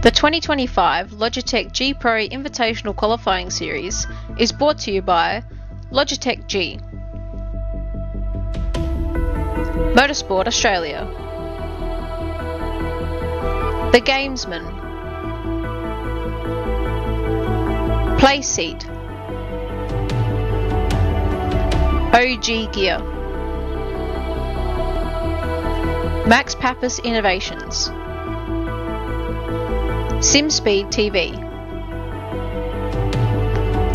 The 2025 Logitech G Pro Invitational Qualifying Series is brought to you by Logitech G, Motorsport Australia, The Gamesman, Playseat, OG Gear, Max Pappas Innovations, SimSpeed TV,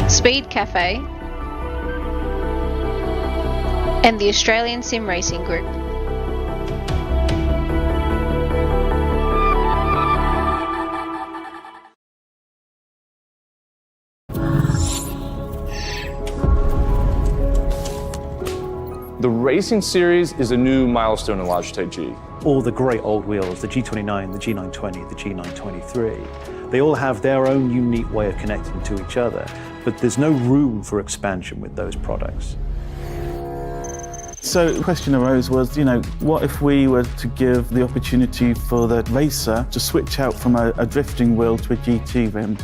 Speed Cafe, and the Australian Sim Racing Group. The Racing Series is a new milestone in Logitech G. All the great old wheels, the G29, the G920, the G923, they all have their own unique way of connecting to each other, but there's no room for expansion with those products. So the question arose was, what if we were to give the opportunity for the racer to switch out from a drifting wheel to a GT rim?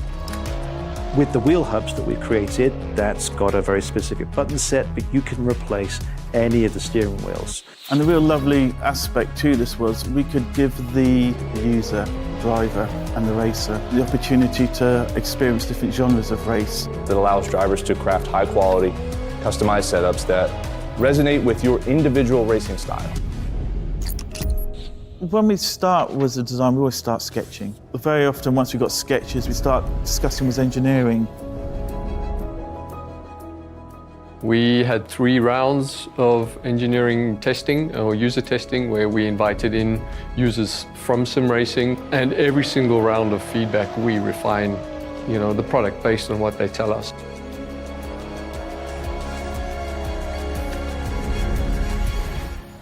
With the wheel hubs that we've created, that's got a very specific button set, but you can replace any of the steering wheels. And the real lovely aspect to this was we could give the user, driver and the racer the opportunity to experience different genres of race. That allows drivers to craft high quality, customized setups that resonate with your individual racing style. When we start with the design, we always start sketching. Very often, once we've got sketches, we start discussing with engineering. We had 3 rounds of engineering testing or user testing where we invited in users from sim racing, and every single round of feedback we refine, the product based on what they tell us.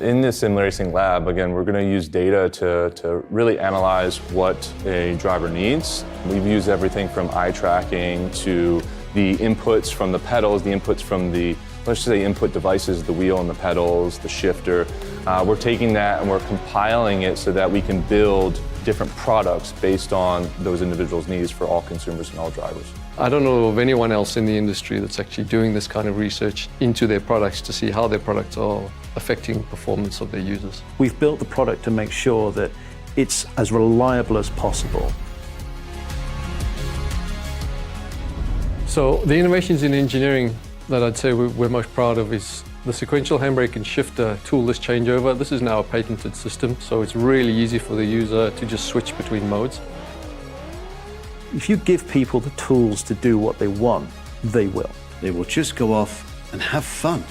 In this sim racing lab, again, we're going to use data to really analyze what a driver needs. We've used everything from eye tracking to the inputs from the pedals, the inputs from the, let's just say, input devices, the wheel and the pedals, the shifter. We're taking that and we're compiling it so that we can build different products based on those individuals' needs for all consumers and all drivers. I don't know of anyone else in the industry that's actually doing this kind of research into their products to see how their products are affecting performance of their users. We've built the product to make sure that it's as reliable as possible. So the innovations in engineering that I'd say we're most proud of is the sequential handbrake and shifter toolless changeover. This is now a patented system, so it's really easy for the user to just switch between modes. If you give people the tools to do what they want, they will. They will just go off and have fun.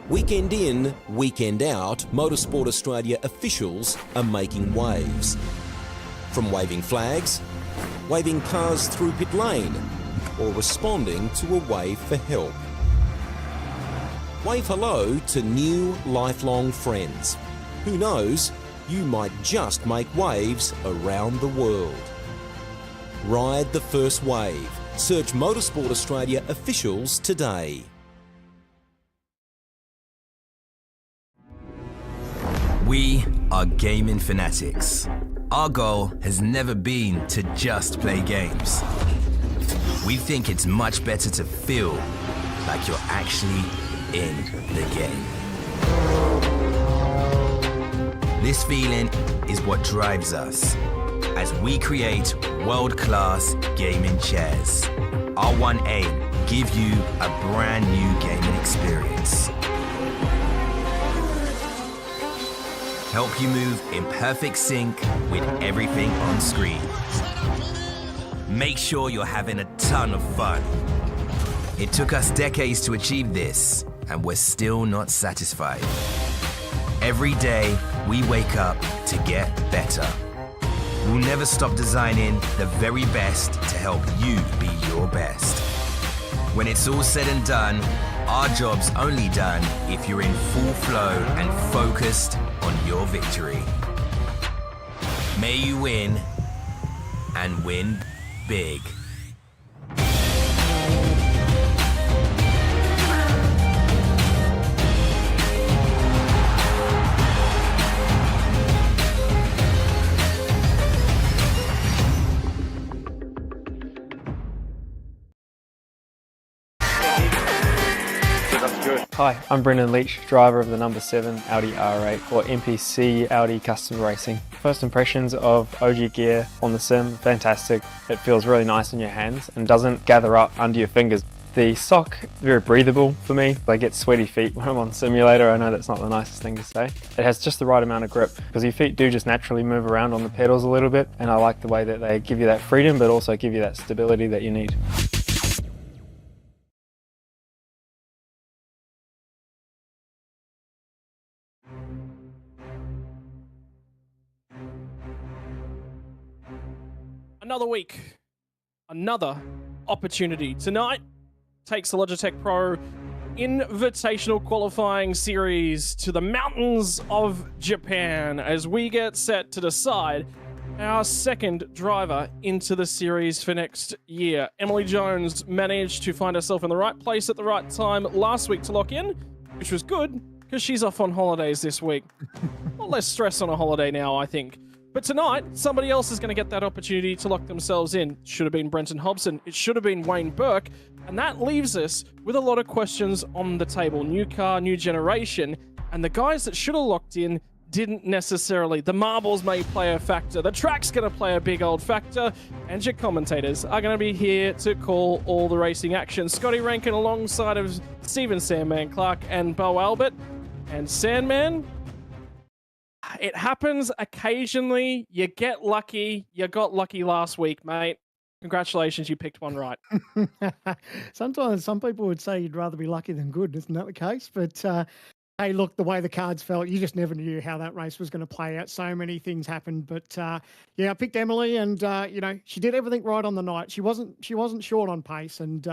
Weekend in, weekend out, Motorsport Australia officials are making waves. From waving flags, waving cars through pit lane, or responding to a wave for help. Wave hello to new lifelong friends. Who knows, you might just make waves around the world. Ride the first wave. Search Motorsport Australia officials today. We are gaming fanatics. Our goal has never been to just play games. We think it's much better to feel like you're actually in the game. This feeling is what drives us as we create world-class gaming chairs. Our one aim, give you a brand new gaming experience. Help you move in perfect sync with everything on screen. Make sure you're having a ton of fun. It took us decades to achieve this, and we're still not satisfied. Every day, we wake up to get better. We'll never stop designing the very best to help you be your best. When it's all said and done, our job's only done if you're in full flow and focused on your victory. May you win, and win big. Hi, I'm Brendan Leach, driver of the number 7 Audi R8 or MPC Audi Custom Racing. First impressions of OG gear on the sim, fantastic. It feels really nice in your hands and doesn't gather up under your fingers. The sock, very breathable for me. I get sweaty feet when I'm on simulator. I know that's not the nicest thing to say. It has just the right amount of grip because your feet do just naturally move around on the pedals a little bit, and I like the way that they give you that freedom but also give you that stability that you need. Another week, another opportunity. Tonight takes the Logitech Pro Invitational Qualifying Series to the mountains of Japan as we get set to decide our second driver into the series for next year. Emily Jones managed to find herself in the right place at the right time last week to lock in, which was good because she's off on holidays this week. A lot less stress on a holiday now, I think. But tonight, somebody else is going to get that opportunity to lock themselves in. Should have been Brenton Hobson. It should have been Wayne Burke. And that leaves us with a lot of questions on the table. New car, new generation. And the guys that should have locked in didn't necessarily. The marbles may play a factor. The track's going to play a big old factor. And your commentators are going to be here to call all the racing action. Scotty Rankin alongside of Stephen Sandman Clark and Bo Albert. And Sandman, it happens occasionally. You get lucky. You got lucky last week, mate. Congratulations, you picked one right. Sometimes some people would say you'd rather be lucky than good. Isn't that the case? But hey, look, the way the cards fell, you just never knew how that race was going to play out. So many things happened. But yeah, I picked Emily, and you know, she did everything right on the night. She wasn't short on pace, and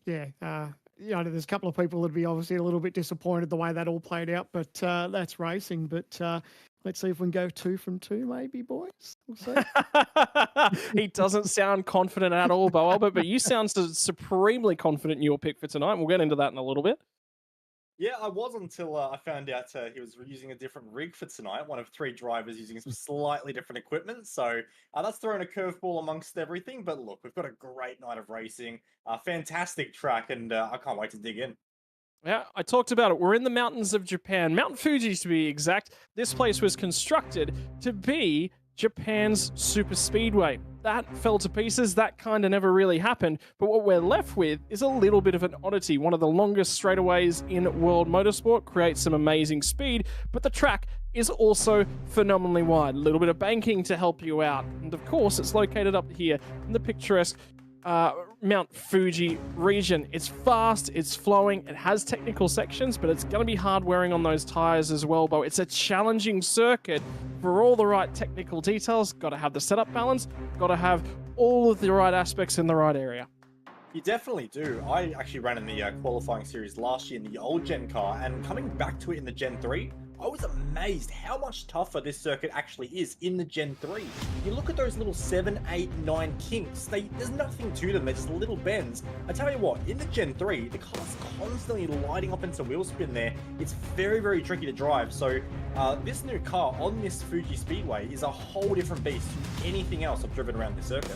yeah. You know, there's a couple of people that'd be obviously a little bit disappointed the way that all played out, but that's racing. But let's see if we can go 2 from 2, maybe, boys. We'll see. He doesn't sound confident at all, Bo Albert, but you sound supremely confident in your pick for tonight. We'll get into that in a little bit. Yeah, I was until I found out he was using a different rig for tonight. One of 3 drivers using some slightly different equipment. So that's thrown a curveball amongst everything. But look, we've got a great night of racing, a fantastic track, and I can't wait to dig in. Yeah, I talked about it. We're in the mountains of Japan. Mount Fuji, to be exact. This place was constructed to be Japan's super speedway. That fell to pieces. That kind of never really happened. But what we're left with is a little bit of an oddity. One of the longest straightaways in world motorsport, creates some amazing speed, but the track is also phenomenally wide. A little bit of banking to help you out. And of course, it's located up here in the picturesque Mount Fuji region. It's fast, it's flowing, it has technical sections, but it's going to be hard wearing on those tires as well, Bo. It's a challenging circuit for all the right technical details. Got to have the setup balance, got to have all of the right aspects in the right area. You definitely do. I actually ran in the qualifying series last year in the old Gen car, and coming back to it in the Gen 3, I was amazed how much tougher this circuit actually is in the Gen 3. You look at those little 7, 8, 9 kinks, there's nothing to them, they're just little bends. I tell you what, in the Gen 3, the car's constantly lighting up into wheel spin there. It's very, very tricky to drive. So this new car on this Fuji Speedway is a whole different beast to anything else I've driven around this circuit.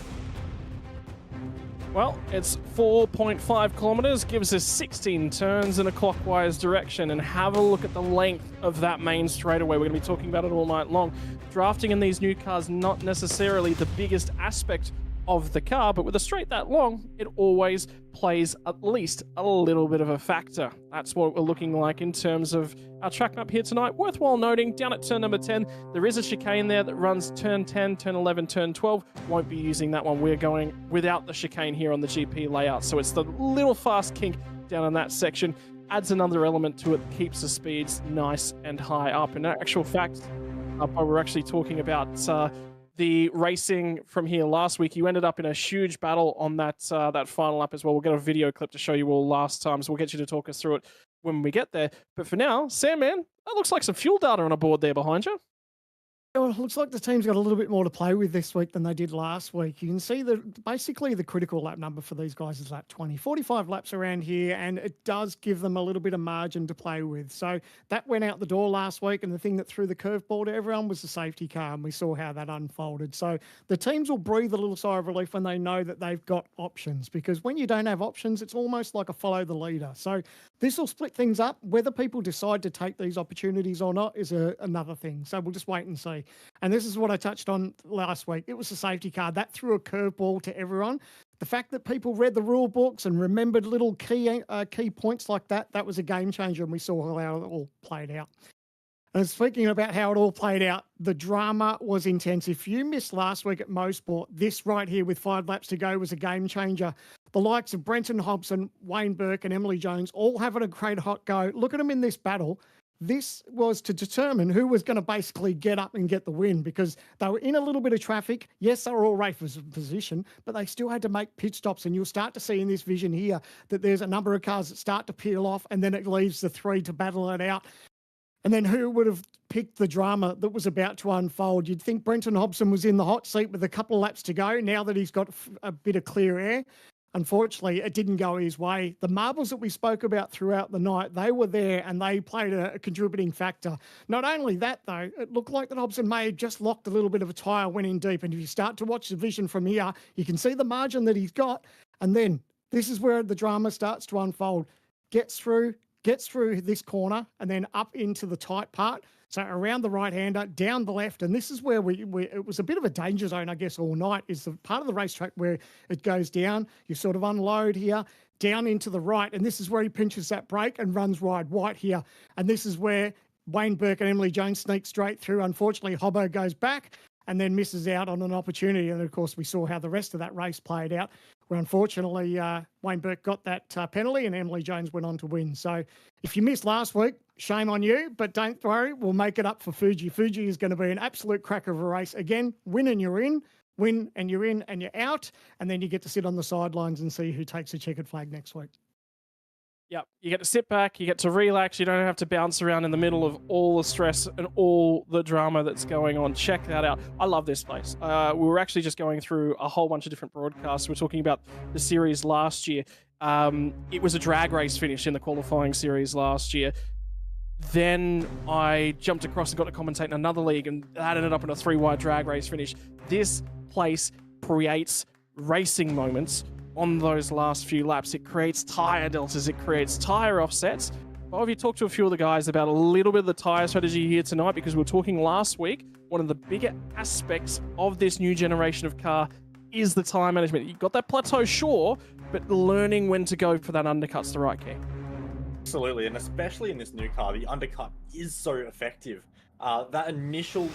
Well, it's 4.5 kilometers, gives us 16 turns in a clockwise direction, and have a look at the length of that main straightaway. We're going to be talking about it all night long. Drafting in these new cars, not necessarily the biggest aspect of the car, but with a straight that long, it always plays at least a little bit of a factor. That's what we're looking like in terms of our track map here tonight. Worthwhile noting, down at turn number 10, there is a chicane there that runs turn 10, turn 11, turn 12. Won't be using that one. We're going without the chicane here on the GP layout. So it's the little fast kink down in that section. Adds another element to it, keeps the speeds nice and high up. In actual fact, we're actually talking about the racing from here last week. You ended up in a huge battle on that that final lap as well. We'll get a video clip to show you all last time, so we'll get you to talk us through it when we get there. But for now, Sandman, that looks like some fuel data on a board there behind you. Well, it looks like the team's got a little bit more to play with this week than they did last week. You can see that basically the critical lap number for these guys is lap 20. 45 laps around here, and it does give them a little bit of margin to play with. So that went out the door last week, and the thing that threw the curveball to everyone was the safety car, and we saw how that unfolded. So the teams will breathe a little sigh of relief when they know that they've got options, because when you don't have options, it's almost like a follow the leader. So This will split things up. Whether people decide to take these opportunities or not is another thing. So we'll just wait and see. And this is what I touched on last week. It was a safety car. That threw a curveball to everyone. The fact that people read the rule books and remembered little key points like that, that was a game changer, and we saw how it all played out. And speaking about how it all played out, the drama was intense. If you missed last week at Mosport, this right here with 5 laps to go was a game changer. The likes of Brenton Hobson, Wayne Burke and Emily Jones all having a great hot go. Look at them in this battle. This was to determine who was going to basically get up and get the win, because they were in a little bit of traffic. Yes, they were all race position, but they still had to make pit stops. And you'll start to see in this vision here that there's a number of cars that start to peel off, and then it leaves the 3 to battle it out. And then who would have picked the drama that was about to unfold? You'd think Brenton Hobson was in the hot seat with a couple of laps to go now that he's got a bit of clear air. Unfortunately, it didn't go his way. The marbles that we spoke about throughout the night, they were there and they played a contributing factor. Not only that, though, it looked like that Hobson may have just locked a little bit of a tyre, went in deep. And if you start to watch the vision from here, you can see the margin that he's got. And then this is where the drama starts to unfold. Gets through this corner and then up into the tight part. So around the right-hander, down the left. And this is where it was a bit of a danger zone, I guess, all night, is the part of the racetrack where it goes down. You sort of unload here, down into the right. And this is where he pinches that brake and runs wide white here. And this is where Wayne Burke and Emily Jones sneak straight through. Unfortunately, Hobbo goes back and then misses out on an opportunity. And of course, we saw how the rest of that race played out, where unfortunately Wayne Burke got that penalty and Emily Jones went on to win. So if you missed last week, shame on you, but don't worry, we'll make it up for Fuji. Fuji is going to be an absolute cracker of a race. Again, win and you're in, win and you're in and you're out, and then you get to sit on the sidelines and see who takes a checkered flag next week. Yep, you get to sit back, you get to relax, you don't have to bounce around in the middle of all the stress and all the drama that's going on. Check that out. I love this place. We were actually just going through a whole bunch of different broadcasts. We're talking about the series last year. It was a drag race finish in the qualifying series last year. Then I jumped across and got to commentate in another league, and that ended up in a 3-wide drag race finish. This place creates racing moments on those last few laps. It creates tyre deltas, it creates tyre offsets. Well, have you talked to a few of the guys about a little bit of the tyre strategy here tonight? Because we were talking last week, one of the bigger aspects of this new generation of car is the tyre management. You've got that plateau, sure, but learning when to go for that undercut's the right key. Absolutely, and especially in this new car, the undercut is so effective. That initial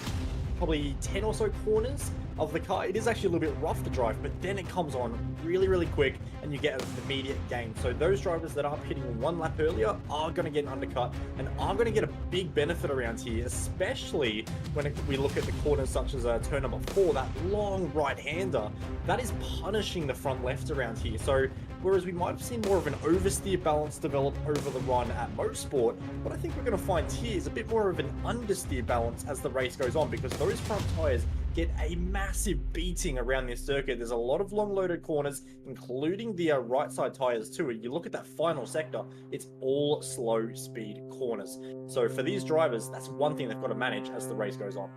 probably 10 or so corners of the car, it is actually a little bit rough to drive, but then it comes on really, really quick and you get an immediate gain. So those drivers that are pitting 1 lap earlier are going to get an undercut and are going to get a big benefit around here, especially when we look at the corners such as turn number 4, that long right-hander, that is punishing the front left around here. So whereas we might have seen more of an oversteer balance develop over the run at Mosport, what I think we're going to find here is a bit more of an understeer balance as the race goes on, because those front tyres get a massive beating around this circuit. There's a lot of long loaded corners, including the right side tyres too. You look at that final sector, it's all slow speed corners. So for these drivers, that's one thing they've got to manage as the race goes on.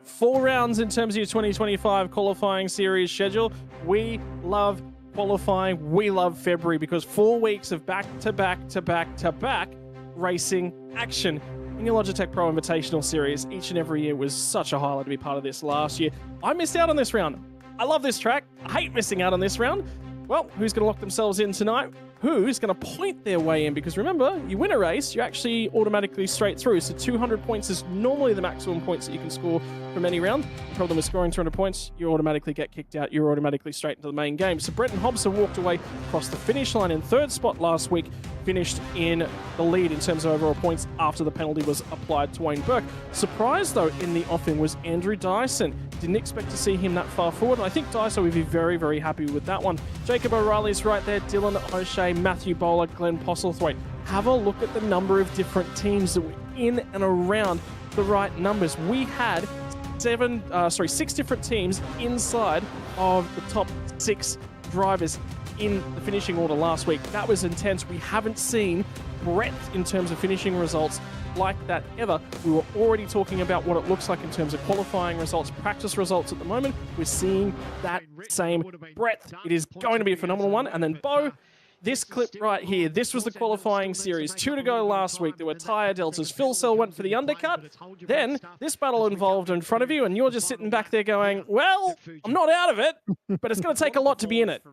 4 rounds in terms of your 2025 qualifying series schedule. We love qualifying. We love February because 4 weeks of back-to-back-to-back-to-back racing action in your Logitech Pro Invitational series. Each and every year was such a highlight to be part of this last year. I missed out on this round. I love this track. I hate missing out on this round. Well, who's going to lock themselves in tonight? Who's going to point their way in? Because remember, you win a race, you actually automatically straight through. So 200 points is normally the maximum points that you can score from any round. The problem with scoring 200 points, you automatically get kicked out. You're automatically straight into the main game. So Brenton Hobson walked away across the finish line in 3rd spot last week, finished in the lead in terms of overall points after the penalty was applied to Wayne Burke. Surprised, though, in the offing was Andrew Dyson. Didn't expect to see him that far forward. I think Dyson would be very, very happy with that one. Jacob O'Reilly's right there. Dylan O'Shea, Matthew Bowler, Glenn Postlethwaite. Have a look at the number of different teams that were in and around the right numbers. We had 6 different teams inside of the top 6 drivers in the finishing order last week. That was intense. We haven't seen breadth in terms of finishing results like that ever. We were already talking about what it looks like in terms of qualifying results, practice results at the moment. We're seeing that same breadth. It is going to be a phenomenal one. And then Bo, this clip right here. This was the qualifying series. 2 to go last week. There were tyre deltas. Phil Sell went for the undercut. Then this battle involved in front of you, and you're just sitting back there going, well, I'm not out of it, but it's going to take a lot to be in it.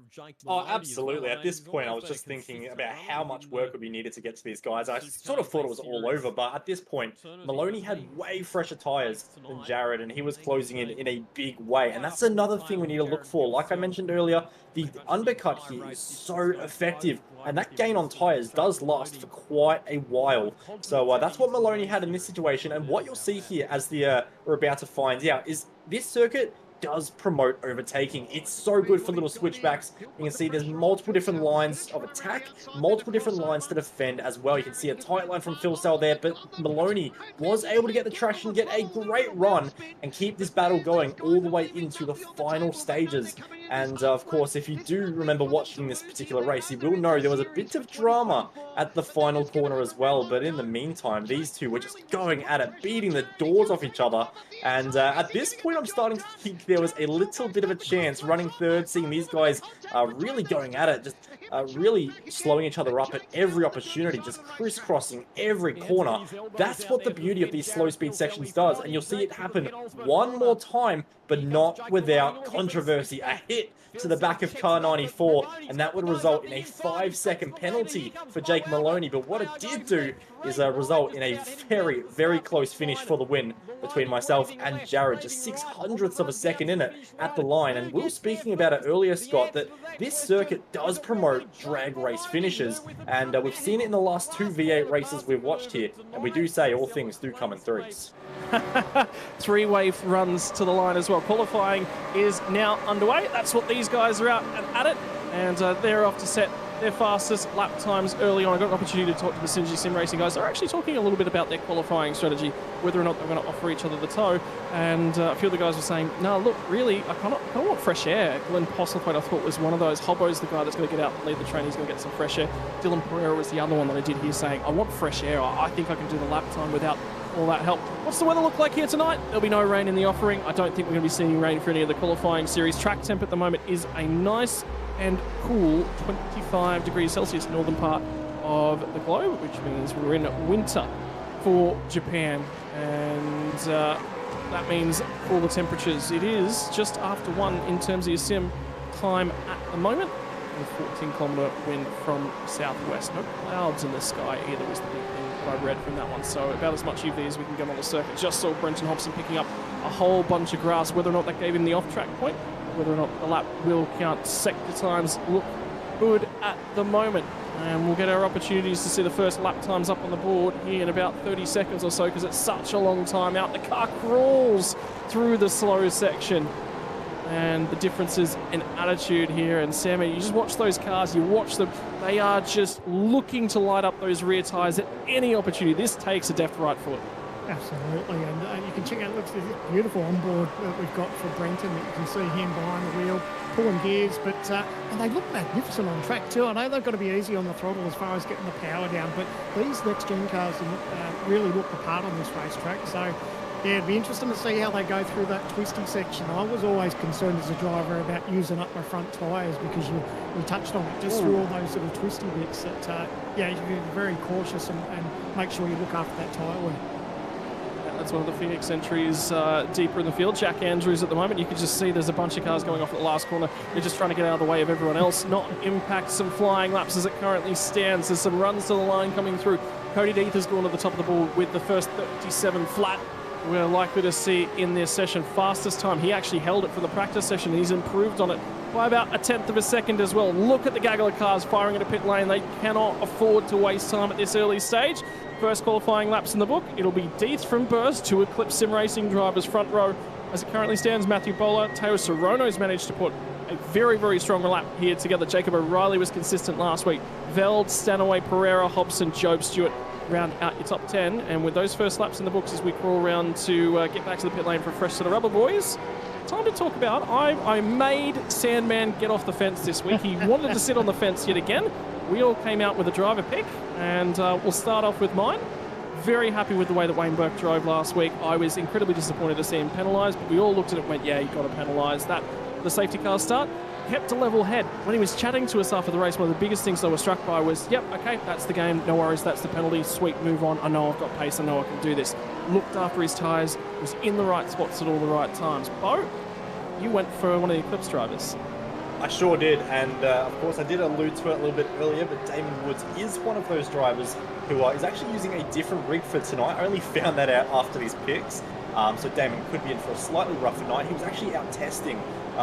Oh, absolutely. At this point, I was just thinking about how much work would be needed to get to these guys. I sort of thought it was all over, but at this point, Maloney had way fresher tyres than Jared, and he was closing in a big way. And that's another thing we need to look for. Like I mentioned earlier, the undercut here is so effective, and that gain on tyres does last for quite a while. So that's what Maloney had in this situation, and what you'll see here as we're about to find out is this circuit does promote overtaking. It's so good for little switchbacks. You can see there's multiple different lines of attack, multiple different lines to defend as well. You can see a tight line from Phil Sell there, but Maloney was able to get the traction, get a great run, and keep this battle going all the way into the final stages. And of course, if you do remember watching this particular race, you will know there was a bit of drama at the final corner as well. But in the meantime, these two were just going at it, beating the doors off each other. And at this point, I'm starting to think there was a little bit of a chance running third, seeing these guys really going at it, just really slowing each other up at every opportunity, just crisscrossing every corner. That's what the beauty of these slow speed sections does, and you'll see it happen one more time, but not without controversy. A hit to the back of car 94, and that would result in a 5-second penalty for Jake Maloney. But what it did do is result in a very, very close finish for the win between myself and Jared, just 0.06 of a second in it at the line. And we were speaking about it earlier, Scott, that this circuit does promote drag race finishes, and we've seen it in the last 2 V8 races we've watched here, and we do say all things do come in threes. 3-wave runs to the line as well. Qualifying is now underway. That's what these guys are out and at it, and they're off to set their fastest lap times early on. I got an opportunity to talk to the Synergy Sim Racing guys. They're actually talking a little bit about their qualifying strategy, whether or not they're going to offer each other the tow. And a few of the guys were saying, no, look, really, I kind of want fresh air. Glenn Postlethwaite, I thought, was one of those. Hobbo's the guy that's going to get out and lead the train. He's going to get some fresh air. Dylan Pereira was the other one that I did hear saying, I want fresh air. I think I can do the lap time without all that help. What's the weather look like here tonight? There'll be no rain in the offering. I don't think we're going to be seeing rain for any of the qualifying series. Track temp at the moment is a nice and cool 25 degrees Celsius, northern part of the globe, which means we're in winter for Japan. And that means for all the temperatures, it is just after 1 in terms of your sim time at the moment. And 14-kilometre wind from southwest. No clouds in the sky either was the big thing that I read from that one. So about as much UV as we can get on the circuit. Just saw Brenton Hobson picking up a whole bunch of grass. Whether or not that gave him the off-track point, whether or not the lap will count, sector times look good at the moment. And we'll get our opportunities to see the first lap times up on the board here in about 30 seconds or so, because it's such a long time out. The car crawls through the slow section. And the differences in attitude here. And Sammy, you just watch those cars, you watch them, they are just looking to light up those rear tyres at any opportunity. This takes a deft right foot. Absolutely, and you can check out, looks beautiful onboard that we've got for Brenton. You can see him behind the wheel, pulling gears, but and they look magnificent on track too. I know they've got to be easy on the throttle as far as getting the power down, but these next-gen cars really look the part on this racetrack. So yeah, it'd be interesting to see how they go through that twisty section. I was always concerned as a driver about using up my front tyres, because we touched on it just through all those little twisty bits that, yeah, you can be very cautious and make sure you look after that tyre wear. That's one of the Phoenix entries deeper in the field. Jack Andrews at the moment, you can just see there's a bunch of cars going off at the last corner. They're just trying to get out of the way of everyone else, not impact some flying laps as it currently stands. There's some runs to the line coming through. Cody Deeth has gone to the top of the board with the first 37 flat. We're likely to see in this session fastest time. He actually held it for the practice session. He's improved on it by about 1/10 of a second as well. Look at the gaggle of cars firing at a pit lane. They cannot afford to waste time at this early stage. First qualifying laps in the book. It'll be Deeth from Burst, 2 Eclipse Sim Racing drivers front row. As it currently stands, Matthew Bowler, Teo Sorono's managed to put a very, very strong lap here together. Jacob O'Reilly was consistent last week. Veld, Stanaway, Pereira, Hobson, Job Stewart round out your top 10. And with those first laps in the books as we crawl around to get back to the pit lane for a fresh set of rubber, boys, time to talk about, I made Sandman get off the fence this week. He wanted to sit on the fence yet again. We all came out with a driver pick, and we'll start off with mine. Very happy with the way that Wayne Burke drove last week. I was incredibly disappointed to see him penalised, but we all looked at it and went, yeah, he got to penalise that. The safety car start. kept a level head. When he was chatting to us after the race, one of the biggest things I was struck by was, yep, okay, that's the game, no worries, that's the penalty, sweet, move on, I know I've got pace, I know I can do this. Looked after his tyres, was in the right spots at all the right times. Bo, you went for one of the Eclipse drivers. I sure did, and of course I did allude to it a little bit earlier, but Damon Woods is one of those drivers who is actually using a different rig for tonight. I only found that out after these picks, so Damon could be in for a slightly rougher night. He was actually out testing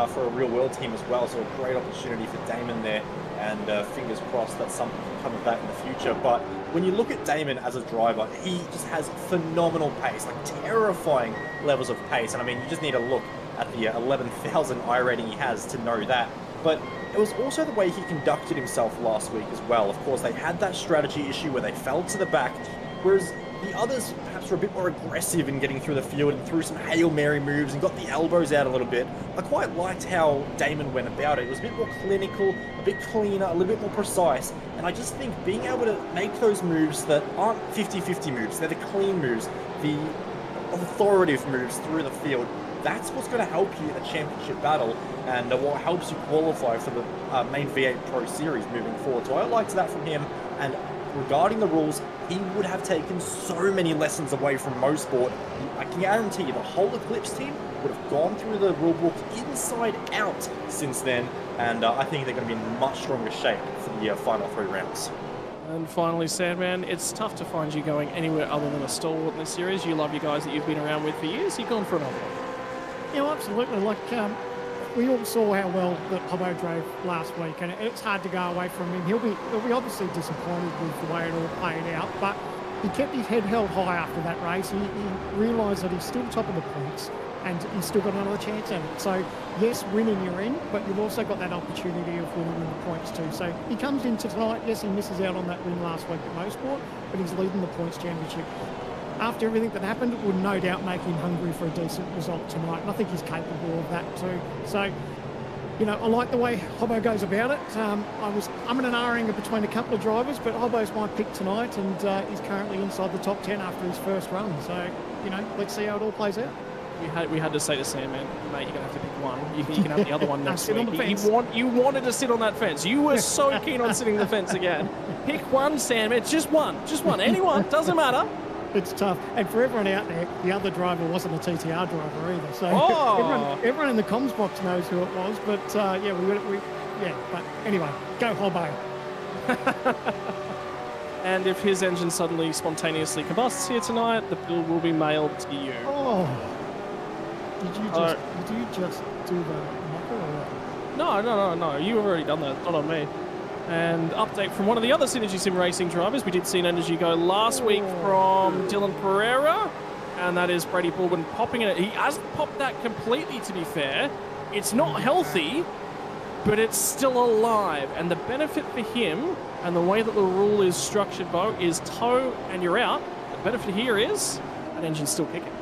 for a real-world team as well, so a great opportunity for Damon there, and fingers crossed that something can come of that in the future. But when you look at Damon as a driver, he just has phenomenal pace, like terrifying levels of pace, and I mean, you just need to look at the 11,000 I rating he has to know that. But it was also the way he conducted himself last week as well. Of course, they had that strategy issue where they fell to the back, whereas the others perhaps were a bit more aggressive in getting through the field and threw some Hail Mary moves and got the elbows out a little bit. I quite liked how Damon went about it. It was a bit more clinical, a bit cleaner, a little bit more precise. And I just think being able to make those moves that aren't 50-50 moves, they're the clean moves, the authoritative moves through the field, that's what's going to help you in a championship battle and what helps you qualify for the main V8 Pro Series moving forward. So I liked that from him. And regarding the rules, he would have taken so many lessons away from motorsport. I can guarantee you the whole Eclipse team would have gone through the rulebook inside out since then. And I think they're going to be in much stronger shape for the final 3 rounds. And finally, Sandman, it's tough to find you going anywhere other than a stalwart in this series. You love your guys that you've been around with for years. You've gone for another one. Yeah, well, absolutely. Like, we all saw how well that Hobbo drove last week, and it's hard to go away from him. He'll be obviously disappointed with the way it all played out, but he kept his head held high after that race. He realised that he's still top of the points, and he's still got another chance at it. So, yes, winning you're in, but you've also got that opportunity of winning the points too. So he comes into tonight, yes, he misses out on that win last week at Motorsport, but he's leading the points championship. After everything that happened, it would no doubt make him hungry for a decent result tonight, and I think he's capable of that too. So, you know, I like the way Hobbo goes about it. I'm and ahhing between a couple of drivers, but Hobbo's my pick tonight, and he's currently inside the top 10 after his first run. So, you know, let's see how it all plays out. We had to say to Sam, man, mate, you're going to have to pick one. You can have the other one next sit week. on the fence. You wanted to sit on that fence. You were so keen on sitting on the fence again. Pick one, Sam. It's just one. Just one. Anyone. Doesn't matter. It's tough. And for everyone out there, the other driver wasn't a TTR driver either. So everyone in the comms box knows who it was. But but anyway, go Hobbo. And if his engine suddenly spontaneously combusts here tonight, the bill will be mailed to you. Oh. Did you just do the knocker or what? No. You've already done that. Not on me. And update from one of the other Synergy Sim Racing drivers. We did see an energy go last week from Dylan Pereira, and that is Brady Baldwin popping it. He hasn't popped that completely, to be fair. It's not healthy, but it's still alive. And the benefit for him, and the way that the rule is structured, Bo, is tow and you're out. The benefit here is that engine's still kicking.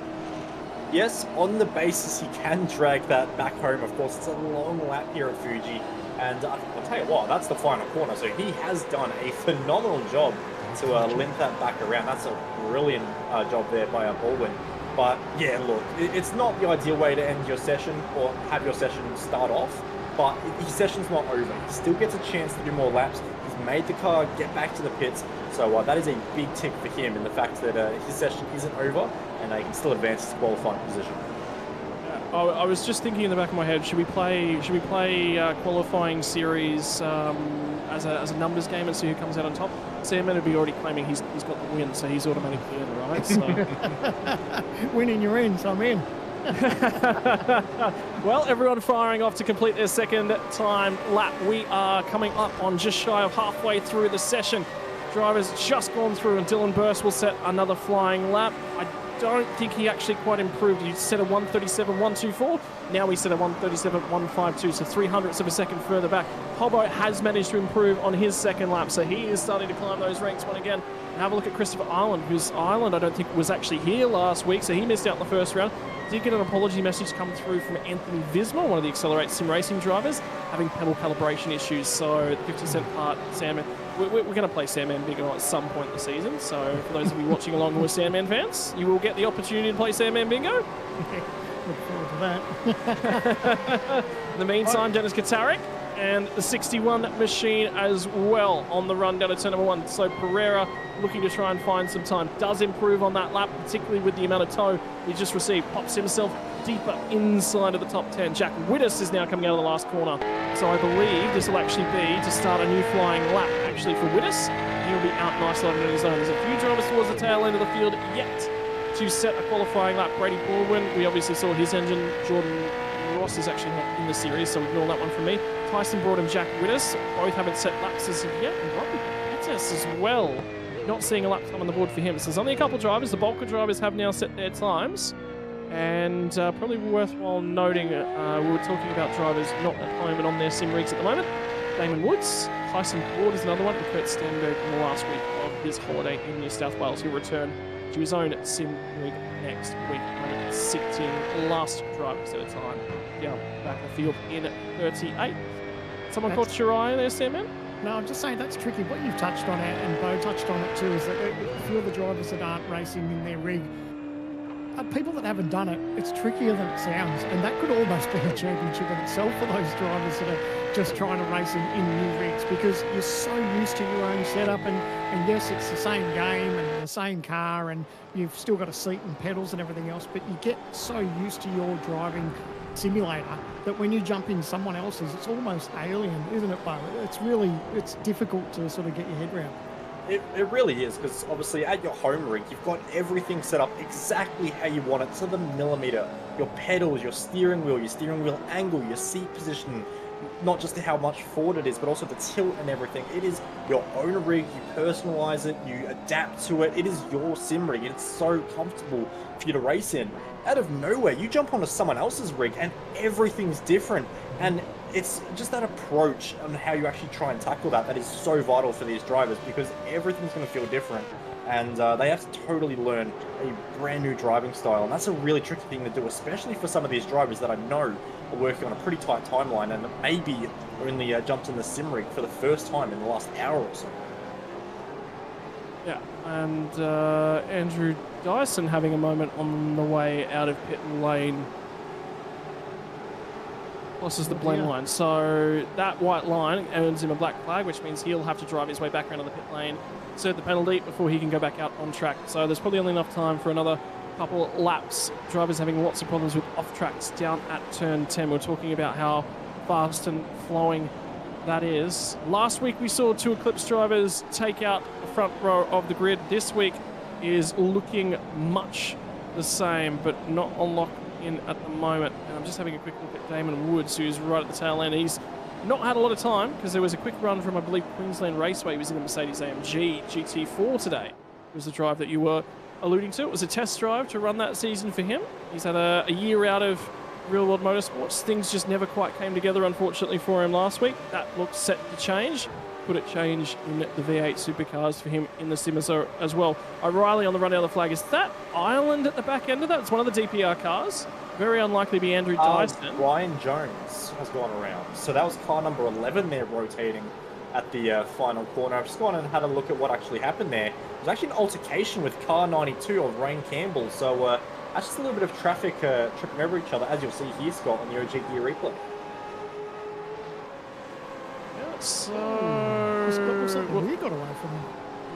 Yes, on the basis he can drag that back home. Of course, it's a long lap here at Fuji. And I'll tell you what, that's the final corner. So he has done a phenomenal job to limp that back around. That's a brilliant job there by Baldwin. But yeah, look, it's not the ideal way to end your session or have your session start off. But his session's not over. He still gets a chance to do more laps. He's made the car get back to the pits. So that is a big tick for him in the fact that his session isn't over and he can still advance his qualifying position. I was just thinking in the back of my head, should we play qualifying series as a numbers game and see who comes out on top? Sam would be already claiming he's got the win, so he's automatically in, right? So winning your in, so I'm in. Well, everyone firing off to complete their second time lap. We are coming up on just shy of halfway through the session. Drivers just gone through, and Dylan Burst will set another flying lap. I don't think he actually quite improved. He set a 137.124. Now he set a 137.152, so 300ths of a second further back. Hobbo has managed to improve on his second lap, so he is starting to climb those ranks once again. And have a look at Christopher Ireland, whose Ireland I don't think was actually here last week, so he missed out in the first round. Did get an apology message come through from Anthony Visma, one of the Accelerate Sim Racing drivers, having pedal calibration issues. So the 50-cent part, Sandman, we're going to play Sandman Bingo at some point in the season. So for those of you watching along with Sandman fans, you will get the opportunity to play Sandman Bingo. Look forward to that. In the meantime, Dennis Katarik and the 61 machine as well on the run down to turn number 1. So Pereira looking to try and find some time. Does improve on that lap, particularly with the amount of tow he just received. Pops himself deeper inside of the top 10. Jack Widdis is now coming out of the last corner. So I believe this will actually be to start a new flying lap actually for Widdis. He'll be out nicely on his own. There's a few drivers towards the tail end of the field yet to set a qualifying lap. Brady Baldwin, we obviously saw his engine. Jordan Ross is actually not in the series, so ignore that one from me. Tyson Broad and Jack Widdis both haven't set laps as of yet. And Robbie Pettis as well. Not seeing a lap time on the board for him. So there's only a couple drivers. The bulk of drivers have now set their times. And probably worthwhile noting, we were talking about drivers not at home and on their sim rigs at the moment. Damon Woods, Tyson Broad is another one, and Kurt Stenberg in the last week of his holiday in New South Wales. He'll return to his own sim rig next week. And sitting last drivers at a time down back of the field in 38. Someone caught your eye there, Sam, man? No, I'm just saying that's tricky. What you've touched on it, and Bo touched on it too, is that a few of the drivers that aren't racing in their rig, people that haven't done it, it's trickier than it sounds, and that could almost be a championship in itself for those drivers that are just trying to race in new rigs, because you're so used to your own setup, and yes, it's the same game and the same car, and you've still got a seat and pedals and everything else, but you get so used to your driving simulator that when you jump in someone else's, it's almost alien, isn't it, Bo? It's difficult to sort of get your head around. It really is, because obviously at your home rig, you've got everything set up exactly how you want it to the millimeter. Your pedals, your steering wheel angle, your seat position, not just how much forward it is, but also the tilt and everything. It is your own rig, you personalize it, you adapt to it. It is your sim rig. It's so comfortable for you to race in. Out of nowhere, you jump onto someone else's rig and everything's different. And it's just that approach on how you actually try and tackle that is so vital for these drivers, because everything's going to feel different. And they have to totally learn a brand new driving style. And that's a really tricky thing to do, especially for some of these drivers that I know are working on a pretty tight timeline and maybe only jumped in the sim rig for the first time in the last hour or so. Yeah, and Andrew Dyson having a moment on the way out of pit lane. Crosses the blend line. So that white line earns him a black flag, which means he'll have to drive his way back around to the pit lane, serve the penalty before he can go back out on track. So there's probably only enough time for another couple laps. Drivers having lots of problems with off tracks down at turn 10. We're talking about how fast and flowing that is. Last week we saw two Eclipse drivers take out the front row of the grid. This week is looking much the same, but not on lock in at the moment. And I'm just having a quick look at Damon Woods, who's right at the tail end. He's not had a lot of time because there was a quick run from, I believe, Queensland Raceway. He was in the Mercedes-AMG GT4 today. It was the drive that you were alluding to. It was a test drive to run that season for him. He's had a year out of real-world motorsports. Things just never quite came together, unfortunately, for him last week. That looks set to change. Could it change in the V8 supercars for him in the sim as well? O'Reilly on the run down the flag. Is that Ireland at the back end of that? It's one of the DPR cars. Very unlikely to be Andrew Dyson. Ryan Jones has gone around. So that was car number 11 there rotating at the final corner. I've just gone and had a look at what actually happened there. There's actually an altercation with car 92 of Rain Campbell. So that's just a little bit of traffic tripping over each other, as you'll see here, Scott, on the OG Gear replay. So looks like we got away from him.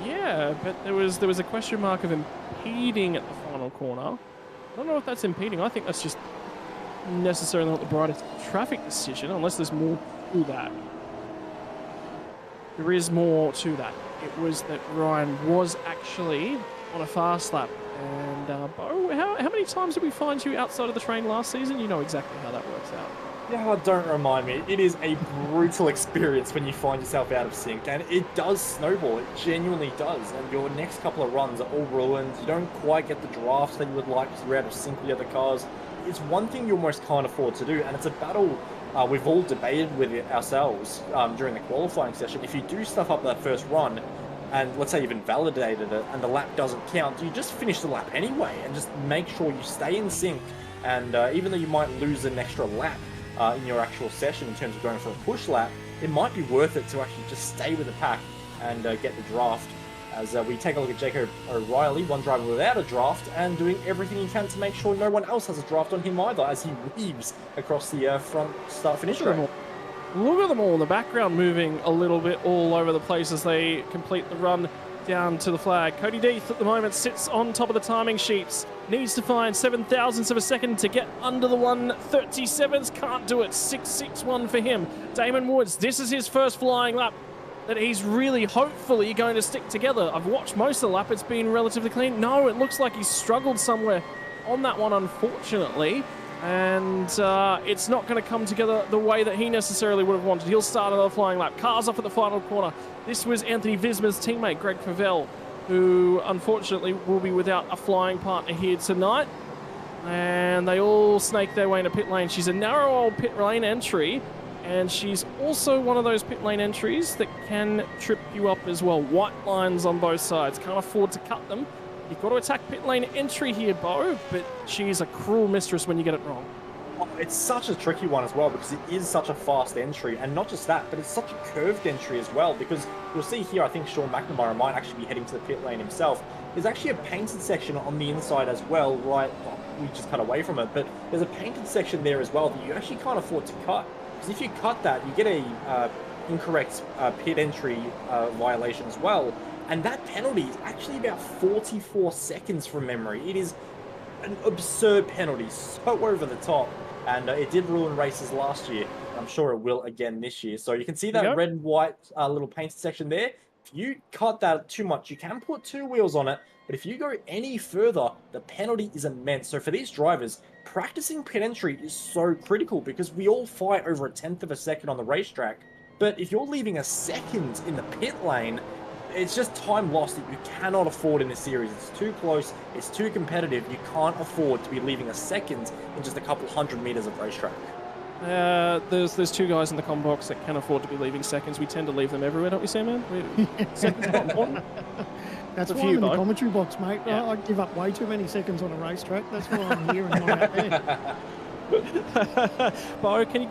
Yeah, but there was a question mark of impeding at the final corner. I don't know if that's impeding. I think that's just necessarily not the brightest traffic decision, unless there's more to that. There is more to that. It was that Ryan was actually on a fast lap. And Bo, how many times did we find you outside of the train last season? You know exactly how that works out. Yeah, don't remind me. It is a brutal experience when you find yourself out of sync, and it does snowball. It genuinely does. And your next couple of runs are all ruined. You don't quite get the drafts that you would like because you're out of sync with the other cars. It's one thing you almost can't afford to do, and it's a battle we've all debated with ourselves during the qualifying session. If you do stuff up that first run, and let's say you've invalidated it and the lap doesn't count, you just finish the lap anyway and just make sure you stay in sync. And even though you might lose an extra lap in your actual session in terms of going for a push lap, it might be worth it to actually just stay with the pack and get the draft As we take a look at Jacob O'Reilly, one driver without a draft, and doing everything he can to make sure no one else has a draft on him either, as he weaves across the front start-finish track. Look at them all in the background moving a little bit all over the place as they complete the run down to the flag. Cody Deeth at the moment sits on top of the timing sheets. Needs to find 7,000ths of a second to get under the 1:37s. Can't do it. 6:61 for him. Damon Woods, this is his first flying lap that he's really hopefully going to stick together. I've watched most of the lap. It's been relatively clean. No, it looks like he's struggled somewhere on that one, unfortunately. And it's not going to come together the way that he necessarily would have wanted. He'll start another flying lap. Cars off at the final corner. This was Anthony Visma's teammate, Greg Favell, who unfortunately will be without a flying partner here tonight. And they all snake their way into pit lane. She's a narrow old pit lane entry, and she's also one of those pit lane entries that can trip you up as well. White lines on both sides. Can't afford to cut them. You've got to attack pit lane entry here, Bo, but she's a cruel mistress when you get it wrong. Oh, it's such a tricky one as well, because it is such a fast entry, and not just that, but it's such a curved entry as well, because you'll see here, I think Sean McNamara might actually be heading to the pit lane himself. There's actually a painted section on the inside as well, right? Well, we just cut away from it, but there's a painted section there as well that you actually can't afford to cut, because if you cut that, you get a incorrect pit entry violation as well. And that penalty is actually about 44 seconds from memory. It is an absurd penalty, so over the top. And it did ruin races last year. I'm sure it will again this year. So you can see that red and white little painted section there. If you cut that too much, you can put two wheels on it. But if you go any further, the penalty is immense. So for these drivers, practicing pit entry is so critical, because we all fight over 1/10 of a second on the racetrack. But if you're leaving a second in the pit lane, it's just time lost that you cannot afford in this series. It's too close, it's too competitive. You can't afford to be leaving a second in just a couple hundred meters of racetrack. There's two guys in the com box that can afford to be leaving seconds. We tend to leave them everywhere, don't we, Sam, man? Seconds are not important. That's why I'm in the commentary box, mate. Yeah. I give up way too many seconds on a racetrack. That's why I'm here and not out there. Bo, can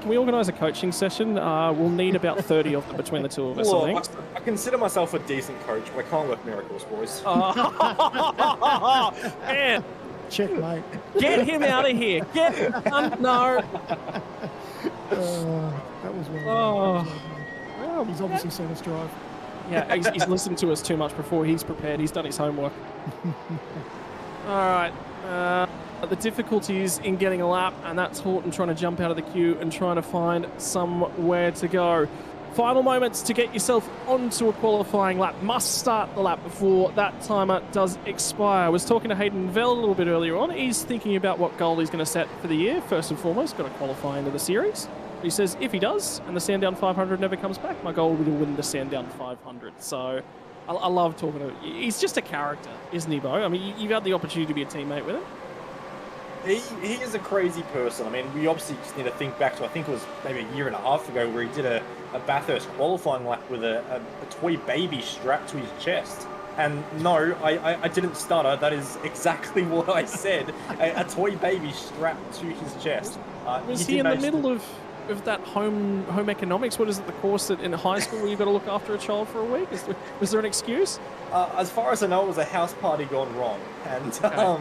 we organise a coaching session? We'll need about 30 of them between the two of us, I think. I consider myself a decent coach, but I can't work miracles, boys. Man. Checkmate. Get him out of here. No. That was well. Well, he's obviously seen us drive. Yeah, he's listened to us too much before he's prepared. He's done his homework. All right. The difficulties in getting a lap, and that's Horton trying to jump out of the queue and trying to find somewhere to go. Final moments to get yourself onto a qualifying lap. Must start the lap before that timer does expire. I was talking to Hayden Vell a little bit earlier on. He's thinking about what goal he's going to set for the year. First and foremost, got to qualify into the series. He says if he does, and the Sandown 500 never comes back, my goal will be to win the Sandown 500. So I love talking to him. He's just a character, isn't he, Bo? I mean, you've had the opportunity to be a teammate with him. He is a crazy person. I mean, we obviously just need to think back to, I think it was maybe a year and a half ago, where he did a Bathurst qualifying lap with a toy baby strapped to his chest. And no, I didn't stutter. That is exactly what I said. A toy baby strapped to his chest. Was he in the middle of that home economics? What is it, the course that in high school where you've got to look after a child for a week? Was there an excuse? As far as I know, it was a house party gone wrong. And Okay.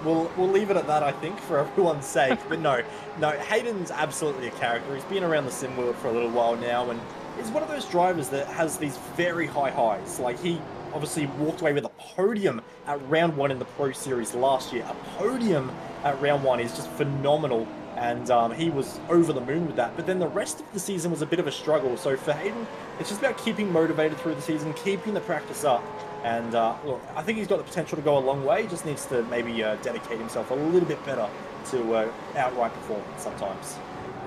We'll leave it at that, I think, for everyone's sake. But no, Hayden's absolutely a character. He's been around the sim world for a little while now, and he's one of those drivers that has these very high highs. Like, he obviously walked away with a podium at round 1 in the Pro Series last year. A podium at round 1 is just phenomenal, and he was over the moon with that. But then the rest of the season was a bit of a struggle. So for Hayden, it's just about keeping motivated through the season, keeping the practice up. And look, I think he's got the potential to go a long way. He just needs to maybe dedicate himself a little bit better to outright performance sometimes.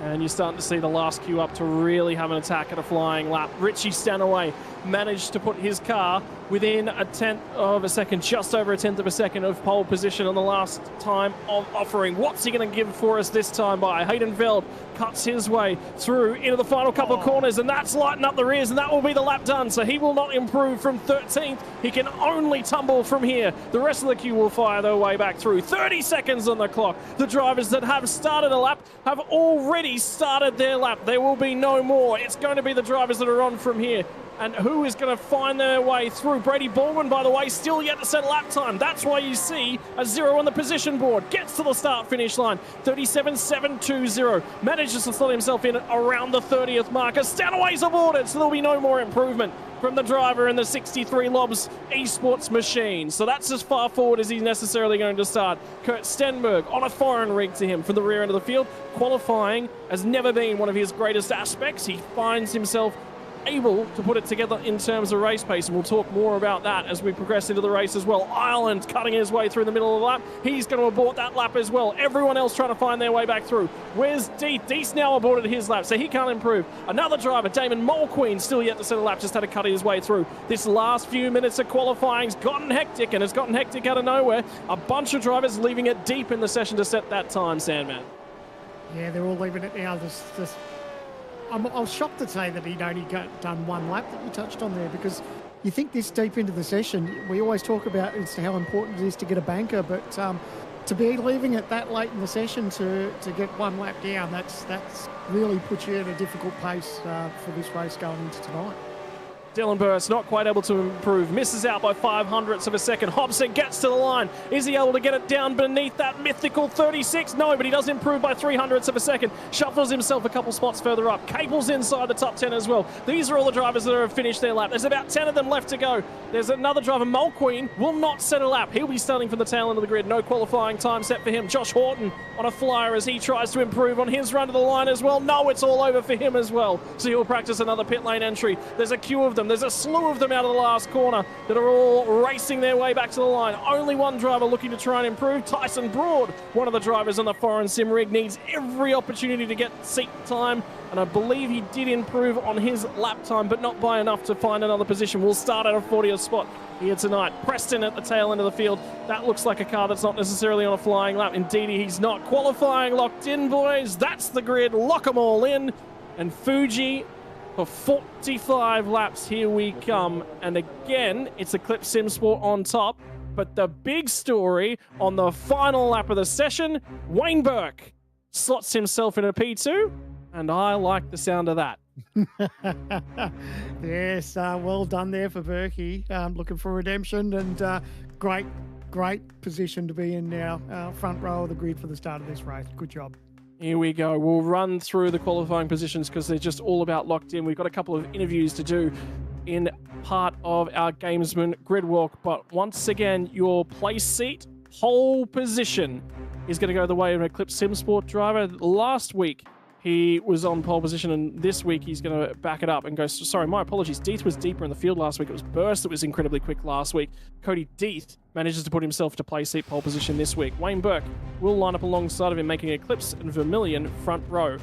And you're starting to see the last queue up to really have an attack at a flying lap. Richie Stanaway managed to put his car within 1/10 of a second, just over 1/10 of a second of pole position on the last time of offering. What's he going to give for us this time by? Hayden Veld cuts his way through into the final couple of corners, and that's lighting up the rears, and that will be the lap done. So he will not improve from 13th. He can only tumble from here. The rest of the queue will fire their way back through. 30 seconds on the clock. The drivers that have started a lap have already started their lap. There will be no more. It's going to be the drivers that are on from here. And who is going to find their way through? Brady Baldwin, by the way, still yet to set lap time. That's why you see a 0 on the position board. Gets to the start-finish line. 37.720. Manages to slot himself in around the 30th marker. Stanaway's aborted, so there'll be no more improvement from the driver in the 63 Lobs esports machine. So that's as far forward as he's necessarily going to start. Kurt Stenberg on a foreign rig to him from the rear end of the field. Qualifying has never been one of his greatest aspects. He finds himself able to put it together in terms of race pace, and we'll talk more about that as we progress into the race as well. Ireland cutting his way through the middle of the lap. He's going to abort that lap as well. Everyone else trying to find their way back through. Where's Deeth? Deeth's now aborted his lap, so he can't improve. Another driver, Damon Mulqueen, still yet to set a lap, just had to cut his way through. This last few minutes of qualifying's gotten hectic, and it's gotten hectic out of nowhere. A bunch of drivers leaving it deep in the session to set that time, Sandman. Yeah, they're all leaving it now. I was shocked to say that he'd only done one lap that you touched on there, because you think this deep into the session, we always talk about as to how important it is to get a banker, but to be leaving it that late in the session to get one lap down, that's really puts you in a difficult pace for this race going into tonight. Dylan Burris not quite able to improve. Misses out by 0.05 of a second. Hobson gets to the line. Is he able to get it down beneath that mythical 36? No, but he does improve by 0.03 of a second. Shuffles himself a couple spots further up. Cable's inside the top 10 as well. These are all the drivers that have finished their lap. There's about 10 of them left to go. There's another driver, Mulqueen, will not set a lap. He'll be starting from the tail end of the grid. No qualifying time set for him. Josh Horton on a flyer as he tries to improve on his run to the line as well. No, it's all over for him as well. So he'll practice another pit lane entry. There's a queue of them. There's a slew of them out of the last corner that are all racing their way back to the line. Only one driver looking to try and improve. Tyson Broad, one of the drivers on the foreign sim rig, needs every opportunity to get seat time, and I believe he did improve on his lap time, but not by enough to find another position. We'll start at a 40th spot here tonight. Preston at the tail end of the field. That looks like a car that's not necessarily on a flying lap. Indeed, he's not. Qualifying locked in, boys. That's the grid. Lock them all in. And Fuji for 45 laps, here we come. And again, it's Eclipse Sim Sport on top. But the big story on the final lap of the session, Wayne Burke slots himself in a P2, and I like the sound of that. Yes, well done there for Berkey. Looking for redemption, and great position to be in now. Front row of the grid for the start of this race. Good job. Here we go. We'll run through the qualifying positions because they're just all about locked in. We've got a couple of interviews to do in part of our Gamesman grid walk, but once again, your place seat, pole position is going to go the way of an Eclipse Sim Sport driver. Last week, he was on pole position, and this week he's going to back it up and go, sorry, my apologies. Deeth was deeper in the field last week. It was Burst that was incredibly quick last week. Cody Deeth manages to put himself to play seat pole position this week. Wayne Burke will line up alongside of him, making Eclipse and Vermilion front row.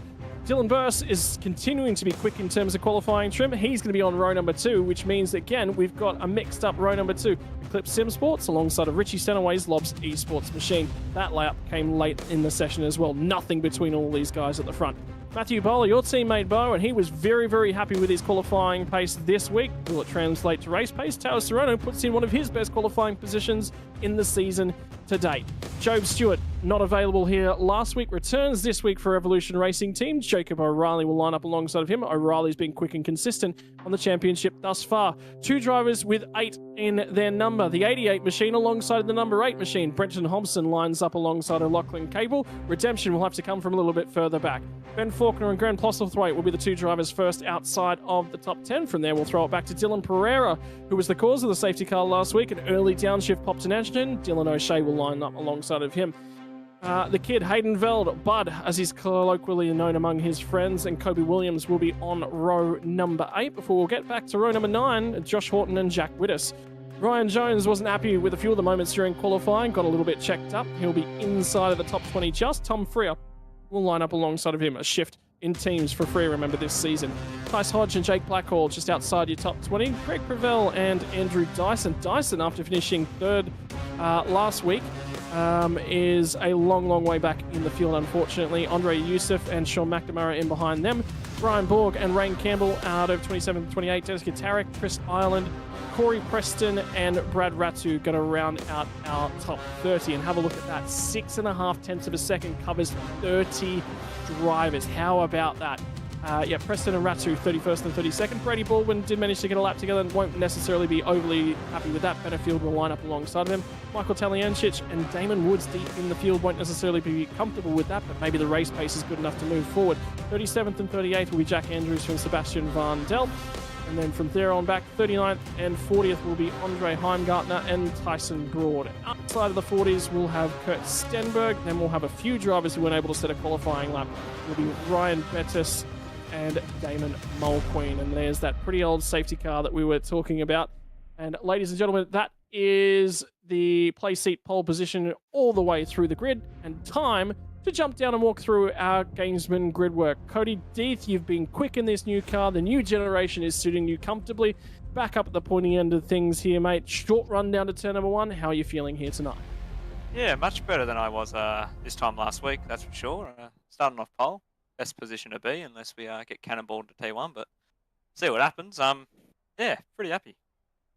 Dylan Burst is continuing to be quick in terms of qualifying trim. He's going to be on row number 2, which means, again, we've got a mixed up row number 2. Eclipse Sim Sports alongside of Richie Stanaway's Lobs Esports machine. That layup came late in the session as well. Nothing between all these guys at the front. Matthew Bowler, your teammate Bo, and he was very, very happy with his qualifying pace this week. Will it translate to race pace? Tao Serrano puts in one of his best qualifying positions in the season to date. Job Stewart, not available here last week, returns this week for Evolution Racing Team. Jacob O'Reilly will line up alongside of him. O'Reilly's been quick and consistent on the championship thus far. 2 drivers with 8 in their number. The 88 machine alongside the number 8 machine. Brenton Hobson lines up alongside of Lachlan Cable. Redemption will have to come from a little bit further back. Ben Faulkner and Graham Plosselthwaite will be the 2 drivers first outside of the top 10. From there, we'll throw it back to Dylan Pereira, who was the cause of the safety car last week. An early downshift popped an engine. Dylan O'Shea will line up alongside of him. The kid, Hayden Veld, Bud, as he's colloquially known among his friends, and Kobe Williams will be on row number 8 before we'll get back to row number 9, Josh Horton and Jack Wittes. Ryan Jones wasn't happy with a few of the moments during qualifying, got a little bit checked up. He'll be inside of the top 20 just. Tom Freer will line up alongside of him, a shift in teams for Freer, remember, this season. Tice Hodge and Jake Blackhall just outside your top 20. Greg Gravel and Andrew Dyson. Dyson, after finishing 3rd last week, is a long way back in the field, unfortunately. Andre Youssef and Sean McNamara in behind them. Brian Borg and Rain Campbell out of 27-28. Jessica Tarek, Chris Ireland, Corey Preston, and Brad Ratu going to round out our top 30. And have a look at that. 6.5 tenths of a second covers 30 drivers. How about that? Yeah, Preston and Ratu 31st and 32nd. Brady Baldwin did manage to get a lap together and won't necessarily be overly happy with that. Benefield will line up alongside of him. Michael Taliancic and Damon Woods deep in the field won't necessarily be comfortable with that, but maybe the race pace is good enough to move forward. 37th and 38th will be Jack Andrews and Sebastian Van Delp. And then from there on back, 39th and 40th will be Andre Heimgartner and Tyson Broad. Outside of the 40s, we'll have Kurt Stenberg. Then we'll have a few drivers who weren't able to set a qualifying lap. It'll be Ryan Bettis and Damon Mulqueen. And there's that pretty old safety car that we were talking about. And ladies and gentlemen, that is the play seat pole position all the way through the grid. And time to jump down and walk through our Gamesman grid work. Cody Deeth, you've been quick in this new car. The new generation is suiting you comfortably. Back up at the pointy end of things here, mate. Short run down to turn number 1. How are you feeling here tonight? Yeah, much better than I was this time last week, that's for sure. Starting off pole, best position to be unless we get cannonballed to T1, but see what happens. Yeah, pretty happy.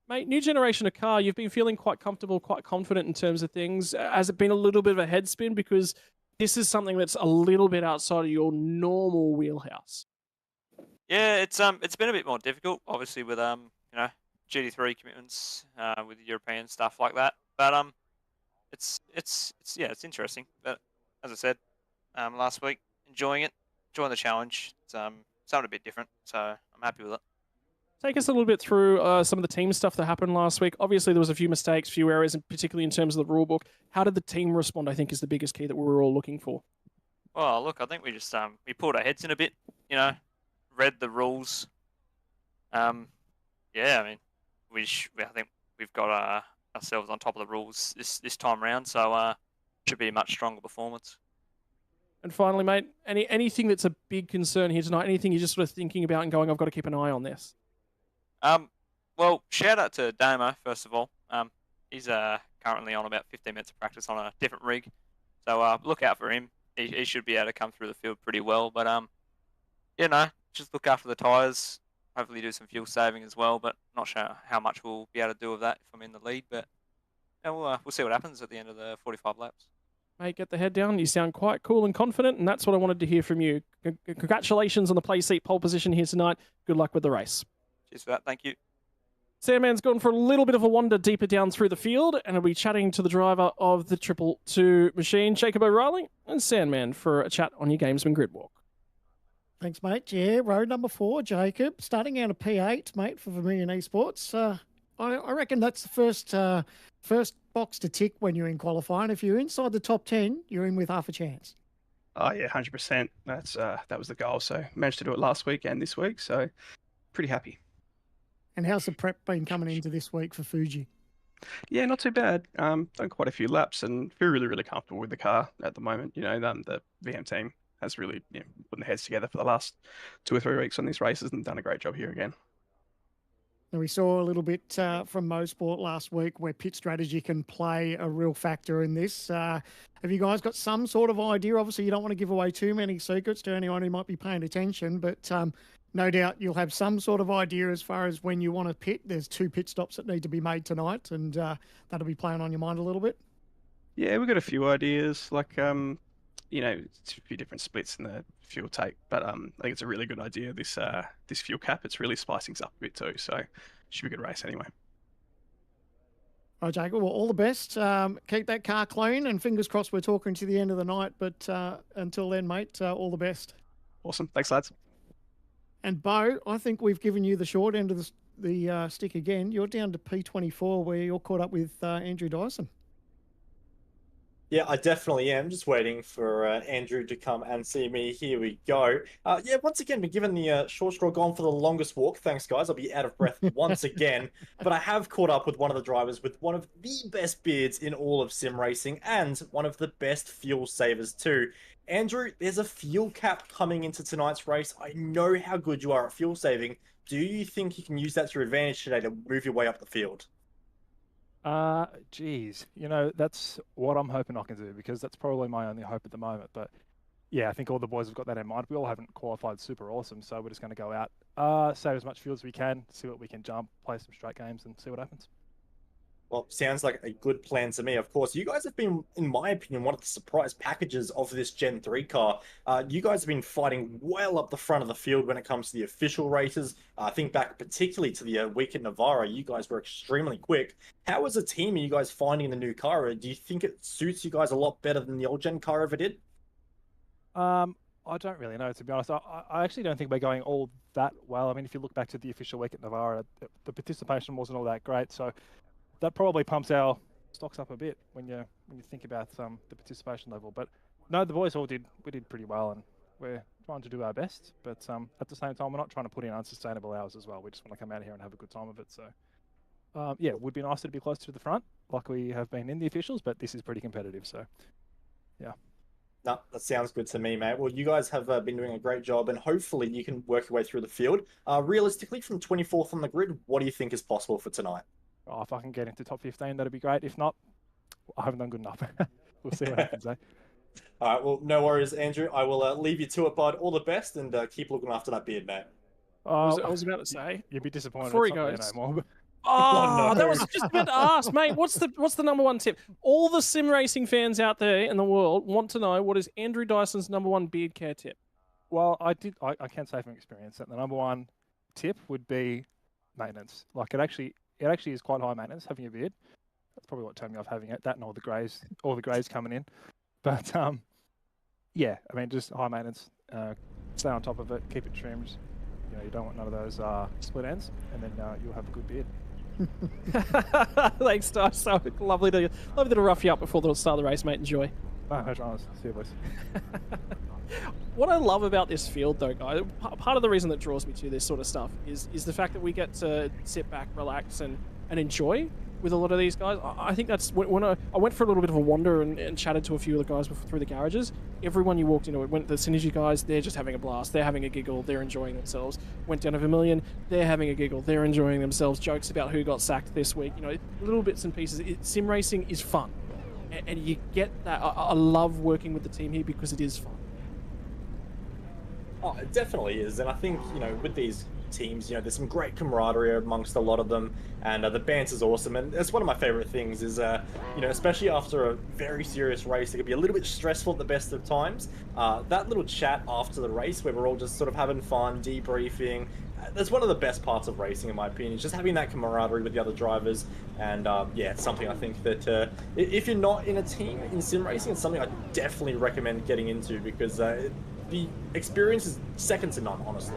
Mate, new generation of car, you've been feeling quite comfortable, quite confident in terms of things. Has it been a little bit of a head spin because this is something that's a little bit outside of your normal wheelhouse? Yeah, it's been a bit more difficult, obviously with GT3 commitments with European stuff like that. But it's interesting. But as I said last week, enjoying the challenge. It's something a bit different, so I'm happy with it. Take us a little bit through some of the team stuff that happened last week. Obviously, there was a few mistakes, few errors, and particularly in terms of the rule book. How did the team respond, I think, is the biggest key that we were all looking for. Well, look, I think we just we pulled our heads in a bit, read the rules. Yeah, I mean, I think we've got ourselves on top of the rules this time round, so should be a much stronger performance. And finally, mate, anything that's a big concern here tonight? Anything you're just sort of thinking about and going, I've got to keep an eye on this? Well, shout out to Damo, first of all. He's currently on about 15 minutes of practice on a different rig. So look out for him. He should be able to come through the field pretty well. But, just look after the tyres. Hopefully do some fuel saving as well. But not sure how much we'll be able to do with that if I'm in the lead. But we'll see what happens at the end of the 45 laps. Mate, get the head down. You sound quite cool and confident, and that's what I wanted to hear from you. Congratulations on the play seat pole position here tonight. Good luck with the race. Cheers for that. Thank you. Sandman's gone for a little bit of a wander deeper down through the field, and will be chatting to the driver of the 222 machine, Jacob O'Reilly, and Sandman for a chat on your Gamesman grid walk. Thanks, mate. Yeah, road number 4, Jacob. Starting out of P8, mate, for Vermilion Esports. I reckon that's the first box to tick when you're in qualifying. If you're inside the top 10, you're in with half a chance. Oh yeah, 100%. That was the goal. So managed to do it last week and this week. So pretty happy. And how's the prep been coming into this week for Fuji? Yeah, not too bad. Done quite a few laps and feel really, really comfortable with the car at the moment. The VM team has really put their heads together for the last 2 or 3 weeks on these races and done a great job here again. Now, we saw a little bit from Mosport last week where pit strategy can play a real factor in this. Have you guys got some sort of idea? Obviously, you don't want to give away too many secrets to anyone who might be paying attention, but no doubt you'll have some sort of idea as far as when you want to pit. There's 2 pit stops that need to be made tonight, and that'll be playing on your mind a little bit. Yeah, we've got a few ideas, like, it's a few different splits in the fuel take, but I think it's a really good idea, this fuel cap. It's really spicing things up a bit too, so should be a good race anyway. All right, Jacob, well, all the best. Keep that car clean, and fingers crossed we're talking to the end of the night, but until then, mate, all the best. Awesome. Thanks, lads. And Bo, I think we've given you the short end of the stick again. You're down to P24 where you're caught up with Andrew Dyson. Yeah, I definitely am. Just waiting for Andrew to come and see me. Here we go. Yeah, once again, been given the short straw, gone for the longest walk. Thanks, guys. I'll be out of breath once again. But I have caught up with one of the drivers with one of the best beards in all of sim racing and one of the best fuel savers too. Andrew, there's a fuel cap coming into tonight's race. I know how good you are at fuel saving. Do you think you can use that to your advantage today to move your way up the field? Geez, that's what I'm hoping I can do, because that's probably my only hope at the moment. But yeah, I think all the boys have got that in mind. We all haven't qualified super awesome, so we're just going to go out, save as much fuel as we can, see what we can jump, play some straight games, and see what happens. Well, sounds like a good plan to me. Of course, you guys have been, in my opinion, one of the surprise packages of this Gen 3 car. You guys have been fighting well up the front of the field when it comes to the official races. I think back particularly to the week at Navarra, you guys were extremely quick. How as a team are you guys finding the new car? Do you think it suits you guys a lot better than the old Gen car ever did? I don't really know, to be honest. I actually don't think we're going all that well. I mean, if you look back to the official week at Navarra, the participation wasn't all that great. So that probably pumps our stocks up a bit when you think about the participation level. But no, the boys we did pretty well, and we're trying to do our best. But at the same time, we're not trying to put in unsustainable hours as well. We just want to come out here and have a good time of it. So yeah, it would be nicer to be closer to the front, like we have been in the officials. But this is pretty competitive, so yeah. No, that sounds good to me, mate. Well, you guys have been doing a great job, and hopefully you can work your way through the field. Realistically, from 24th on the grid, what do you think is possible for tonight? Oh, if I can get into top 15, that'd be great. If not, I haven't done good enough. We'll see what happens, eh? All right, well, no worries, Andrew. I will leave you to it, bud. All the best, and keep looking after that beard, mate. I was about to say. You'd be disappointed Before he it's not goes. there no more. Oh, no. that was just about to ask, mate. What's the number one tip? All the sim racing fans out there in the world want to know what is Andrew Dyson's number one beard care tip. Well, I can say from experience that the number one tip would be maintenance. Like it actually is quite high maintenance having a beard. That's probably what turned me off having it. That and all the greys coming in. But yeah, I mean just high maintenance. Stay on top of it. Keep it trimmed. You know, you don't want none of those split ends, and then you'll have a good beard. Thanks, Dice. So lovely to rough you up before the start of the race, mate. Enjoy. No dramas. See you, boys. What I love about this field, though, guys, part of the reason that draws me to this sort of stuff is the fact that we get to sit back, relax, and enjoy with a lot of these guys. I think that's when I went for a little bit of a wander and chatted to a few of the guys through the garages. Everyone you walked into, the Synergy guys, they're just having a blast. They're having a giggle. They're enjoying themselves. Went down to Vermilion, they're having a giggle. They're enjoying themselves. Jokes about who got sacked this week. You know, little bits and pieces. Sim racing is fun, and you get that. I love working with the team here because it is fun. Oh, it definitely is, and I think, you know, with these teams, you know, there's some great camaraderie amongst a lot of them, and the banter's awesome, and it's one of my favorite things is, you know, especially after a very serious race, it can be a little bit stressful at the best of times. That little chat after the race where we're all just sort of having fun, debriefing, that's one of the best parts of racing, in my opinion, just having that camaraderie with the other drivers, and yeah, it's something I think that if you're not in a team in sim racing, it's something I definitely recommend getting into, because the experience is second to none, honestly.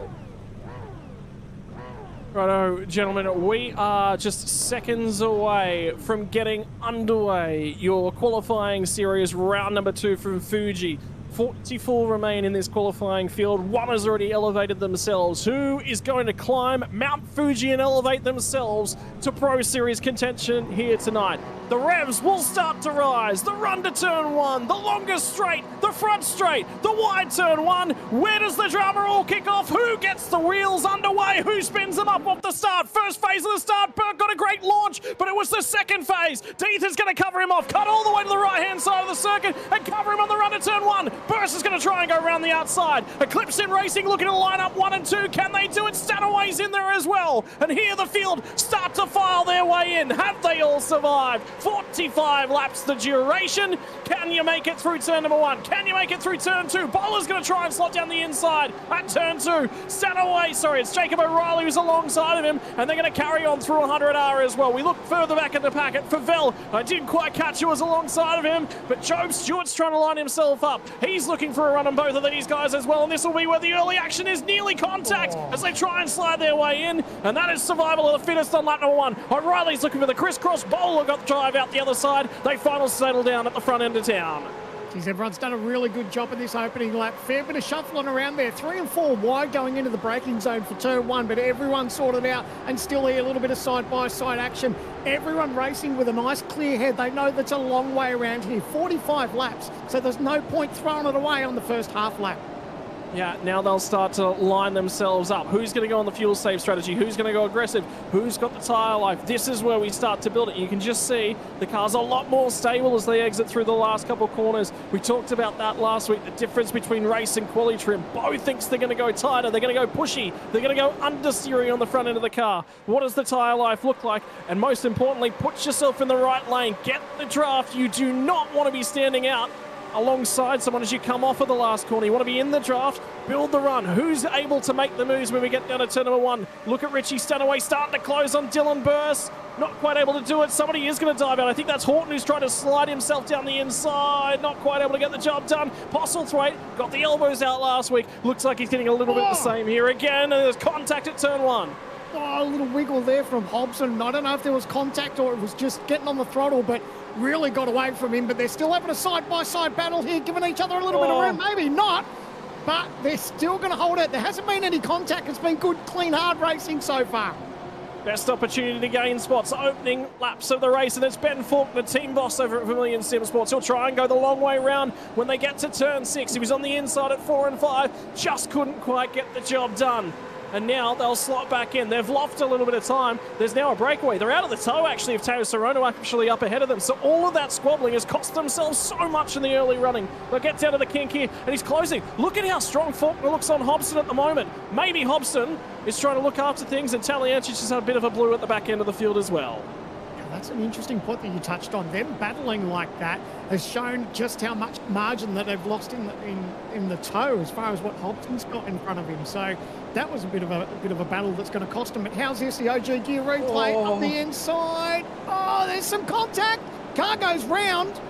Righto, gentlemen, we are just seconds away from getting underway. Your qualifying series, round number 2 from Fuji. 44 remain in this qualifying field. One has already elevated themselves. Who is going to climb Mount Fuji and elevate themselves to Pro Series contention here tonight? The revs will start to rise. The run to turn 1, the longest straight, the front straight, the wide turn 1. Where does the drama all kick off? Who gets the wheels underway? Who spins them up off the start? First phase of the start, Burke got a great launch, but it was the second phase. Deeth is going to cover him off, cut all the way to the right-hand side of the circuit and cover him on the run to turn 1. Burst is going to try and go around the outside. Eclipse in Racing looking to line up 1 and 2. Can they do it? Stanaway's in there as well. And here the field start to file their way in. Have they all survived? 45 laps the duration. Can you make it through turn number 1? Can you make it through turn 2? Bowler's going to try and slot down the inside at turn 2. Stanaway, sorry, it's Jacob O'Reilly who's alongside of him, and they're going to carry on through 100R as well. We look further back in the packet for Vel. I didn't quite catch who was alongside of him, but Job Stewart's trying to line himself up. He's looking for a run on both of these guys as well, and this will be where the early action is nearly contact as they try and slide their way in, and that is survival of the fittest on lap number 1. O'Reilly's looking for the crisscross. Bowler got the drive out the other side. They finally settle down at the front end of town. Geez, everyone's done a really good job in this opening lap. Fair bit of shuffling around there. 3 and 4 wide going into the braking zone for turn 1, but everyone sorted out and still here a little bit of side-by-side action. Everyone racing with a nice clear head. They know that's a long way around here. 45 laps, so there's no point throwing it away on the first half lap. Yeah, now they'll start to line themselves up. Who's going to go on the fuel save strategy? Who's going to go aggressive? Who's got the tyre life? This is where we start to build it. You can just see the car's a lot more stable as they exit through the last couple of corners. We talked about that last week, the difference between race and quali trim. Both thinks they're going to go tighter. They're going to go pushy. They're going to go understeering on the front end of the car. What does the tyre life look like? And most importantly, put yourself in the right lane. Get the draft. You do not want to be standing out alongside someone as you come off of the last corner. You want to be in the draft, build the run. Who's able to make the moves when we get down to turn number 1? Look at Richie Stanaway starting to close on Dylan Burst. Not quite able to do it. Somebody is going to dive out. I think that's Horton who's trying to slide himself down the inside. Not quite able to get the job done. Postlethwaite got the elbows out last week. Looks like he's getting a little bit the same here again. And there's contact at turn 1. Oh, a little wiggle there from Hobson. I don't know if there was contact or it was just getting on the throttle, but really got away from him. But they're still having a side-by-side battle here, giving each other a little bit of room. Maybe not, but they're still going to hold it. There hasn't been any contact. It's been good, clean, hard racing so far. Best opportunity to gain spots, opening laps of the race, and it's Ben Falk, the team boss over at Vermilion Sim Sports. He'll try and go the long way round when they get to turn 6. He was on the inside at 4 and 5, just couldn't quite get the job done. And now they'll slot back in. They've lost a little bit of time. There's now a breakaway. They're out of the toe, actually, of Teo Sorono actually up ahead of them. So all of that squabbling has cost themselves so much in the early running. They'll get down to the kink here, and he's closing. Look at how strong Faulkner looks on Hobson at the moment. Maybe Hobson is trying to look after things, and Taliancic just had a bit of a blue at the back end of the field as well. That's an interesting point that you touched on. Them battling like that has shown just how much margin that they've lost in the toe as far as what Hobson's got in front of him. So that was a bit of a battle that's going to cost him. But how's this? The OG gear replay up the inside. Oh, there's some contact. Car goes round.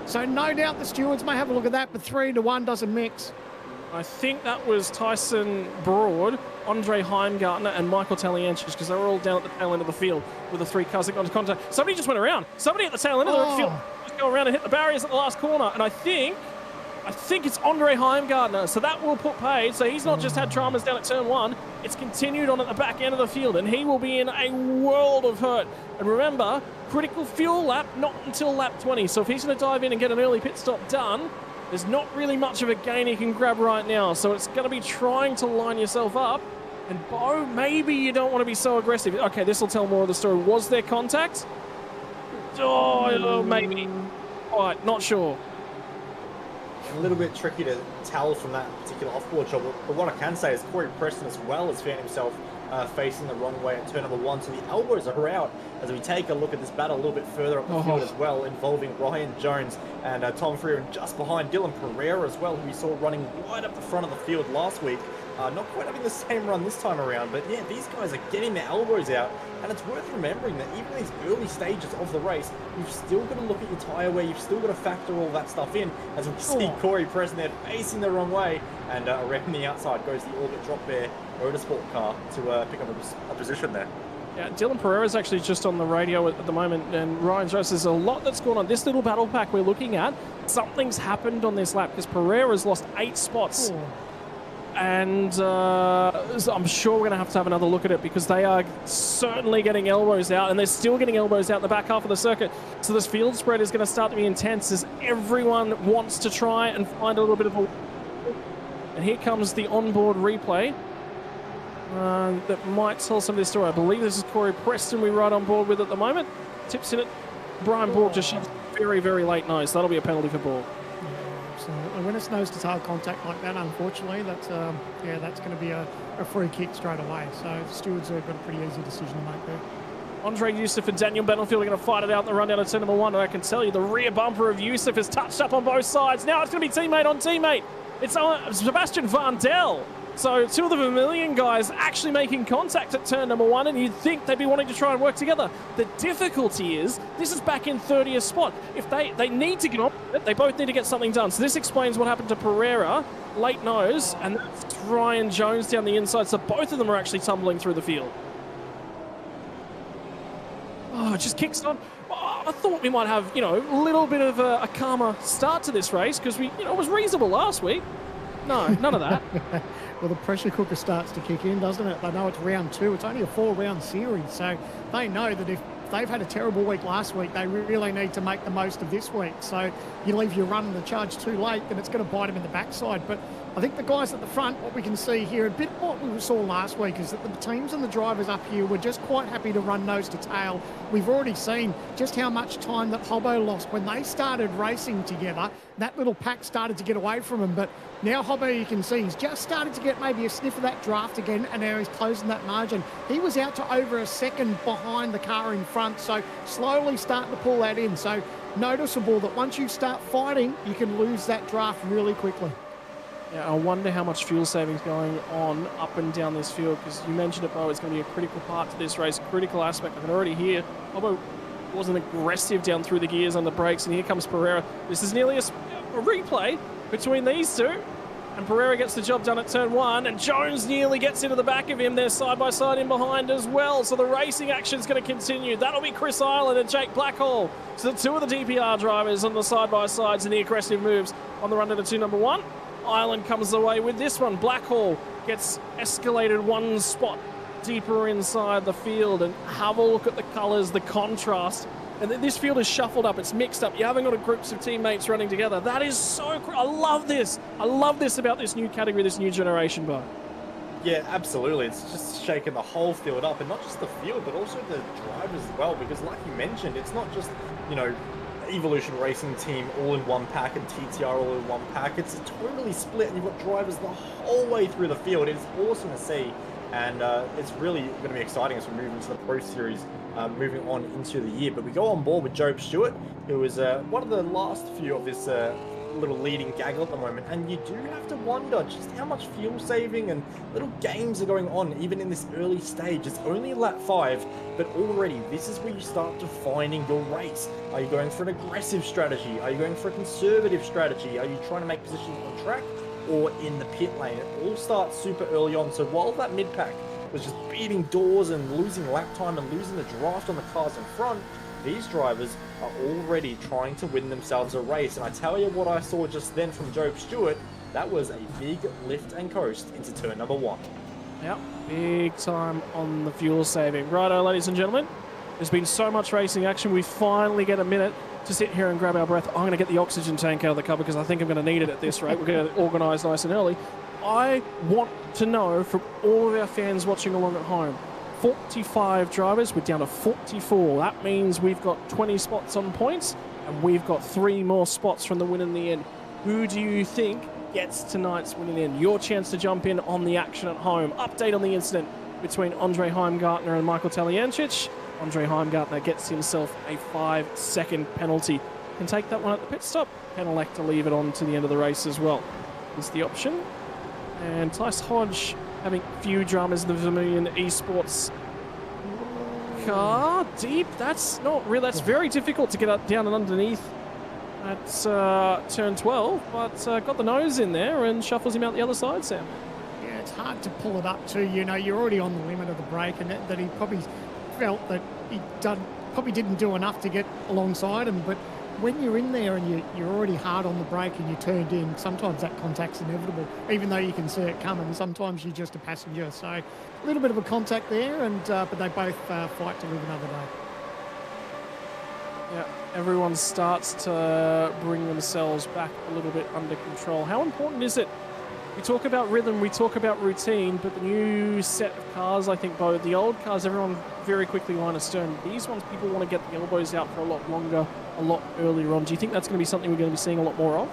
So no doubt the stewards may have a look at that, but 3-1 doesn't mix. I think that was Tyson Broad, Andre Heimgartner, and Michael Taliancic, because they were all down at the tail end of the field with the 3 cars that got into contact. Somebody just went around. Somebody at the tail end of the field just go around and hit the barriers at the last corner. And I think it's Andre Heimgartner. So that will put paid. So he's not just had traumas down at turn 1. It's continued on at the back end of the field, and he will be in a world of hurt. And remember, critical fuel lap, not until lap 20. So if he's going to dive in and get an early pit stop done, there's not really much of a gain he can grab right now. So it's going to be trying to line yourself up. And Bo, maybe you don't want to be so aggressive. Okay, this will tell more of the story. Was there contact? Oh, maybe. All right, not sure. A little bit tricky to tell from that particular off-board shot, but what I can say is Corey Preston as well has found himself facing the wrong way at turn number 1, so the elbows are out as we take a look at this battle a little bit further up the field as well, involving Ryan Jones and Tom Freer, and just behind Dylan Pereira as well, who we saw running right up the front of the field last week. Not quite having the same run this time around, but yeah, these guys are getting their elbows out, and it's worth remembering that even in these early stages of the race, you've still got to look at your tyre wear, you've still got to factor all that stuff in, as we see Corey Preston there facing the wrong way, and around the outside goes the Orbit Drop Bear Motorsport car to pick up a position there. Yeah, Dylan Pereira's actually just on the radio at the moment, and Ryan Jones, there's a lot that's going on. This little battle pack we're looking at, something's happened on this lap, because Pereira's lost 8 spots. And I'm sure we're going to have another look at it, because they are certainly getting elbows out, and they're still getting elbows out in the back half of the circuit. So this field spread is going to start to be intense as everyone wants to try and find a little bit of a... And here comes the onboard replay that might tell some of this story. I believe this is Corey Preston we ride on board with at the moment. Tips in it. Brian Borg just shoves very, very late nose. That'll be a penalty for Borg. Absolutely. When it's nose-to-tail contact like that, unfortunately, that's going to be a free kick straight away. So the stewards have got a pretty easy decision to make there. Andre Youssef and Daniel Battlefield are going to fight it out in the run down to turn number 1. And I can tell you the rear bumper of Youssef is touched up on both sides. Now it's going to be teammate on teammate. It's Sebastian Vandel. So 2 of the Vermilion guys actually making contact at turn number 1, and you'd think they'd be wanting to try and work together. The difficulty is, this is back in 30th spot. If they need to get on it, they both need to get something done. So this explains what happened to Pereira, late nose, and that's Ryan Jones down the inside. So both of them are actually tumbling through the field. Oh, it just kicks on. I thought we might have, a little bit of a calmer start to this race, because it was reasonable last week. No, none of that. Well, the pressure cooker starts to kick in, doesn't it? They know it's round 2. It's only a 4-round series, so they know that if they've had a terrible week last week. They really need to make the most of this week. So you leave your run in the charge too late, then it's going to bite them in the backside. But I think the guys at the front, what we can see here, a bit what we saw last week, is that the teams and the drivers up here were just quite happy to run nose to tail. We've already seen just how much time that Hobbo lost when they started racing together. That little pack started to get away from him, but now Hobbo, you can see, he's just started to get maybe a sniff of that draft again, and now he's closing that margin. He was out to over a second behind the car in front, so slowly starting to pull that in. So noticeable that once you start fighting, you can lose that draft really quickly. Yeah, I wonder how much fuel savings going on up and down this field, because you mentioned it, Bo, it's going to be a critical part to this race, critical aspect. I can already hear Hobbo wasn't aggressive down through the gears on the brakes, and here comes Pereira. This is nearly a replay between these two, and Pereira gets the job done at turn 1, and Jones nearly gets into the back of him. They're side by side in behind as well, so the racing action's going to continue. That'll be Chris Island and Jake Blackhall. So the two of the DPR drivers on the side by sides and the aggressive moves on the run into turn number 1. Island comes away with this one. Blackhall gets escalated one spot deeper inside the field, and have a look at the colours, the contrast. And this field is shuffled up, it's mixed up. You haven't got groups of teammates running together. That is so cool. I love this. I love this about this new category, this new generation, Bo. Yeah, absolutely. It's just shaking the whole field up, and not just the field, but also the drivers as well, because like you mentioned, it's not just, you know, Evolution Racing Team all in one pack and TTR all in one pack. It's totally split, and you've got drivers the whole way through the field. It's awesome to see, and it's really going to be exciting as we move into the Pro Series, moving on into the year. But we go on board with Job Stewart, who is one of the last few of this little leading gaggle at the moment, and you do have to wonder just how much fuel saving and little games are going on even in this early stage. It's only lap 5, but already this is where you start defining your race. Are you going for an aggressive strategy? Are you going for a conservative strategy? Are you trying to make positions on track or in the pit lane? It all starts super early on, so while that mid pack was just beating doors and losing lap time and losing the draft on the cars in front, these drivers are already trying to win themselves a race. And I tell you what I saw just then from Job Stewart, that was a big lift and coast into turn number 1. Yep, big time on the fuel saving. Righto, ladies and gentlemen, there's been so much racing action, we finally get a minute to sit here and grab our breath. I'm going to get the oxygen tank out of the car because I think I'm going to need it at this rate. We're going to organise nice and early. I want to know from all of our fans watching along at home, 45 drivers, we're down to 44. That means we've got 20 spots on points, and we've got 3 more spots from the win in the end. Who do you think gets tonight's win in the end? Your chance to jump in on the action at home. Update on the incident between Andre Heimgartner and Michael Taliancic. Andre Heimgartner gets himself a 5-second penalty. Can take that one at the pit stop, can elect to leave it on to the end of the race as well. Is the option. And Tice Hodge having few dramas in the Vermilion Esports car. Deep, that's not real. That's very difficult to get up, down and underneath at turn 12, but got the nose in there and shuffles him out the other side, Sam. Yeah, it's hard to pull it up too. You know, you're already on the limit of the break, and that he probably felt that he probably didn't do enough to get alongside him, but when you're in there and you're already hard on the brake and you're turned in, sometimes that contact's inevitable, even though you can see it coming. Sometimes you're just a passenger. So a little bit of a contact there, and but they both fight to live another day. Yeah, everyone starts to bring themselves back a little bit under control. How important is it? We talk about rhythm, we talk about routine, but the new set of cars, I think, both the old cars, everyone very quickly line astern. These ones, people want to get the elbows out for a lot longer, a lot earlier on. Do you think that's going to be something we're going to be seeing a lot more of?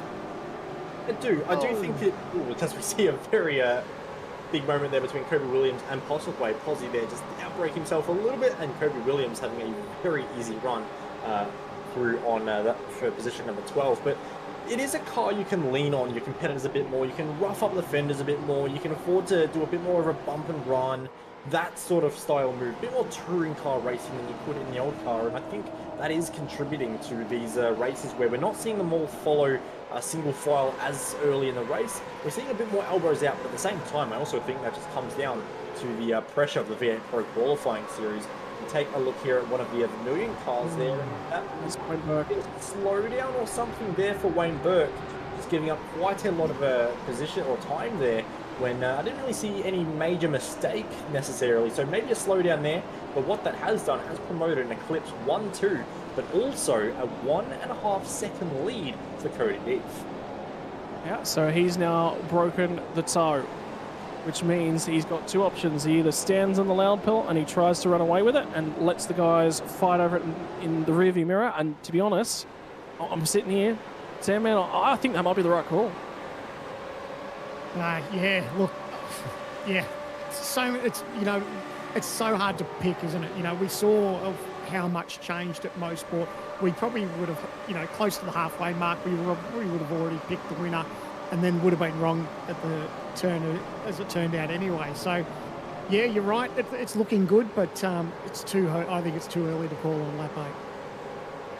I do. I do think it, as we see a very big moment there between Kobe Williams and Postlethwaite. Posy there just outbrake himself a little bit, and Kobe Williams having a very easy run through on that for position number 12. But it is a car you can lean on your competitors a bit more. You can rough up the fenders a bit more. You can afford to do a bit more of a bump and run, that sort of style move. A bit more touring car racing than you could in the old car. And I think that is contributing to these races where we're not seeing them all follow a single file as early in the race. We're seeing a bit more elbows out, but at the same time, I also think that just comes down to the pressure of the V8 Pro qualifying series. You take a look here at one of the Vermilion cars there, and that is a slowdown or something there for Wayne Burke. Just giving up quite a lot of position or time there. when I didn't really see any major mistake necessarily. So maybe a slowdown there, but what that has done has promoted an Eclipse 1-2, but also a 1.5 second lead for Cody Deef. Yeah, so he's now broken the toe, which means he's got two options. He either stands on the loud pill and he tries to run away with it and lets the guys fight over it in the rearview mirror. And to be honest, I'm sitting here, Sam, man, I think that might be the right call. Yeah, look, yeah. It's so hard to pick, isn't it? You know, we saw of how much changed at Mosport. We probably would have, close to the halfway mark, we would have already picked the winner and then would have been wrong at the turn as it turned out anyway. So, yeah, you're right. It's looking good, but I think it's too early to call on lap 8.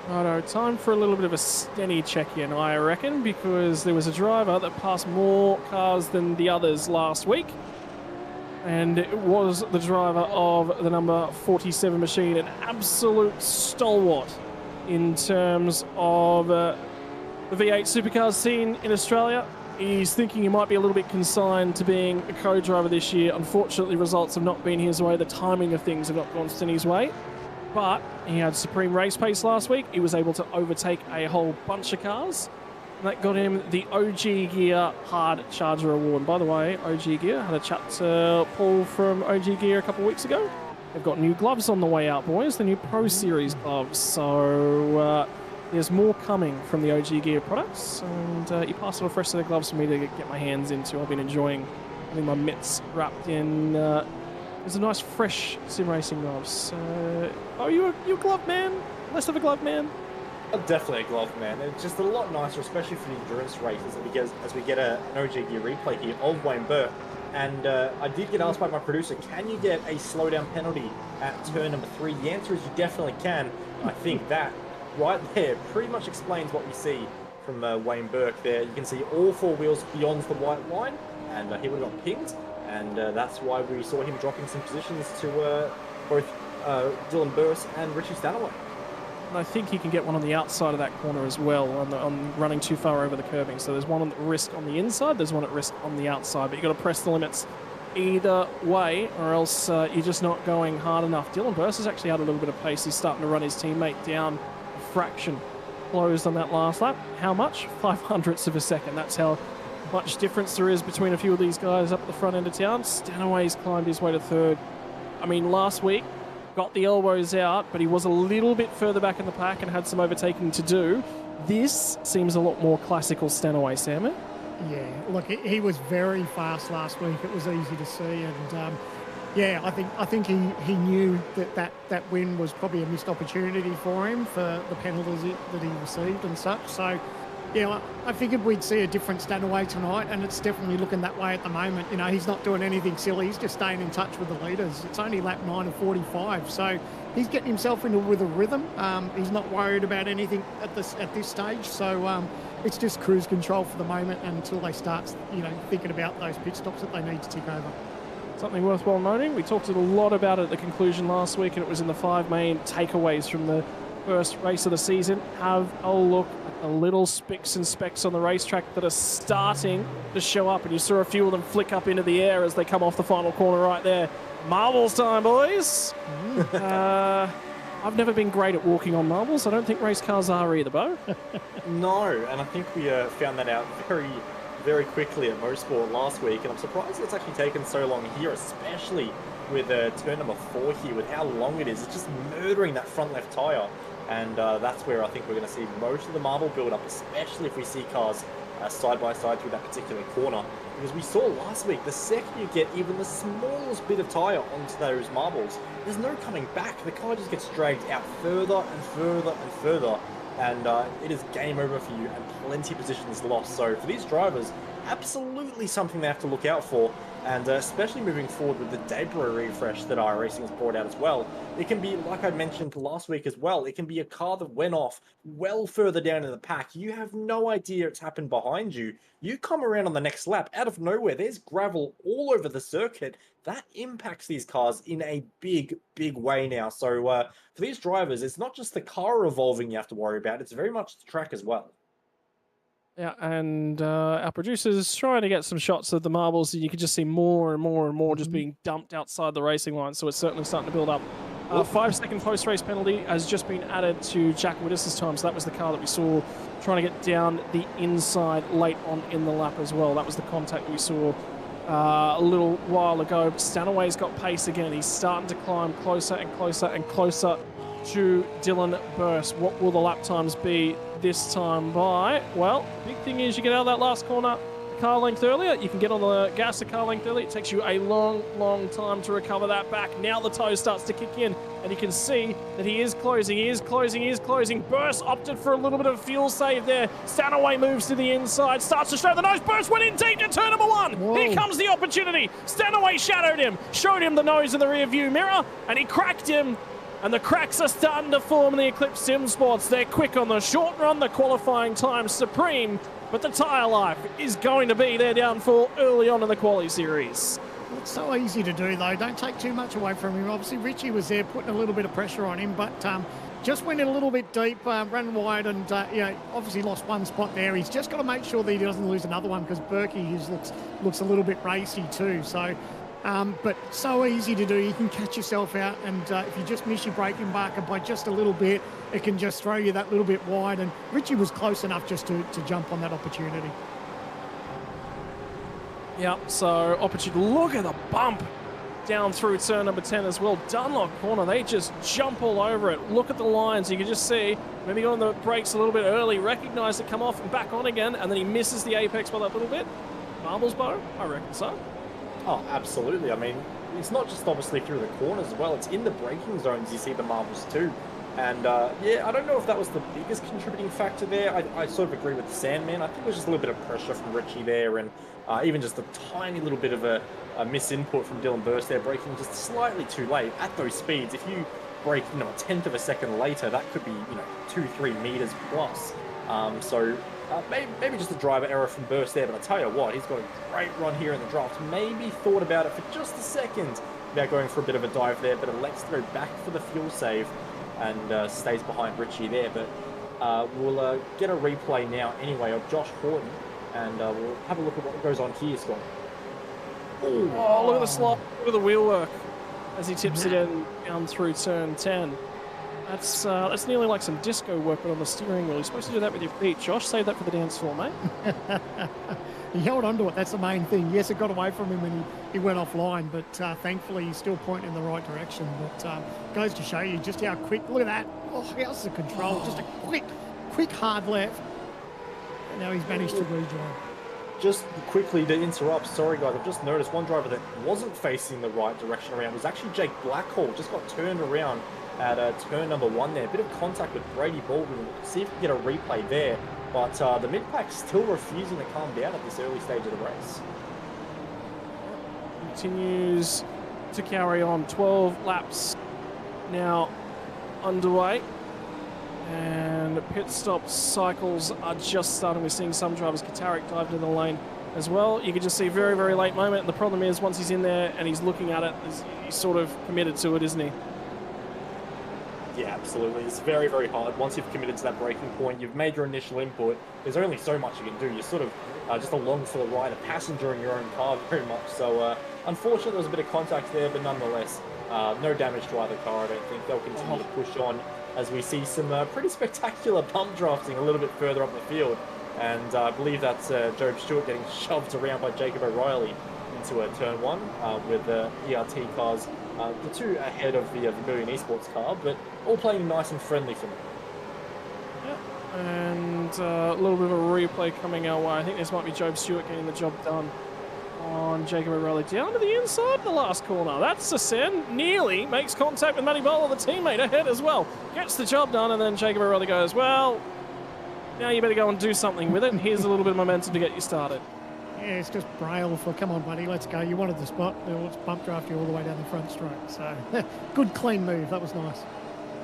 Righto, time for a little bit of a steady check-in, I reckon, because there was a driver that passed more cars than the others last week. And it was the driver of the number 47 machine, an absolute stalwart in terms of the V8 supercars scene in Australia. He's thinking he might be a little bit consigned to being a co-driver this year. Unfortunately, results have not been his way. The timing of things have not gone Stinny's way. But he had supreme race pace last week. He was able to overtake a whole bunch of cars. And that got him the OG Gear Hard Charger Award. And by the way, OG Gear, had a chat to Paul from OG Gear a couple of weeks ago. They've got new gloves on the way out, boys. The new Pro Series gloves. So there's more coming from the OG Gear products. And he passed on a fresh set of gloves for me to get my hands into. I've been enjoying having my mitts wrapped in... There's a nice fresh sim racing gloves. Oh, you a glove man? Less of a glove man? Definitely a glove man. It's just a lot nicer, especially for the endurance races, because as we get an OG Gear replay here of Wayne Burke. And I did get asked by my producer, can you get a slowdown penalty at turn number 3? The answer is you definitely can. I think that right there pretty much explains what we see from Wayne Burke there. You can see all 4 wheels beyond the white line, and he would have got pinged. And that's why we saw him dropping some positions to both Dylan Burse and Richie Stanaway. And I think he can get one on the outside of that corner as well, on running too far over the curbing. So there's one at risk on the inside, there's one at risk on the outside. But you've got to press the limits either way, or else you're just not going hard enough. Dylan Burse has actually had a little bit of pace. He's starting to run his teammate down a fraction. Closed on that last lap. How much? 0.05 of a second. That's how much difference there is between a few of these guys up at the front end of town. Stanaway's climbed his way to 3rd. I mean, last week, got the elbows out, but he was a little bit further back in the pack and had some overtaking to do. This seems a lot more classical Stanaway, Sam. Yeah, look, he was very fast last week. It was easy to see, and yeah, I think he knew that win was probably a missed opportunity for him for the penalties that he received and such. So, yeah, I figured we'd see a different Stanaway tonight, and it's definitely looking that way at the moment. You know, he's not doing anything silly. He's just staying in touch with the leaders. It's only lap 9 of 45, so he's getting himself with a rhythm. He's not worried about anything at this stage. So it's just cruise control for the moment until they start, thinking about those pit stops that they need to tick over. Something worthwhile noting, we talked a lot about it at the conclusion last week, and it was in the 5 main takeaways from the first race of the season. Have a look at the little spicks and specks on the racetrack that are starting to show up, and you saw a few of them flick up into the air as they come off the final corner right there. Marbles time, boys! I've never been great at walking on marbles. I don't think race cars are either, Bo. No, and I think we found that out very quickly at Mosport last week, and I'm surprised it's actually taken so long here, especially with turn number 4 here, with how long it is. It's just murdering that front left tyre, and that's where I think we're going to see most of the marble build up, especially if we see cars side by side through that particular corner. Because we saw last week, the second you get even the smallest bit of tyre onto those marbles, there's no coming back. The car just gets dragged out further and further and further, and it is game over for you and plenty of positions lost. So for these drivers, absolutely something they have to look out for, and especially moving forward with the debris refresh that iRacing has brought out as well. It can be, like I mentioned last week as well, it can be a car that went off well further down in the pack. You have no idea it's happened behind you. You come around on the next lap, out of nowhere, there's gravel all over the circuit. That impacts these cars in a big way now. So for these drivers, it's not just the car evolving you have to worry about, it's very much the track as well. Yeah, and our producer's trying to get some shots of the marbles, and you can just see more and more and more just being dumped outside the racing line, so it's certainly starting to build up. 5-second post-race penalty has just been added to Jack Widdis's time, so that was the car that we saw trying to get down the inside late on in the lap as well. That was the contact that we saw a little while ago, but Stanaway's got pace again. He's starting to climb closer and closer and closer to Dylan Burst. What will the lap times be this time by? Well, the big thing is you get out of that last corner a car length earlier. You can get on the gas a car length earlier. It takes you a long, long time to recover that back. Now the toe starts to kick in, and you can see that he is closing. He is closing. He is closing. Burst opted for a little bit of fuel save there. Stanaway moves to the inside, starts to show the nose. Burst went in deep to turn number 1. Whoa. Here comes the opportunity. Stanaway shadowed him, showed him the nose in the rear view mirror, and he cracked him. And the cracks are starting to form in the Eclipse Sim Sports. They're quick on the short run, the qualifying time supreme, but the tyre life is going to be their downfall early on in the quali series. It's so easy to do, though. Don't take too much away from him. Obviously, Richie was there putting a little bit of pressure on him, but just went in a little bit deep, ran wide, and obviously lost one spot there. He's just got to make sure that he doesn't lose another one, because Berkey looks a little bit racy too. So. But so easy to do. You can catch yourself out, and if you just miss your braking marker by just a little bit, it can just throw you that little bit wide. And Richie was close enough just to jump on that opportunity. Yep, so opportunity. Look at the bump down through turn number 10 as well. Dunlop corner, they just jump all over it. Look at the lines. You can just see maybe on the brakes a little bit early, recognize it, come off and back on again, and then he misses the apex by that little bit. Marbles bow? I reckon so. Oh, absolutely. I mean, it's not just obviously through the corners as well. It's in the braking zones you see the marbles too. And yeah, I don't know if that was the biggest contributing factor there. I sort of agree with Sandman. I think it was just a little bit of pressure from Richie there, and even just a tiny little bit of a misinput from Dylan Burst there, braking just slightly too late at those speeds. If you brake, a tenth of a second later, that could be 2-3 meters plus. So maybe just a driver error from Burst there, but I tell you what, he's got a great run here in the draft. Maybe thought about it for just a second about going for a bit of a dive there, but elects to go back for the fuel save and stays behind Richie there. But we'll get a replay now anyway of Josh Horton, and we'll have a look at what goes on here, Scott. Oh, look at the slot, look at the wheel work as he tips it in down through turn 10. That's nearly like some disco work, but on the steering wheel. You're supposed to do that with your feet. Josh, save that for the dance floor, mate. He held on to it. That's the main thing. Yes, it got away from him when he went offline, but thankfully he's still pointing in the right direction. But goes to show you just how quick. Look at that. Oh, how's the control? Just a quick hard left. And now he's managed to rejoin. Just quickly to interrupt, sorry guys, I've just noticed one driver that wasn't facing the right direction around was actually Jake Blackhall. Just got turned around at turn number 1 there. A bit of contact with Brady Baldwin. We'll see if we can get a replay there. But the mid-pack's still refusing to calm down at this early stage of the race. Continues to carry on. 12 laps now underway. And pit stop cycles are just starting. We're seeing some drivers. Katarik dived into the lane as well. You can just see very, very late moment. And the problem is once he's in there and he's looking at it, he's sort of committed to it, isn't he? Yeah, absolutely. It's very, very hard. Once you've committed to that braking point, you've made your initial input, there's only so much you can do. You're sort of just along for the ride, a passenger in your own car very much. So unfortunately, there was a bit of contact there, but nonetheless, no damage to either car. I don't think they'll continue to push on as we see some pretty spectacular bump drafting a little bit further up the field. And I believe that's Job Stewart getting shoved around by Jacob O'Reilly into turn 1 with the ERT cars. The two ahead of the Vermilion Esports car, but all playing nice and friendly for me. Yeah, and a little bit of a replay coming our way. I think this might be Job Stewart getting the job done on Jacob O'Reilly down to the inside of the last corner. That's a send. Nearly makes contact with Matty Bowler, the teammate ahead as well. Gets the job done, and then Jacob O'Reilly goes, well, now you better go and do something with it, and here's a little bit of momentum to get you started. Yeah, it's just braille for, come on, buddy, let's go. You wanted the spot. Let's bump draft you all the way down the front straight. So, good, clean move. That was nice.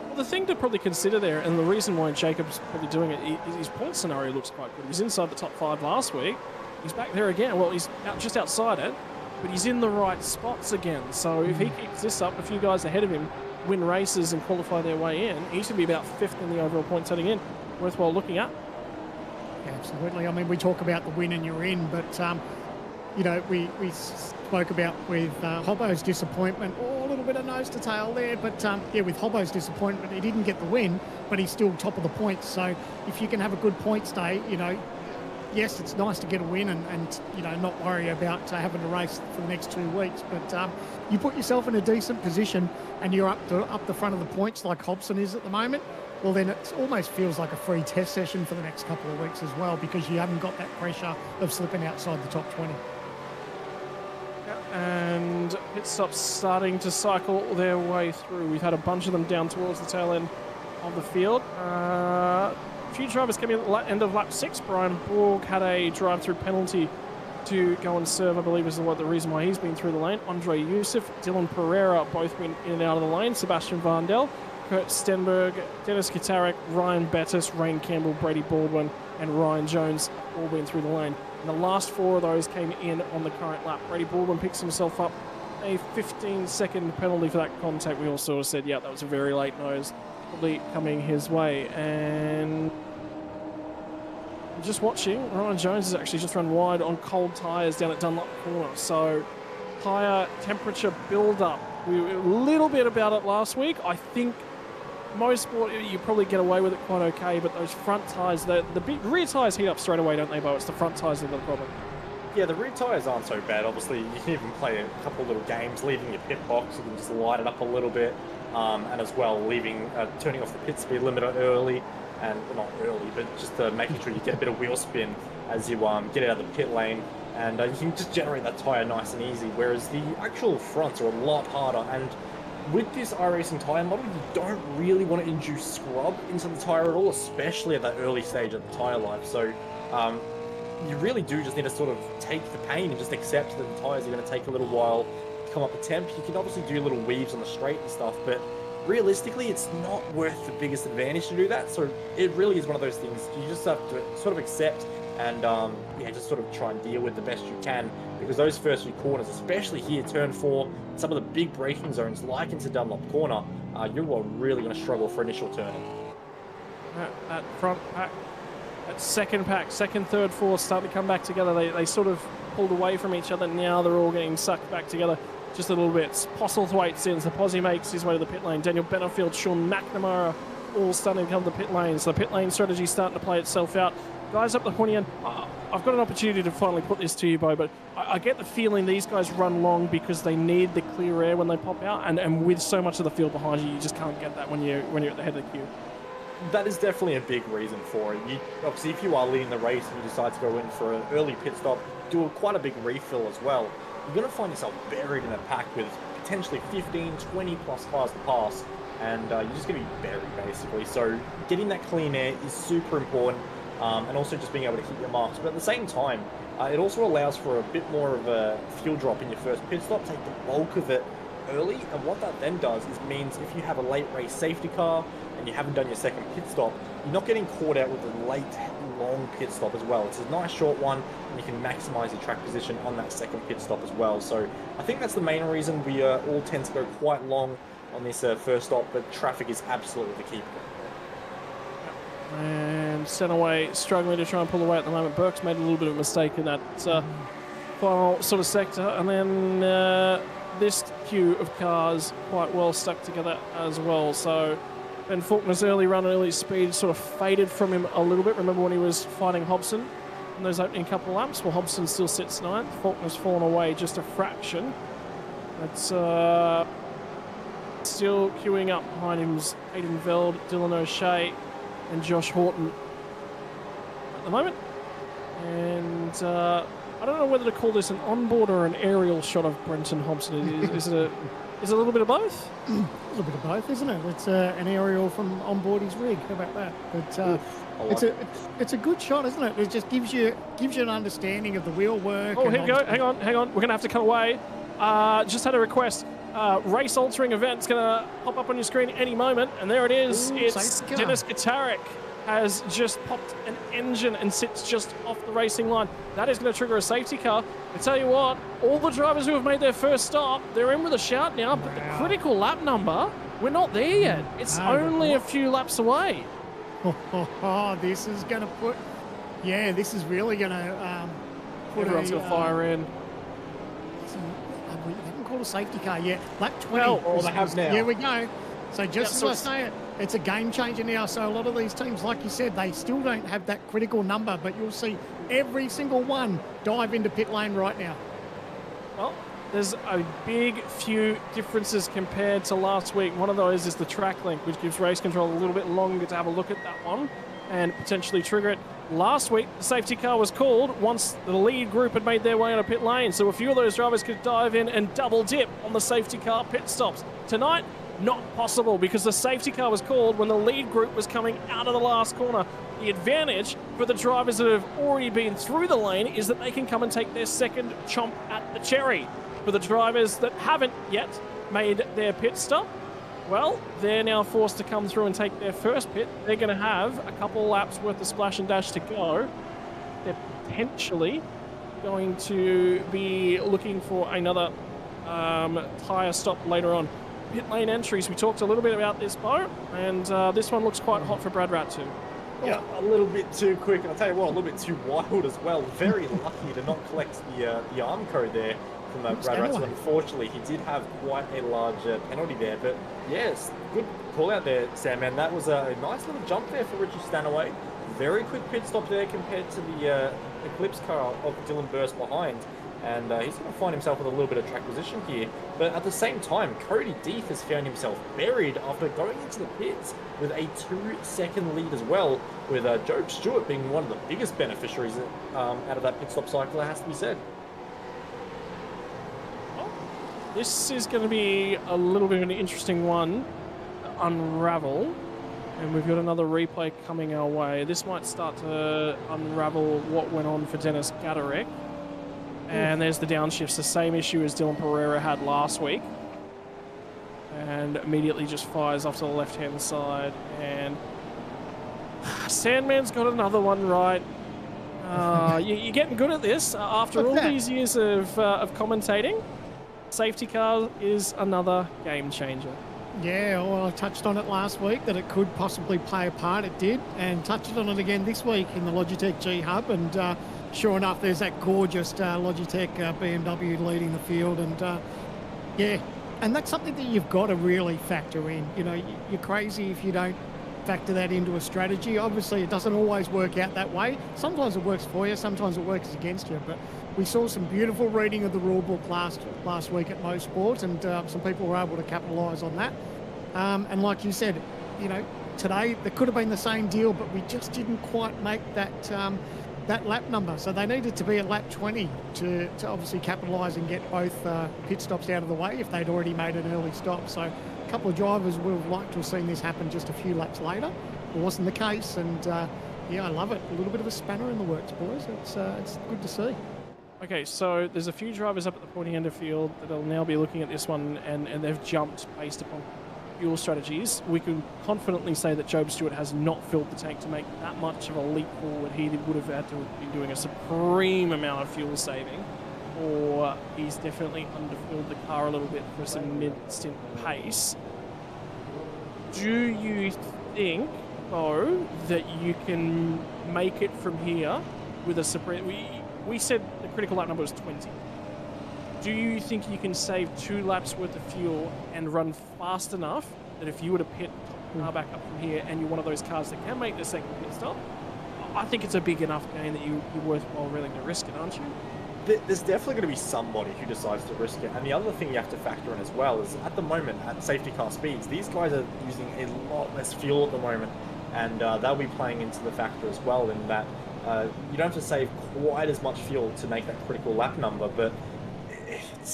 Well, the thing to probably consider there, and the reason why Jacob's probably doing it, his point scenario looks quite good. He was inside the top 5 last week. He's back there again. Well, he's just outside it, but he's in the right spots again. So if he keeps this up, a few guys ahead of him win races and qualify their way in, he should be about 5th in the overall point setting in. Worthwhile looking at. Yeah, absolutely. I mean, we talk about the win and you're in, but you know, we spoke about with Hobbo's disappointment, a little bit of nose to tail there, but yeah, with Hobbo's disappointment, he didn't get the win, but he's still top of the points. So if you can have a good points day, you know, yes, it's nice to get a win and you know, not worry about having to race for the next 2 weeks, but you put yourself in a decent position and you're up the front of the points like Hobson is at the moment, well then it almost feels like a free test session for the next couple of weeks as well, because you haven't got that pressure of slipping outside the top 20. And pit stops starting to cycle their way through. We've had a bunch of them down towards the tail end of the field. A few drivers came in at the end of lap 6. Brian Borg had a drive-through penalty to go and serve, I believe is the reason why he's been through the lane. Andre Youssef, Dylan Pereira both been in and out of the lane. Sebastian Varndell, Kurt Stenberg, Dennis Katarik, Ryan Bettis, Rain Campbell, Brady Baldwin, and Ryan Jones all been through the lane. And the last 4 of those came in on the current lap. Brady Baldwin picks himself up a 15-second penalty for that contact. We all sort of said, yeah, that was a very late nose, probably coming his way. And just watching, Ryan Jones has actually just run wide on cold tyres down at Dunlop Corner. So higher temperature build-up. We were a little bit about it last week. I think most sport, you probably get away with it quite okay, but those front tyres, the rear tyres heat up straight away, don't they, Bo? It's the front tyres that are the problem. Yeah, the rear tyres aren't so bad. Obviously, you can even play a couple little games, leaving your pit box, you can just light it up a little bit, and as well, turning off the pit speed limiter early, and well, not early, but just making sure you get a bit of wheel spin as you get out of the pit lane, and you can just generate that tyre nice and easy, whereas the actual fronts are a lot harder, and with this iRacing tyre model, you don't really want to induce scrub into the tyre at all, especially at that early stage of the tyre life. So you really do just need to sort of take the pain and just accept that the tyres are going to take a little while to come up a temp. You can obviously do little weaves on the straight and stuff, but realistically, it's not worth the biggest advantage to do that. So it really is one of those things you just have to sort of accept and yeah, just sort of try and deal with the best you can, because those first few corners, especially here, turn 4, some of the big braking zones like into Dunlop Corner, you are really going to struggle for initial turning. That front pack, that second pack, second, third, fourth start to come back together. They sort of pulled away from each other. Now they're all getting sucked back together just a little bit. Postlethwaite's in, so Posy makes his way to the pit lane. Daniel Benefield, Sean McNamara, all starting to come to the pit lane. So the pit lane strategy starting to play itself out. Guys up the pointy end, I've got an opportunity to finally put this to you, Bo, but I get the feeling these guys run long because they need the clear air when they pop out, and with so much of the field behind you, you just can't get that when you're at the head of the queue. That is definitely a big reason for it. Obviously, if you are leading the race and you decide to go in for an early pit stop, do quite a big refill as well, you're going to find yourself buried in a pack with potentially 15, 20 plus cars to pass, and you're just going to be buried, basically. So getting that clean air is super important. And also just being able to hit your marks. But at the same time, it also allows for a bit more of a fuel drop in your first pit stop, take the bulk of it early. And what that then does is means if you have a late race safety car and you haven't done your second pit stop, you're not getting caught out with a late, long pit stop as well. It's a nice short one, and you can maximize your track position on that second pit stop as well. So I think that's the main reason we all tend to go quite long on this first stop, but traffic is absolutely the key. And Centerway struggling to try and pull away at the moment. Burke's made a little bit of a mistake in that final sort of sector. And then this queue of cars quite well stuck together as well. So Ben Faulkner's early run and early speed sort of faded from him a little bit. Remember when he was fighting Hobson in those opening couple of laps? Well, Hobson still sits 9th. Faulkner's fallen away just a fraction. It's still queuing up behind him's Aidan Veld, Dylan O'Shea, and Josh Horton at the moment. And I don't know whether to call this an onboard or an aerial shot of Brenton Hobson. Is it a little bit of both? A little bit of both, isn't it? It's an aerial from onboard his rig. How about that? But it's a good shot, isn't it? It just gives you an understanding of the wheel work. Oh, here we go. Hang on. We're going to have to cut away. Just had a request. Race altering event's going to pop up on your screen any moment, and there it is. It's Dennis Katarik has just popped an engine and sits just off the racing line. That is going to trigger a safety car. I tell you what, all the drivers who have made their first stop, they're in with a shout now, but the critical lap number, we're not there yet. It's only a few laps away. This is going to put Yeah, this is really going to put Everyone's going to fire in. They haven't called a safety car yet. Lap 20. Well, or they have now. Here we go. So just Yeah, as I say it, it's a game changer now. So a lot of these teams, like you said, they still don't have that critical number, but you'll see every single one dive into pit lane right now. Well, there's a big few differences compared to last week. One of those is the track length, which gives race control a little bit longer to have a look at that one and potentially trigger it. Last week, the safety car was called once the lead group had made their way on a pit lane, so a few of those drivers could dive in and double dip on the safety car pit stops. Tonight, not possible because the safety car was called when the lead group was coming out of the last corner. The advantage for the drivers that have already been through the lane is that they can come and take their second chomp at the cherry. For the drivers that haven't yet made their pit stop, well, they're now forced to come through and take their first pit. They're going to have a couple laps worth of splash and dash to go. They're potentially going to be looking for another tyre stop later on. Pit lane entries, we talked a little bit about this, Bo, and this one looks quite hot for Brad Rat too. Yeah, a little bit too quick, and I'll tell you what, a little bit too wild as well. Very lucky to not collect the arm code there from Brad Rat. So unfortunately, he did have quite a large penalty there. But yes, good call out there, Sam, man. That was a nice little jump there for Richie Stanaway. Very quick pit stop there compared to the Eclipse car of Dylan Burst behind. And he's going to find himself with a little bit of track position here. But at the same time, Cody Deeth has found himself buried after going into the pits with a 2-second lead as well, with Job Stewart being one of the biggest beneficiaries out of that pit stop cycle, it has to be said. This is going to be a little bit of an interesting one to unravel. And we've got another replay coming our way. This might start to unravel what went on for Dennis Gadarek. And there's the downshifts, the same issue as Dylan Pereira had last week. And immediately just fires off to the left-hand side. And Sandman's got another one right. You're getting good at this. After all these years of commentating, safety car is another game changer. Yeah, well, I touched on it last week that it could possibly play a part. It did, and touched on it again this week in the Logitech G Hub. And sure enough, there's that gorgeous Logitech BMW leading the field. And yeah, and that's something that you've got to really factor in. You know, you're crazy if you don't factor that into a strategy. Obviously, it doesn't always work out that way. Sometimes it works for you, sometimes it works against you. But we saw some beautiful reading of the rule book last week at Mo Sport, and some people were able to capitalise on that. And like you said, you know, today there could have been the same deal, but we just didn't quite make that lap number. So they needed to be at lap 20 to obviously capitalise and get both pit stops out of the way if they'd already made an early stop. So a couple of drivers would have liked to have seen this happen just a few laps later. It wasn't the case, and yeah, I love it. A little bit of a spanner in the works, boys. It's good to see. Okay, so there's a few drivers up at the pointy end of field that'll now be looking at this one, and they've jumped based upon fuel strategies. We can confidently say that Job Stewart has not filled the tank to make that much of a leap forward. He would have had to have been doing a supreme amount of fuel saving, or he's definitely underfilled the car a little bit for some mid-stint pace. Do you think, though, that you can make it from here with a supreme... We said the critical lap number was 20. Do you think you can save 2 laps worth of fuel and run fast enough that if you were to pit the car back up from here and you're one of those cars that can make the second pit stop, I think it's a big enough gain that you're worthwhile willing to risk it, aren't you? There's definitely going to be somebody who decides to risk it. And the other thing you have to factor in as well is at the moment, at safety car speeds, these guys are using a lot less fuel at the moment. And they'll be playing into the factor as well in that you don't have to save quite as much fuel to make that critical lap number, but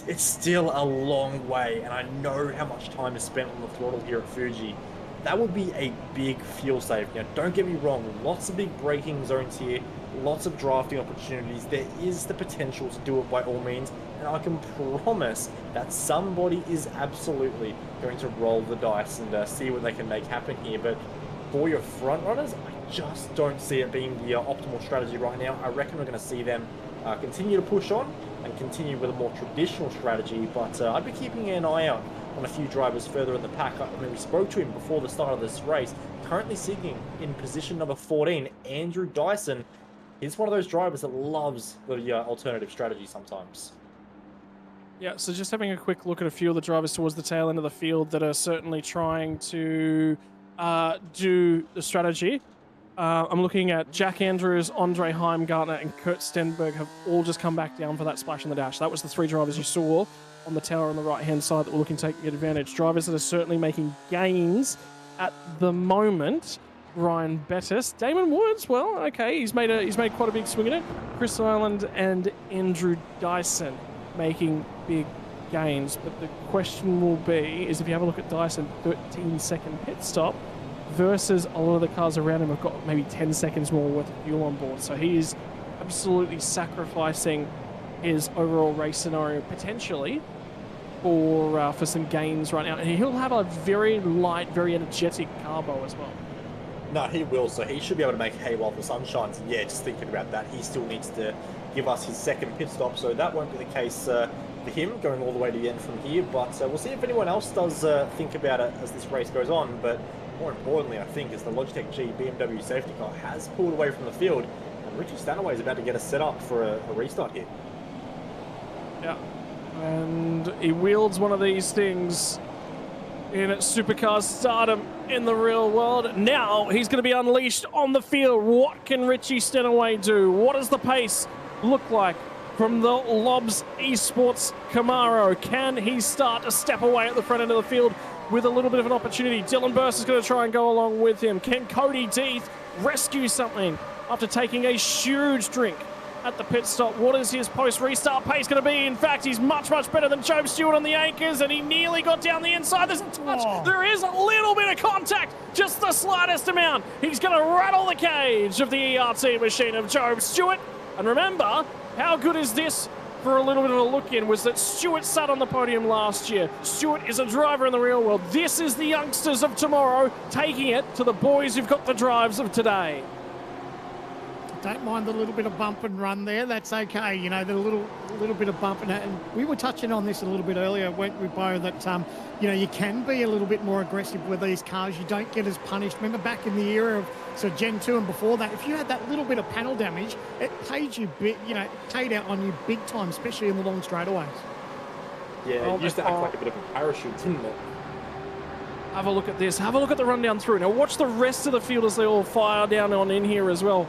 it's still a long way, and I know how much time is spent on the throttle here at Fuji. That would be a big fuel save. You know, don't get me wrong, lots of big braking zones here, lots of drafting opportunities. There is the potential to do it by all means, and I can promise that somebody is absolutely going to roll the dice and see what they can make happen here. But for your front runners, I just don't see it being the optimal strategy right now. I reckon we're going to see them continue to push on and continue with a more traditional strategy, but I'd be keeping an eye out on a few drivers further in the pack. I mean, we spoke to him before the start of this race, currently sitting in position number 14, Andrew Dyson. He's one of those drivers that loves the alternative strategy sometimes. Yeah, so just having a quick look at a few of the drivers towards the tail end of the field that are certainly trying to do the strategy. I'm looking at Jack Andrews, Andre Heimgartner, and Kurt Stenberg have all just come back down for that splash in the dash. That was the 3 drivers you saw on the tower on the right-hand side that were looking to take advantage. Drivers that are certainly making gains at the moment. Ryan Bettis, Damon Woods, well, okay, he's made quite a big swing in it. Chris Ireland and Andrew Dyson making big gains, but the question will be is if you have a look at Dyson, 13-second pit stop versus a lot of the cars around him have got maybe 10 seconds more worth of fuel on board, so he is absolutely sacrificing his overall race scenario potentially for some gains right now, and he'll have a very light, very energetic carbo as well. No, he will, so he should be able to make hay while the sun shines. And yeah, just thinking about that, he still needs to give us his second pit stop, so that won't be the case for him going all the way to the end from here, but we'll see if anyone else does think about it as this race goes on. But more importantly, I think, is the Logitech G BMW safety car has pulled away from the field, and Richie Stanaway is about to get us set up for a restart here. Yeah, and he wields one of these things in supercar stardom in the real world. Now he's going to be unleashed on the field. What can Richie Stenaway do? What does the pace look like from the Lobs Esports Camaro? Can he start to step away at the front end of the field with a little bit of an opportunity? Dylan Burst is going to try and go along with him. Can Cody Deeth rescue something after taking a huge drink at the pit stop? What is his post-restart pace going to be? In fact, he's much, much better than Job Stewart on the anchors, and he nearly got down the inside. There's a touch. Oh. There is a little bit of contact, just the slightest amount. He's going to rattle the cage of the ERT machine of Job Stewart. And remember, how good is this for a little bit of a look-in was that Stewart sat on the podium last year. Stewart is a driver in the real world. This is the youngsters of tomorrow taking it to the boys who've got the drives of today. Don't mind the little bit of bump and run there. That's okay. You know, the little bit of bump and we were touching on this a little bit earlier, weren't we, Bo? That you know, you can be a little bit more aggressive with these cars. You don't get as punished. Remember back in the era of Gen 2 and before that, if you had that little bit of panel damage, it paid you big. You know, it paid out on you big time, especially in the long straightaways. Yeah, it used to act like a bit of a parachute, didn't it? Have a look at this. Have a look at the rundown through. Now watch the rest of the field as they all fire down on in here as well.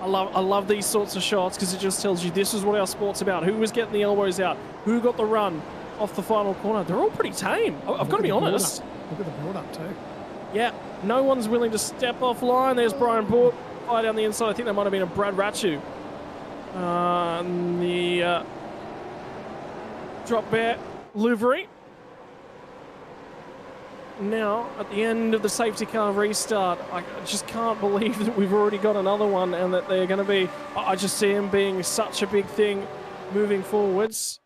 I love these sorts of shots because it just tells you this is what our sport's about. Who was getting the elbows out? Who got the run off the final corner? They're all pretty tame. I've got to be honest. Look at the build-up too. Yeah, no one's willing to step offline. There's Brian Port fire down the inside. I think that might have been a Brad Ratchu. The drop bear livery. Now, at the end of the safety car restart, I just can't believe that we've already got another one and that they're going to be... I just see him being such a big thing moving forwards.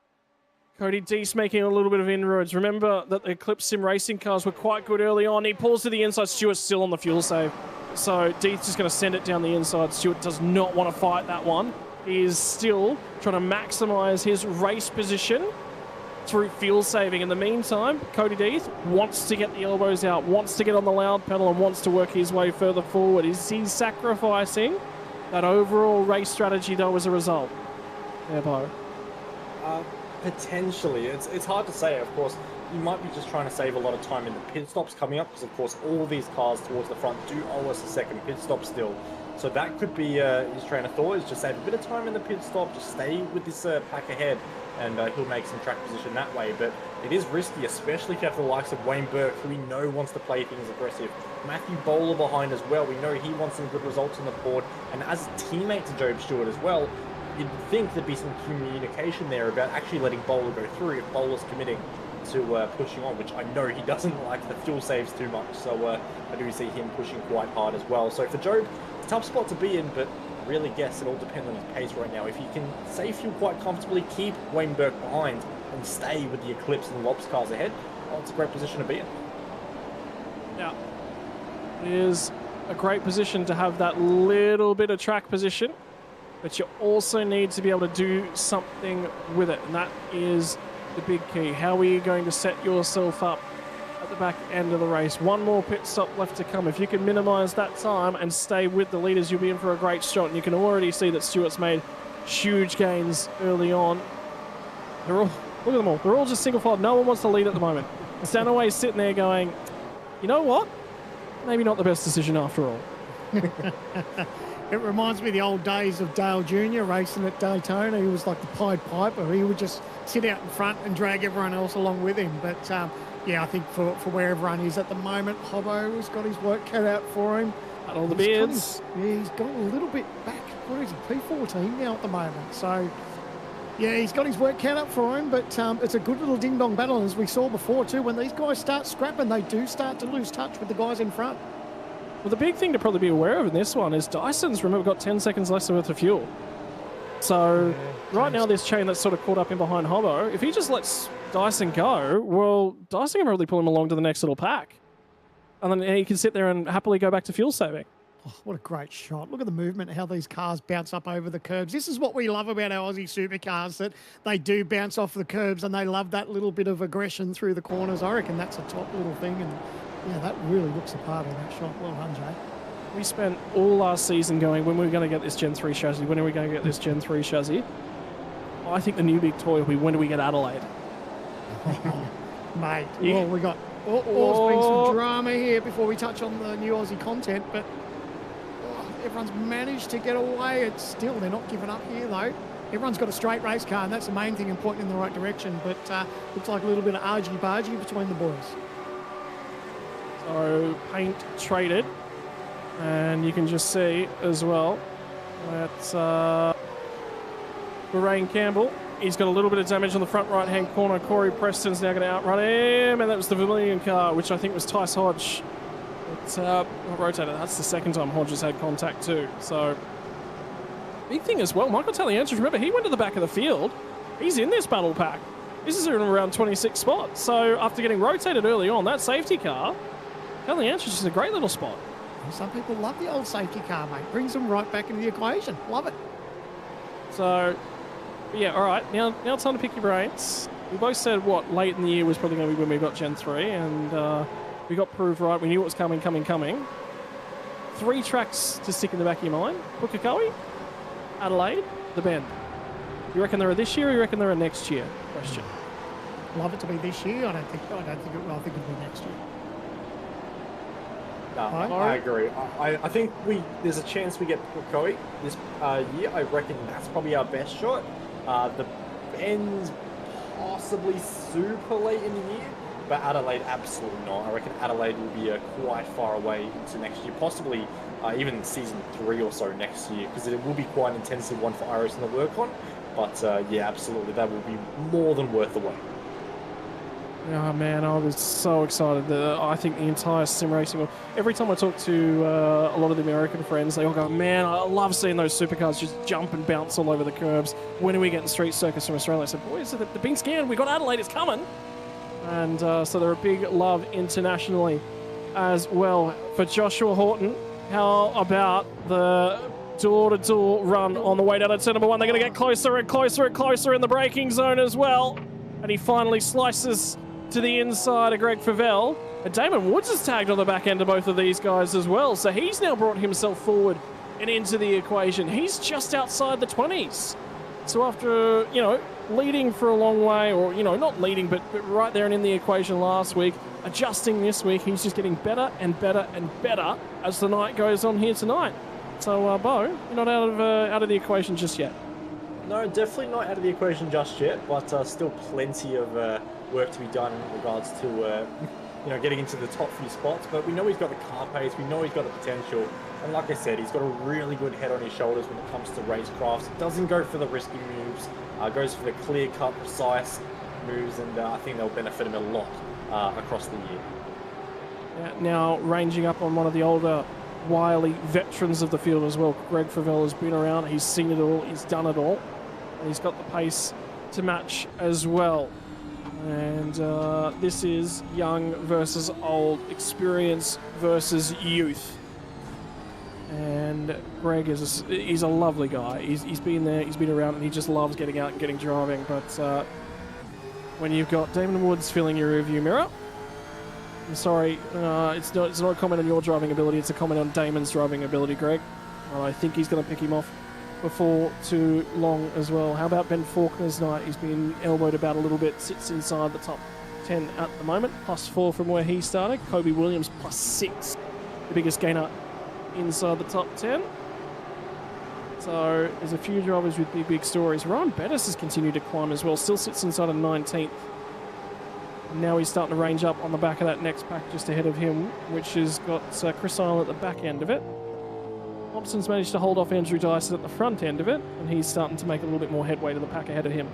Cody Deese making a little bit of inroads. Remember that the Eclipse Sim racing cars were quite good early on. He pulls to the inside. Stewart's still on the fuel save. So Deese just going to send it down the inside. Stewart does not want to fight that one. He is still trying to maximise his race position through fuel saving. In the meantime, Cody Deeth wants to get the elbows out, wants to get on the loud pedal and wants to work his way further forward. Is he sacrificing that overall race strategy though as a result? Yeah, Bo. Potentially. It's hard to say, of course. You might be just trying to save a lot of time in the pit stops coming up because, of course, all these cars towards the front do owe us a second pit stop still. So that could be his train of thought, is just save a bit of time in the pit stop, just stay with this pack ahead, and he'll make some track position that way. But it is risky, especially if you have the likes of Wayne Burke, who we know wants to play things aggressive. Matthew Bowler behind as well. We know he wants some good results on the board. And as a teammate to Job Stewart as well, you'd think there'd be some communication there about actually letting Bowler go through if Bowler's committing to pushing on, which I know he doesn't like the fuel saves too much. So I do see him pushing quite hard as well. So for Job, it's a tough spot to be in, but really guess it all depends on his pace right now. If he can save fuel quite comfortably, keep Wayne Burke behind and stay with the Eclipse and Lobs cars ahead, well, it's a great position to be in. Yeah, it is a great position to have that little bit of track position, but you also need to be able to do something with it, and that is the big key. How are you going to set yourself up at the back end of the race. One more pit stop left to come. If you can minimise that time and stay with the leaders, you'll be in for a great shot. And you can already see that Stewart's made huge gains early on. Look at them all. They're all just single file. No one wants to lead at the moment. Stanaway's sitting there going, you know what? Maybe not the best decision after all. It reminds me of the old days of Dale Jr. racing at Daytona. He was like the Pied Piper. He would just sit out in front and drag everyone else along with him. But yeah, I think for where everyone is at the moment, Hobbo has got his work cut out for him. And all the beards. He's got a little bit back. What is he, P14 now at the moment? So yeah, he's got his work cut out for him, but it's a good little ding-dong battle. As we saw before too, when these guys start scrapping, they do start to lose touch with the guys in front. Well, the big thing to probably be aware of in this one is Dyson's, remember, got 10 seconds less worth of fuel. So right now this chain that's sort of caught up in behind Hobbo, if he just lets Dyson go, well, Dyson can probably pull him along to the next little pack. And then he can sit there and happily go back to fuel saving. Oh, what a great shot. Look at the movement, how these cars bounce up over the curbs. This is what we love about our Aussie supercars, that they do bounce off the curbs and they love that little bit of aggression through the corners. I reckon that's a top little thing. And yeah, that really looks a part of that shot. Well done, Jay. We spent all last season going, when are we going to get this Gen 3 chassis? When are we going to get this Gen 3 chassis? I think the new big toy will be, when do we get Adelaide? Mate, Yeah. well, we got there's been some drama here before we touch on the new Aussie content, but everyone's managed to get away. It's still, they're not giving up here, though. Everyone's got a straight race car, and that's the main thing and pointing in the right direction, but looks like a little bit of argy-bargy between the boys. So paint traded, and you can just see as well that Lorraine Campbell, he's got a little bit of damage on the front right-hand corner. Corey Preston's now going to outrun him, and that was the Vermilion car, which I think was Tice Hodge. It's rotated. That's the second time Hodge has had contact too. So big thing as well, Michael Taliantras, remember, he went to the back of the field. He's in this battle pack. This is in around 26 spots. So after getting rotated early on, that safety car, Taliantras is a great little spot. Some people love the old safety car, mate. Brings them right back into the equation. Love it. So, yeah, all right. Now it's time to pick your brains. We both said, what, late in the year was probably going to be when we got Gen 3, and we got proved right. We knew it was coming. 3 tracks to stick in the back of your mind. Pukekohe, Adelaide, the Bend. You reckon there are this year, or you reckon there are next year? Question. Love it to be this year. I don't think it will. I think it'll be next year. No, I agree. I think there's a chance we get Pukekohe this year. I reckon that's probably our best shot. The Bend's possibly super late in the year, but Adelaide absolutely not. I reckon Adelaide will be quite far away into next year, possibly even season 3 or so next year, because it will be quite an intensive one for iRacing to work on. But yeah, absolutely, that will be more than worth the wait. Oh man, I was so excited. I think the entire sim racing world, every time I talk to a lot of the American friends, they all go, man, I love seeing those supercars just jump and bounce all over the curbs. When are we getting street circus from Australia? I said, boys, they've been scanned. We got Adelaide, it's coming. And so they're a big love internationally as well. For Joshua Horton, how about the door-to-door run on the way down to turn number 1? They're going to get closer and closer and closer in the braking zone as well. And he finally slices to the inside of Greg Favell. And Damon Woods is tagged on the back end of both of these guys as well. So he's now brought himself forward and into the equation. He's just outside the 20s. So after, leading for a long way, or, not leading, but right there and in the equation last week, adjusting this week, he's just getting better and better and better as the night goes on here tonight. So, Bo, you're not out of the equation just yet. No, definitely not out of the equation just yet, but still plenty of work to be done in regards to getting into the top few spots. But we know he's got the car pace, we know he's got the potential, and like I said, he's got a really good head on his shoulders when it comes to racecrafts. Doesn't go for the risky moves, goes for the clear-cut, precise moves, and I think they'll benefit him a lot across the year. Yeah, now ranging up on one of the older wily veterans of the field as well. Greg Favell has been around, he's seen it all, he's done it all, and he's got the pace to match as well. And this is young versus old, experience versus youth. And Greg he's a lovely guy. He's been there, he's been around, and he just loves getting out and getting driving. But when you've got Damon Woods filling your rearview mirror, I'm sorry, it's not a comment on your driving ability, it's a comment on Damon's driving ability, Greg. I think he's going to pick him off before too long as well. How about Ben Faulkner's night? He's been elbowed about a little bit, sits inside the top 10 at the moment, +4 from where he started. Kobe Williams +6, the biggest gainer inside the top 10. So there's a few drivers with big stories. Ryan Bettis has continued to climb as well, still sits inside of 19th. Now he's starting to range up on the back of that next pack just ahead of him, which has got Chris Island at the back end of it. Hobson's managed to hold off Andrew Dyson at the front end of it, and he's starting to make a little bit more headway to the pack ahead of him.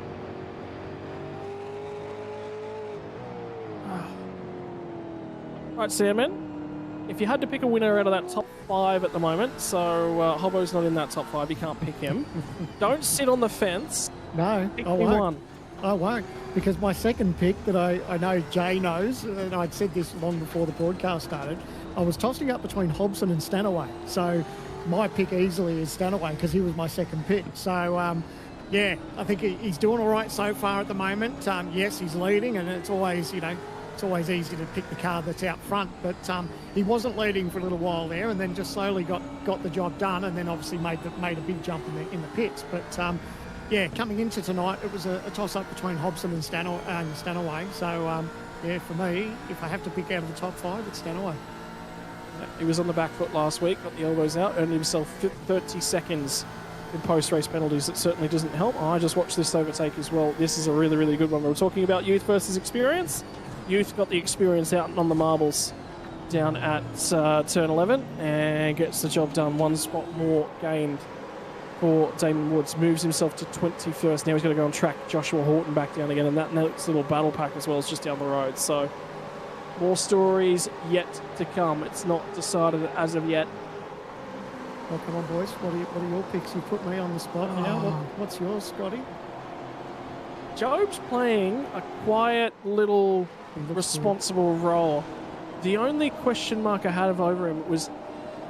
Right, Sandman, if you had to pick a winner out of that top 5 at the moment, so Hobbo's not in that top 5, you can't pick him. Don't sit on the fence. No, Pick I me won't. one. I won't, because my second pick that I know Jay knows, and I'd said this long before the broadcast started, I was tossing up between Hobson and Stanaway. So my pick easily is Stanaway because he was my second pick. So, yeah, I think he's doing all right so far at the moment. Yes, he's leading, and it's always, it's always easy to pick the car that's out front. But he wasn't leading for a little while there, and then just slowly got the job done, and then obviously made a big jump in the pits. But yeah, coming into tonight, it was a toss-up between Hobson and Stanaway. So, yeah, for me, if I have to pick out of the top 5, it's Stanaway. He was on the back foot last week, got the elbows out, earned himself 30 seconds in post-race penalties. That certainly doesn't help. I just watched this overtake as well. This is a really, really good one. We're talking about youth versus experience. Youth got the experience out on the marbles down at turn 11 and gets the job done. 1 spot more gained for Damon Woods. Moves himself to 21st. Now he's got to go and track Joshua Horton back down again, and that next little battle pack as well is just down the road. So more stories yet to come. It's not decided as of yet. Well, come on, boys. What are your picks? You put me on the spot now. What's yours, Scotty? Job's playing a quiet little responsible role. The only question mark I had over him was,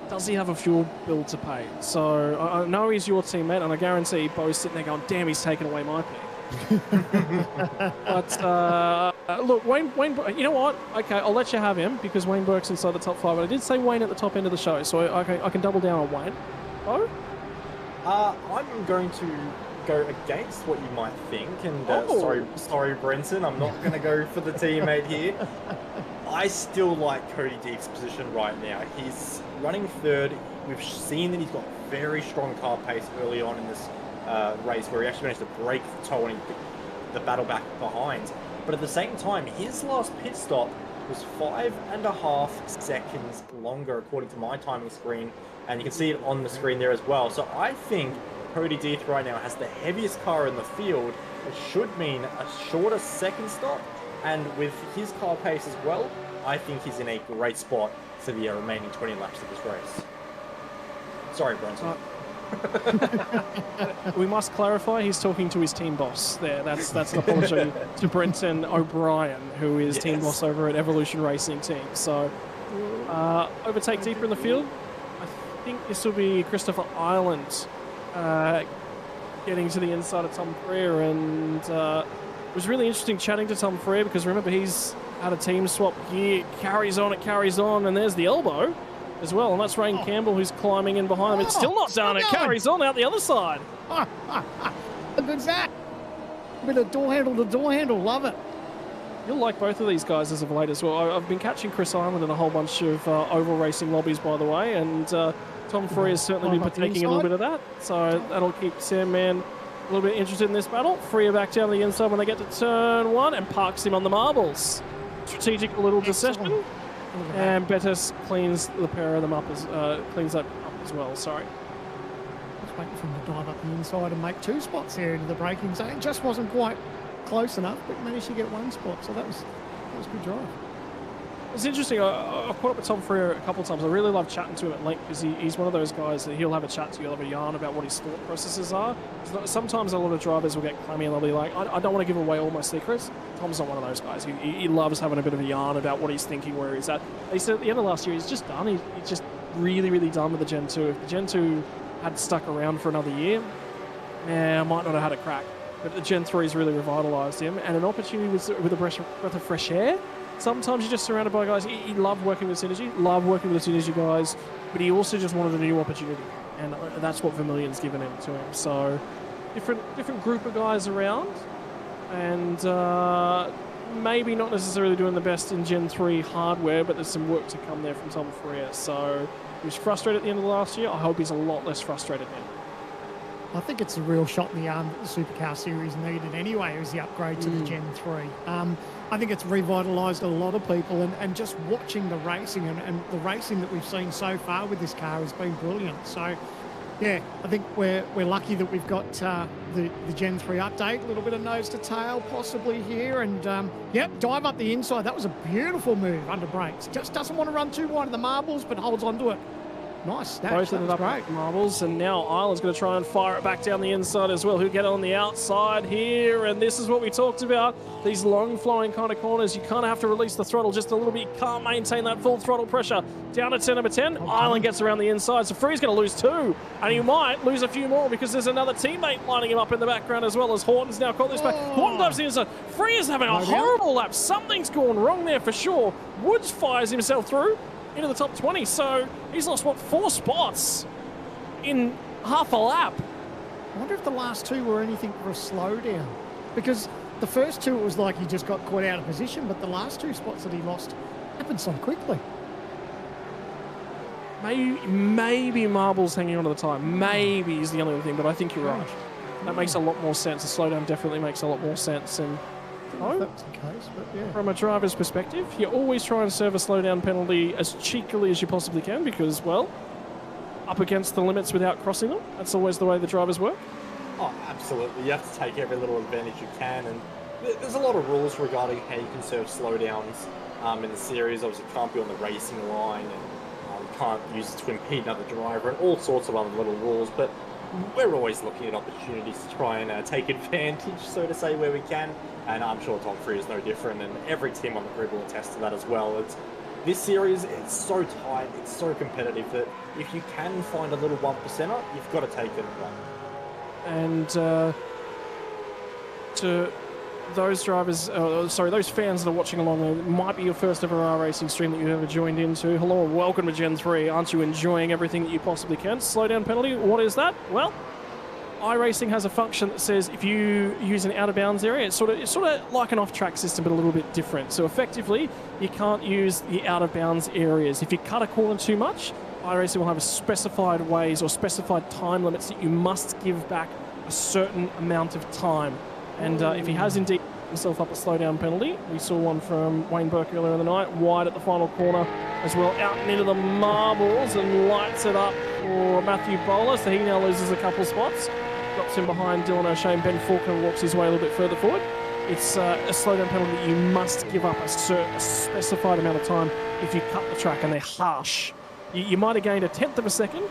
does he have a fuel bill to pay? So I know he's your teammate, and I guarantee Bo's sitting there going, damn, he's taken away my pick. But look, Wayne, you know what? Okay, I'll let you have him because Wayne Burke's inside the top 5. But I did say Wayne at the top end of the show, so I can double down on Wayne. Bo? I'm going to go against what you might think, and sorry, Brenton, I'm not going to go for the teammate here. I still like Cody Deek's position right now. He's running third. We've seen that he's got very strong car pace early on in this race, where he actually managed to break the toe and he picked the battle back behind. But at the same time, his last pit stop was 5.5 seconds longer, according to my timing screen, and you can see it on the screen there as well. So I think Cody Deeth right now has the heaviest car in the field, which should mean a shorter second stop, and with his car pace as well, I think he's in a great spot for the remaining 20 laps of this race. Sorry, Bronson. We must clarify, he's talking to his team boss there. That's an apology to Brenton O'Brien, who is team boss over at Evolution Racing Team. So, overtake deeper in the field. I think this will be Christopher Ireland getting to the inside of Tom Freer, and it was really interesting chatting to Tom Freer because remember he's had a team swap gear, carries on, and there's the elbow as well, and that's Rain Campbell who's climbing in behind him. It's still not done. It carries on out the other side. How good's that? A bit of door handle to door handle. Love it. You'll like both of these guys as of late as well. I've been catching Chris Island in a whole bunch of oval racing lobbies, by the way, and Tom Freer has certainly been partaking a little bit of that. So that'll keep Sandman a little bit interested in this battle. Freer back down the inside when they get to turn 1 and parks him on the marbles. Strategic little deception. And Bettis cleans the pair of them up cleans that up as well. Sorry. I was waiting for him to dive up the inside and make 2 spots there into the braking zone. Just wasn't quite close enough, but managed to get 1 spot. So that was a good drive. It's interesting. I caught up with Tom Freer a couple of times. I really love chatting to him at length because he's one of those guys that he'll have a chat to you, he'll have a yarn about what his thought processes are. Sometimes a lot of drivers will get clammy and they'll be like, I don't want to give away all my secrets. Tom's not one of those guys. He loves having a bit of a yarn about what he's thinking, where he's at. He said at the end of last year, he's just done. He's just really, really done with the Gen 2. If the Gen 2 had stuck around for another year, I might not have had a crack. But the Gen 3's really revitalised him, and an opportunity with a breath of fresh air sometimes you're just surrounded by guys. He loved working with Synergy, loved working with the Synergy guys, but he also just wanted a new opportunity, and that's what Vermilion's given him to him. So different group of guys around, and maybe not necessarily doing the best in Gen 3 hardware, but there's some work to come there from Tom Freya. So he was frustrated at the end of the last year. I hope he's a lot less frustrated now. I think it's a real shot in the arm that the Supercar Series needed anyway, as the upgrade to the Gen 3. I think it's revitalised a lot of people, and just watching the racing and the racing that we've seen so far with this car has been brilliant. So, yeah, I think we're lucky that we've got the Gen 3 update, a little bit of nose to tail possibly here, and yep, dive up the inside. That was a beautiful move under brakes. Just doesn't want to run too wide of the marbles, but holds on to it. Nice stash. Both ended up great marbles, and now Island's going to try and fire it back down the inside as well. Who get on the outside here, and this is what we talked about. These long flowing kind of corners, you kind of have to release the throttle just a little bit. You can't maintain that full throttle pressure. Down to turn number 10, Island gets around the inside, so Free's going to lose 2, and he might lose a few more because there's another teammate lining him up in the background as well, as Horton's now caught this back. Horton dives the inside. Free is having a horrible lap. Something's gone wrong there for sure. Woods fires himself through into the top 20, so he's lost, what, 4 spots in half a lap. I wonder if the last 2 were anything for a slowdown, because the first 2 it was like he just got caught out of position, but the last 2 spots that he lost happened so quickly. Maybe Marble's hanging on to the time. Maybe is the only thing, but I think you're right. That makes a lot more sense. The slowdown definitely makes a lot more sense, and that's the case, but yeah. From a driver's perspective, you always try and serve a slowdown penalty as cheekily as you possibly can because, well, up against the limits without crossing them. That's always the way the drivers work. Oh, absolutely. You have to take every little advantage you can, and there's a lot of rules regarding how you can serve slowdowns in the series. Obviously, you can't be on the racing line, and you can't use it to impede another driver, and all sorts of other little rules, but we're always looking at opportunities to try and take advantage, so to say, where we can. And I'm sure Tom Free is no different, and every team on the grid will attest to that as well. This series, it's so tight, it's so competitive that if you can find a little 1%er, you've got to take it and run. And to those drivers, those fans that are watching along, it might be your first ever iRacing stream that you've ever joined into. Hello and welcome to Gen 3. Aren't you enjoying everything that you possibly can? Slowdown penalty, what is that? Well, iRacing has a function that says if you use an out-of-bounds area, it's sort of like an off-track system, but a little bit different. So effectively, you can't use the out-of-bounds areas. If you cut a corner too much, iRacing will have specified ways or specified time limits that you must give back a certain amount of time. And if he has indeed himself up a slowdown penalty, we saw one from Wayne Burke earlier in the night, wide at the final corner as well, out and into the marbles, and lights it up for Matthew Bowler, so he now loses a couple spots. Drops him behind Dylan O'Shea, and Ben Faulkner walks his way a little bit further forward. It's a slowdown penalty that you must give up a specified amount of time if you cut the track, and they're harsh. You might have gained 1/10 of a second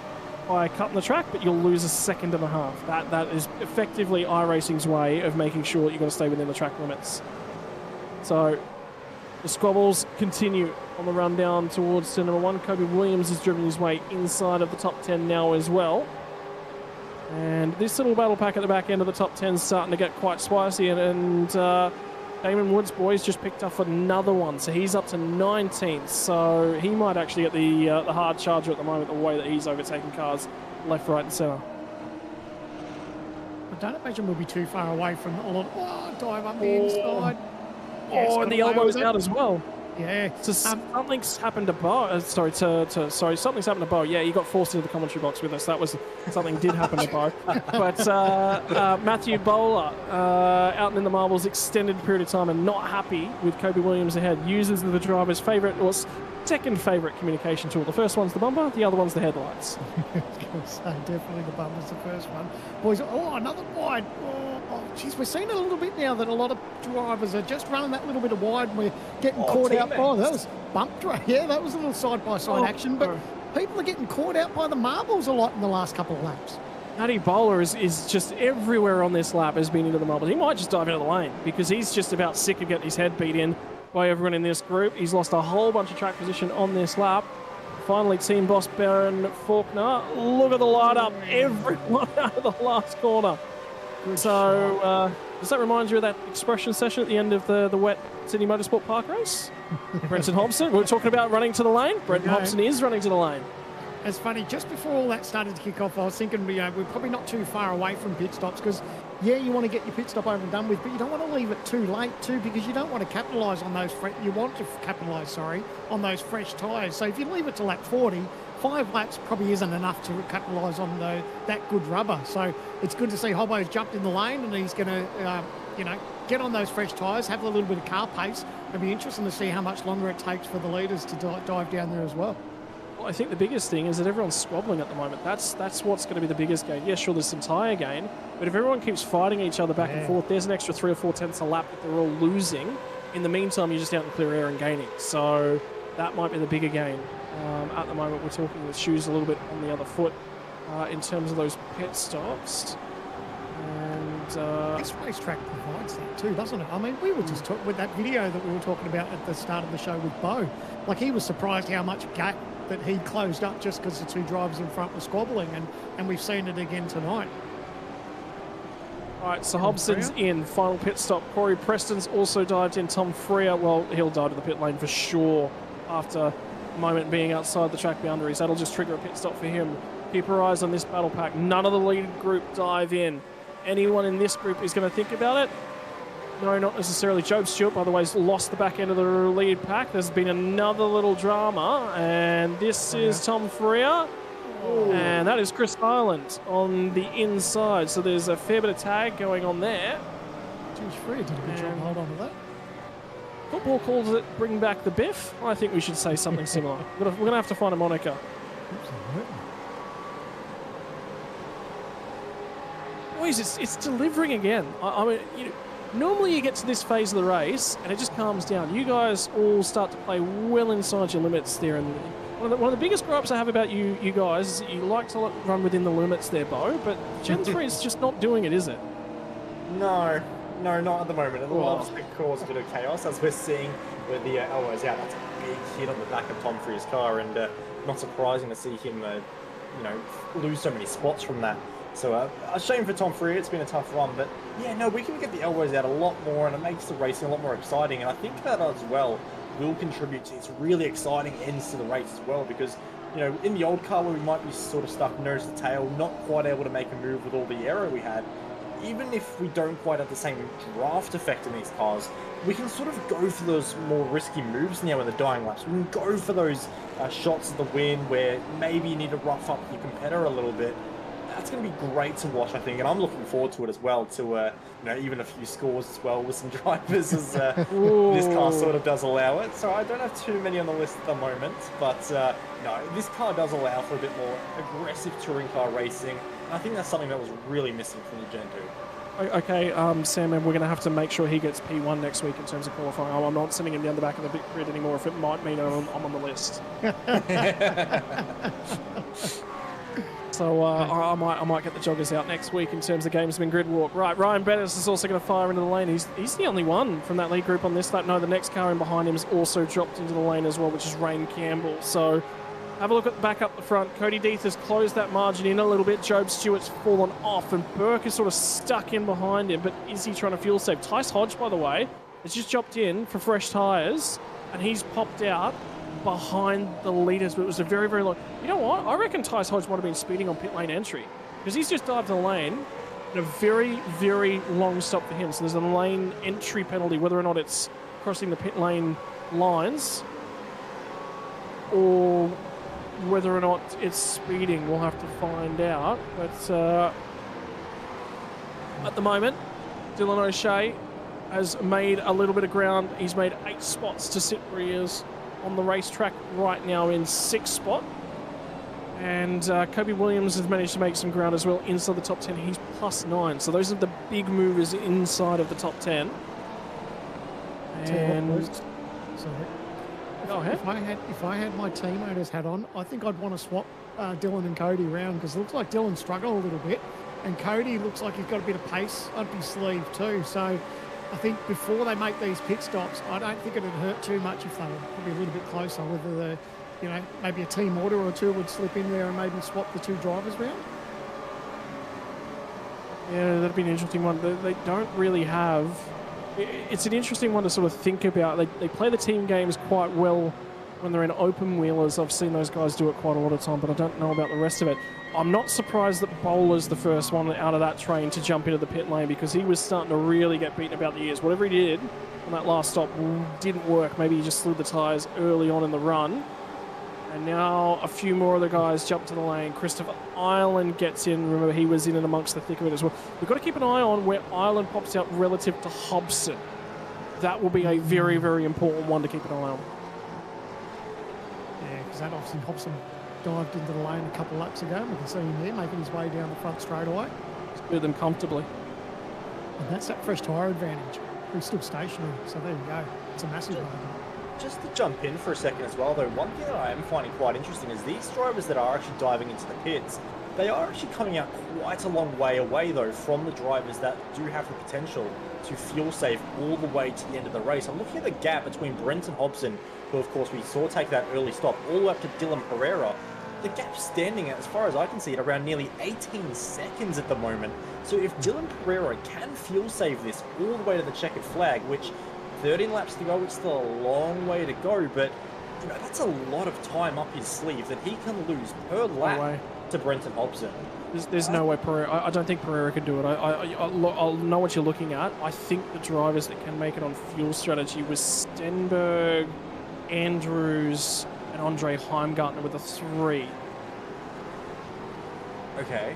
by cutting the track, but you'll lose 1.5 seconds. That is effectively iRacing's way of making sure that you've got to stay within the track limits. So the squabbles continue on the run down towards turn number 1. Kobe Williams has driven his way inside of the top 10 now as well. And this little battle pack at the back end of the top 10 is starting to get quite spicy, and Damon Woods, boys, just picked up another one, so he's up to 19th, so he might actually get the hard charger at the moment, the way that he's overtaking cars left, right and centre. I don't imagine we'll be too far away from a lot of dive up the inside. Yes, and the elbow's out as well. Yeah. So something's happened to Bo. Something's happened to Bo. Yeah, he got forced into the commentary box with us. That was something did happen to Bo. But Matthew Bowler, out in the marbles, extended period of time, and not happy with Kobe Williams ahead. Uses the driver's favourite, or second favourite communication tool. The first one's the bumper, the other one's the headlights. I was going to say, definitely the bumper's the first one. Boys, another wide. Geez, we're seeing it a little bit now that a lot of drivers are just running that little bit of wide, and we're getting caught out by that was bump drive. Yeah, that was a little side-by-side action, but people are getting caught out by the marbles a lot in the last couple of laps. Matty Bowler is just everywhere on this lap, has been into the marbles. He might just dive into the lane because he's just about sick of getting his head beat in by everyone in this group. He's lost a whole bunch of track position on this lap. Finally, team boss Ben Faulkner. Look at the light up. Everyone out of the last corner. So Does that remind you of that expression session at the end of the wet Sydney Motorsport Park race? Brenton Hobson, we were talking about running to the lane. Brenton Hobson is running to the lane. It's funny, just before all that started to kick off, I was thinking, we're probably not too far away from pit stops because, yeah, you want to get your pit stop over and done with, but you don't want to leave it too late too because you don't want to capitalise on those, on those fresh tyres. So if you leave it to lap 40, 5 laps probably isn't enough to capitalise on that good rubber. So it's good to see Hobbo's jumped in the lane and he's going to, get on those fresh tyres, have a little bit of car pace. It'll be interesting to see how much longer it takes for the leaders to dive down there as well. Well, I think the biggest thing is that everyone's squabbling at the moment. That's what's going to be the biggest gain. Yeah, sure, there's some tyre gain, but if everyone keeps fighting each other back and forth, there's an extra 3 or 4 tenths a lap that they're all losing. In the meantime, you're just out in clear air and gaining. So that might be the bigger gain. At the moment, we're talking with shoes a little bit on the other foot in terms of those pit stops. And this racetrack provides that too, doesn't it? I mean, we were just talking with that video that we were talking about at the start of the show with Bo. Like, he was surprised how much gap that he closed up just because the 2 drivers in front were squabbling, and we've seen it again tonight. All right, so Hobson's in, final pit stop. Corey Preston's also dived in. Tom Freer, well, he'll dive to the pit lane for sure after a moment being outside the track boundaries. That'll just trigger a pit stop for him. Keep your eyes on this battle pack. None of the lead group dive in. Anyone in this group is going to think about it? No, not necessarily. Job Stewart, by the way, has lost the back end of the lead pack. There's been another little drama, and this is Tom Freer, and that is Chris Ireland on the inside. So there's a fair bit of tag going on there. George Freer did a good job. Hold on to that. Football calls it bring back the biff. I think we should say something similar. We're going to have to find a moniker. Boys, it's delivering again. I mean, normally you get to this phase of the race and it just calms down. You guys all start to play well inside your limits there. And one of the biggest gripes I have about you guys is that you like to run within the limits there, Bo, but Gen 3 is just not doing it, is it? No, not at the moment. It loves to cause a bit of chaos, as we're seeing with the elbows out. That's a big hit on the back of Tom Freer's car, and not surprising to see him, lose so many spots from that. So a shame for Tom Freer. It's been a tough run, but yeah, no, we can get the elbows out a lot more, and it makes the racing a lot more exciting. And I think that as well will contribute to its really exciting ends to the race as well, because in the old car where we might be sort of stuck nose to tail, not quite able to make a move with all the aero we had, even if we don't quite have the same draft effect in these cars, we can sort of go for those more risky moves now in the dying laps. We can go for those shots of the win where maybe you need to rough up your competitor a little bit. That's going to be great to watch, I think, and I'm looking forward to it as well, to even a few scores as well with some drivers, as this car sort of does allow it. So I don't have too many on the list at the moment, but no, this car does allow for a bit more aggressive touring car racing, and I think that's something that was really missing from the Gen 2. Okay, Sam, we're going to have to make sure he gets P1 next week in terms of qualifying. I'm not sending him down the back of the grid anymore if it might mean I'm on the list. So I might get the joggers out next week in terms of Gamesman Grid Walk. Right, Ryan Bettis is also going to fire into the lane. He's the only one from that lead group on this lap. No, the next car in behind him has also dropped into the lane as well, which is Rain Campbell. So have a look at back up the front. Cody Deeth has closed that margin in a little bit. Job Stewart's fallen off, and Burke is sort of stuck in behind him. But is he trying to fuel save? Tice Hodge, by the way, has just dropped in for fresh tyres, and he's popped out behind the leaders, but it was a very, very long... You know what? I reckon Tice Hodge might have been speeding on pit lane entry, because he's just dived the lane in a very, very long stop for him. So there's a lane entry penalty, whether or not it's crossing the pit lane lines or whether or not it's speeding, we'll have to find out. But at the moment, Dylan O'Shea has made a little bit of ground. He's made 8 spots to sit where he is on the racetrack right now in 6th spot. And Kobe Williams has managed to make some ground as well inside the top 10. He's +9. So those are the big movers inside of the top 10. And go ahead. If I had my team owners hat on, I think I'd want to swap Dylan and Cody around, because it looks like Dylan struggled a little bit, and Cody looks like he's got a bit of pace up his sleeve too. So I think before they make these pit stops, I don't think it'd hurt too much if they were probably a little bit closer, whether maybe a team order or two would slip in there and maybe swap the 2 drivers around. Yeah, that'd be an interesting one. They don't really have... It's an interesting one to sort of think about. They play the team games quite well when they're in open wheelers. I've seen those guys do it quite a lot of time, but I don't know about the rest of it. I'm not surprised that Bowler's the first one out of that train to jump into the pit lane, because he was starting to really get beaten about the ears. Whatever he did on that last stop didn't work. Maybe he just slid the tyres early on in the run. And now a few more of the guys jump to the lane. Christopher Ireland gets in. Remember, he was in and amongst the thick of it as well. We've got to keep an eye on where Ireland pops out relative to Hobson. That will be a very, very important one to keep an eye on. Yeah, because that obviously Hobson dived into the lane a couple laps ago. We can see him there making his way down the front straightaway. Cleared them comfortably. And that's that fresh tyre advantage. He's still stationary, so there you go. It's a massive one. Just to jump in for a second as well, though, one thing that I am finding quite interesting is these drivers that are actually diving into the pits, they are actually coming out quite a long way away, though, from the drivers that do have the potential to fuel save all the way to the end of the race. I'm looking at the gap between Brent and Hobson, who, of course, we saw take that early stop, all the way up to Dylan Pereira. The gap's standing, as far as I can see, at around nearly 18 seconds at the moment. So if Dylan Pereira can fuel save this all the way to the checkered flag, which 13 laps to go, it's still a long way to go, but you know, that's a lot of time up his sleeve that he can lose per lap to Brenton Hobson. There's no way Pereira... I don't think Pereira could do it. I'll know what you're looking at. I think the drivers that can make it on fuel strategy was Stenberg, Andrews, and Andre Heimgartner with a 3. Okay,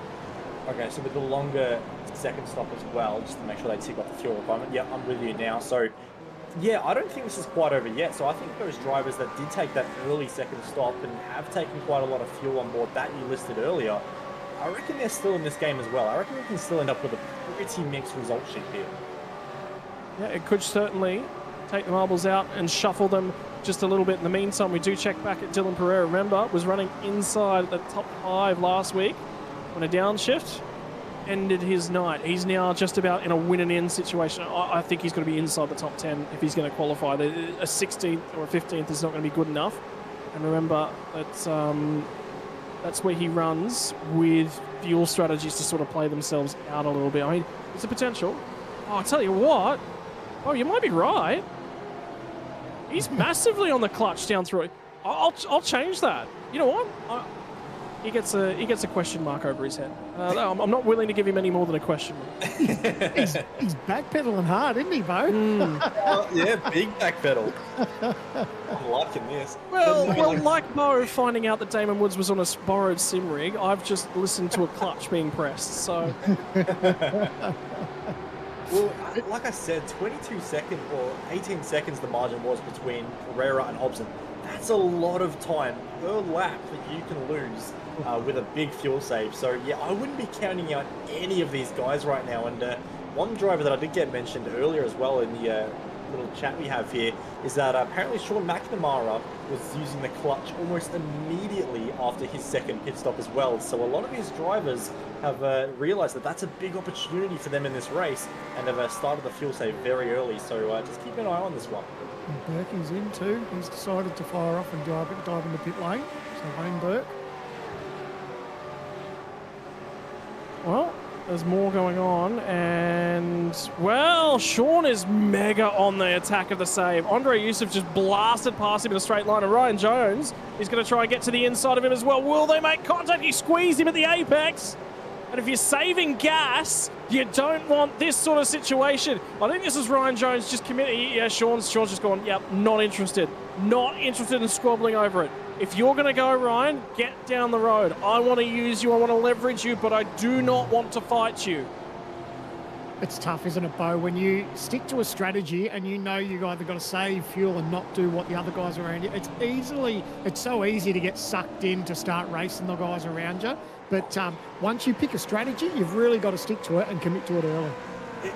so with the longer second stop as well, just to make sure they tick off the fuel requirement. Yeah, I'm with you now. So, yeah, I don't think this is quite over yet. So I think those drivers that did take that early second stop and have taken quite a lot of fuel on board that you listed earlier, I reckon they're still in this game as well. I reckon we can still end up with a pretty mixed result sheet here. Yeah, it could certainly take the marbles out and shuffle them just a little bit. In the meantime, we do check back at Dylan Pereira. Remember, was running inside the top 5 last week when a downshift ended his night. He's now just about in a win and in situation. I think he's going to be inside the top 10 if he's going to qualify. A 16th or a 15th is not going to be good enough. And remember, that's where he runs with fuel strategies to sort of play themselves out a little bit. I mean, it's a potential. Oh, I'll tell you what. Oh, you might be right. He's massively on the clutch down through it. I'll change that. You know what? He gets a question mark over his head. I'm not willing to give him any more than a question mark. he's backpedaling hard, isn't he, Bo? Yeah, big backpedal. I'm liking this. Well, like Bo finding out that Damon Woods was on a borrowed sim rig, I've just listened to a clutch being pressed. So. Well, like I said, 22 seconds or 18 seconds the margin was between Pereira and Hobson. That's a lot of time per lap that you can lose with a big fuel save. So, yeah, I wouldn't be counting out any of these guys right now. And one driver that I did get mentioned earlier as well in the little chat we have here is that apparently Sean McNamara was using the clutch almost immediately after his second pit stop as well. So a lot of these drivers have realised that that's a big opportunity for them in this race and have started the fuel save very early. So just keep an eye on this one. And Berkey's in too. He's decided to fire off and dive in the pit lane. So Wayne Burke. Well, there's more going on, and, well, Sean is mega on the attack of the save. Andre Youssef just blasted past him in a straight line, and Ryan Jones is going to try and get to the inside of him as well. Will they make contact? He squeezed him at the apex. And if you're saving gas, you don't want this sort of situation. I think this is Ryan Jones just committing. Yeah, Sean's just gone, yep, not interested. Not interested in squabbling over it. If you're going to go, Ryan, get down the road. I want to use you, I want to leverage you, but I do not want to fight you. It's tough, isn't it, Bo? When you stick to a strategy and you know you've either got to save fuel and not do what the other guys around you, it's so easy to get sucked in to start racing the guys around you. But once you pick a strategy, you've really got to stick to it and commit to it early.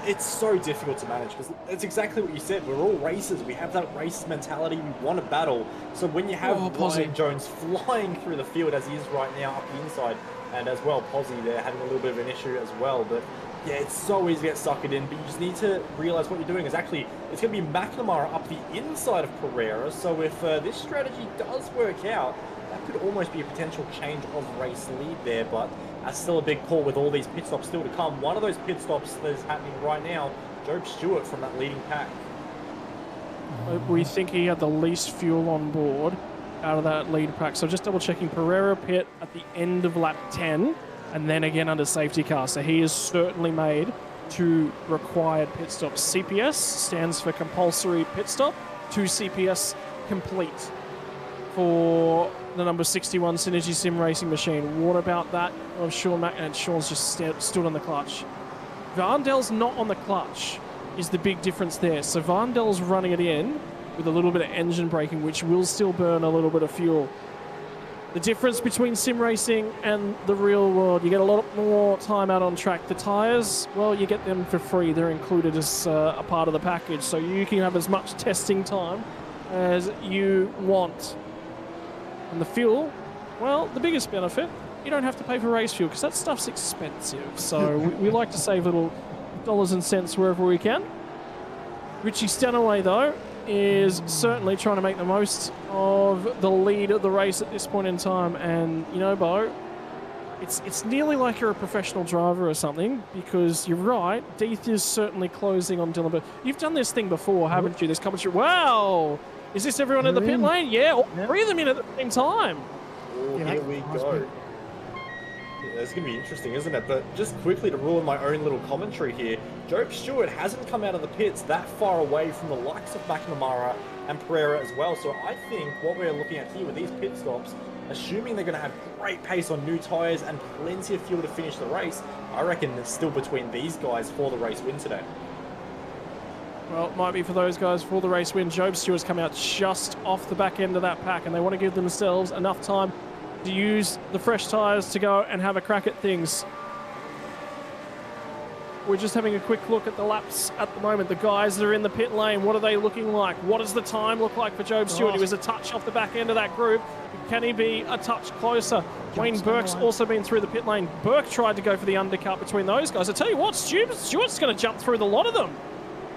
It's so difficult to manage because it's exactly what you said. We're all racers. We have that race mentality. We want to battle. So when you have Ryan Jones flying through the field as he is right now up the inside, and as well Posey there having a little bit of an issue as well. But yeah, it's so easy to get suckered in. But you just need to realise what you're doing is actually it's going to be McNamara up the inside of Pereira. So if this strategy does work out, that could almost be a potential change of race lead there. But That's still a big call with all these pit stops still to come. One of those pit stops that is happening right now, Job Stewart from that leading pack. We think he had the least fuel on board out of that lead pack. So just double checking, Pereira pit at the end of lap 10 and then again under safety car. So he has certainly made 2 required pit stops. CPS stands for compulsory pit stop. 2 CPS complete for the number 61 Synergy Sim Racing machine. What about that of Sean Mack? And Sean's just stood on the clutch. Varndell's not on the clutch is the big difference there. So Varndell's running it in with a little bit of engine braking, which will still burn a little bit of fuel. The difference between sim racing and the real world, you get a lot more time out on track. The tyres, well, you get them for free. They're included as a part of the package, so you can have as much testing time as you want. And the fuel, well, the biggest benefit, you don't have to pay for race fuel because that stuff's expensive. So we like to save little dollars and cents wherever we can. Richie Stanaway, though, is certainly trying to make the most of the lead of the race at this point in time. And, you know, Bo, it's nearly like you're a professional driver or something, because you're right, Deeth is certainly closing on Dylan. But you've done this thing before, haven't you? This commentary. Wow! Is this everyone in the pit lane? Yeah, all 3 of them in at the same time. Oh, here we go. It's going to be interesting, isn't it? But just quickly to ruin my own little commentary here, Job Stewart hasn't come out of the pits that far away from the likes of McNamara and Pereira as well. So I think what we're looking at here with these pit stops, assuming they're going to have great pace on new tyres and plenty of fuel to finish the race, I reckon it's still between these guys for the race win today. Well, it might be for those guys for the race win. Job Stewart's come out just off the back end of that pack, and they want to give themselves enough time to use the fresh tyres to go and have a crack at things. We're just having a quick look at the laps at the moment. The guys that are in the pit lane, what are they looking like? What does the time look like for Job Stewart? He was a touch off the back end of that group. Can he be a touch closer? Wayne Burke's also been through the pit lane. Burke tried to go for the undercut between those guys. I tell you what, Stewart's going to jump through the lot of them.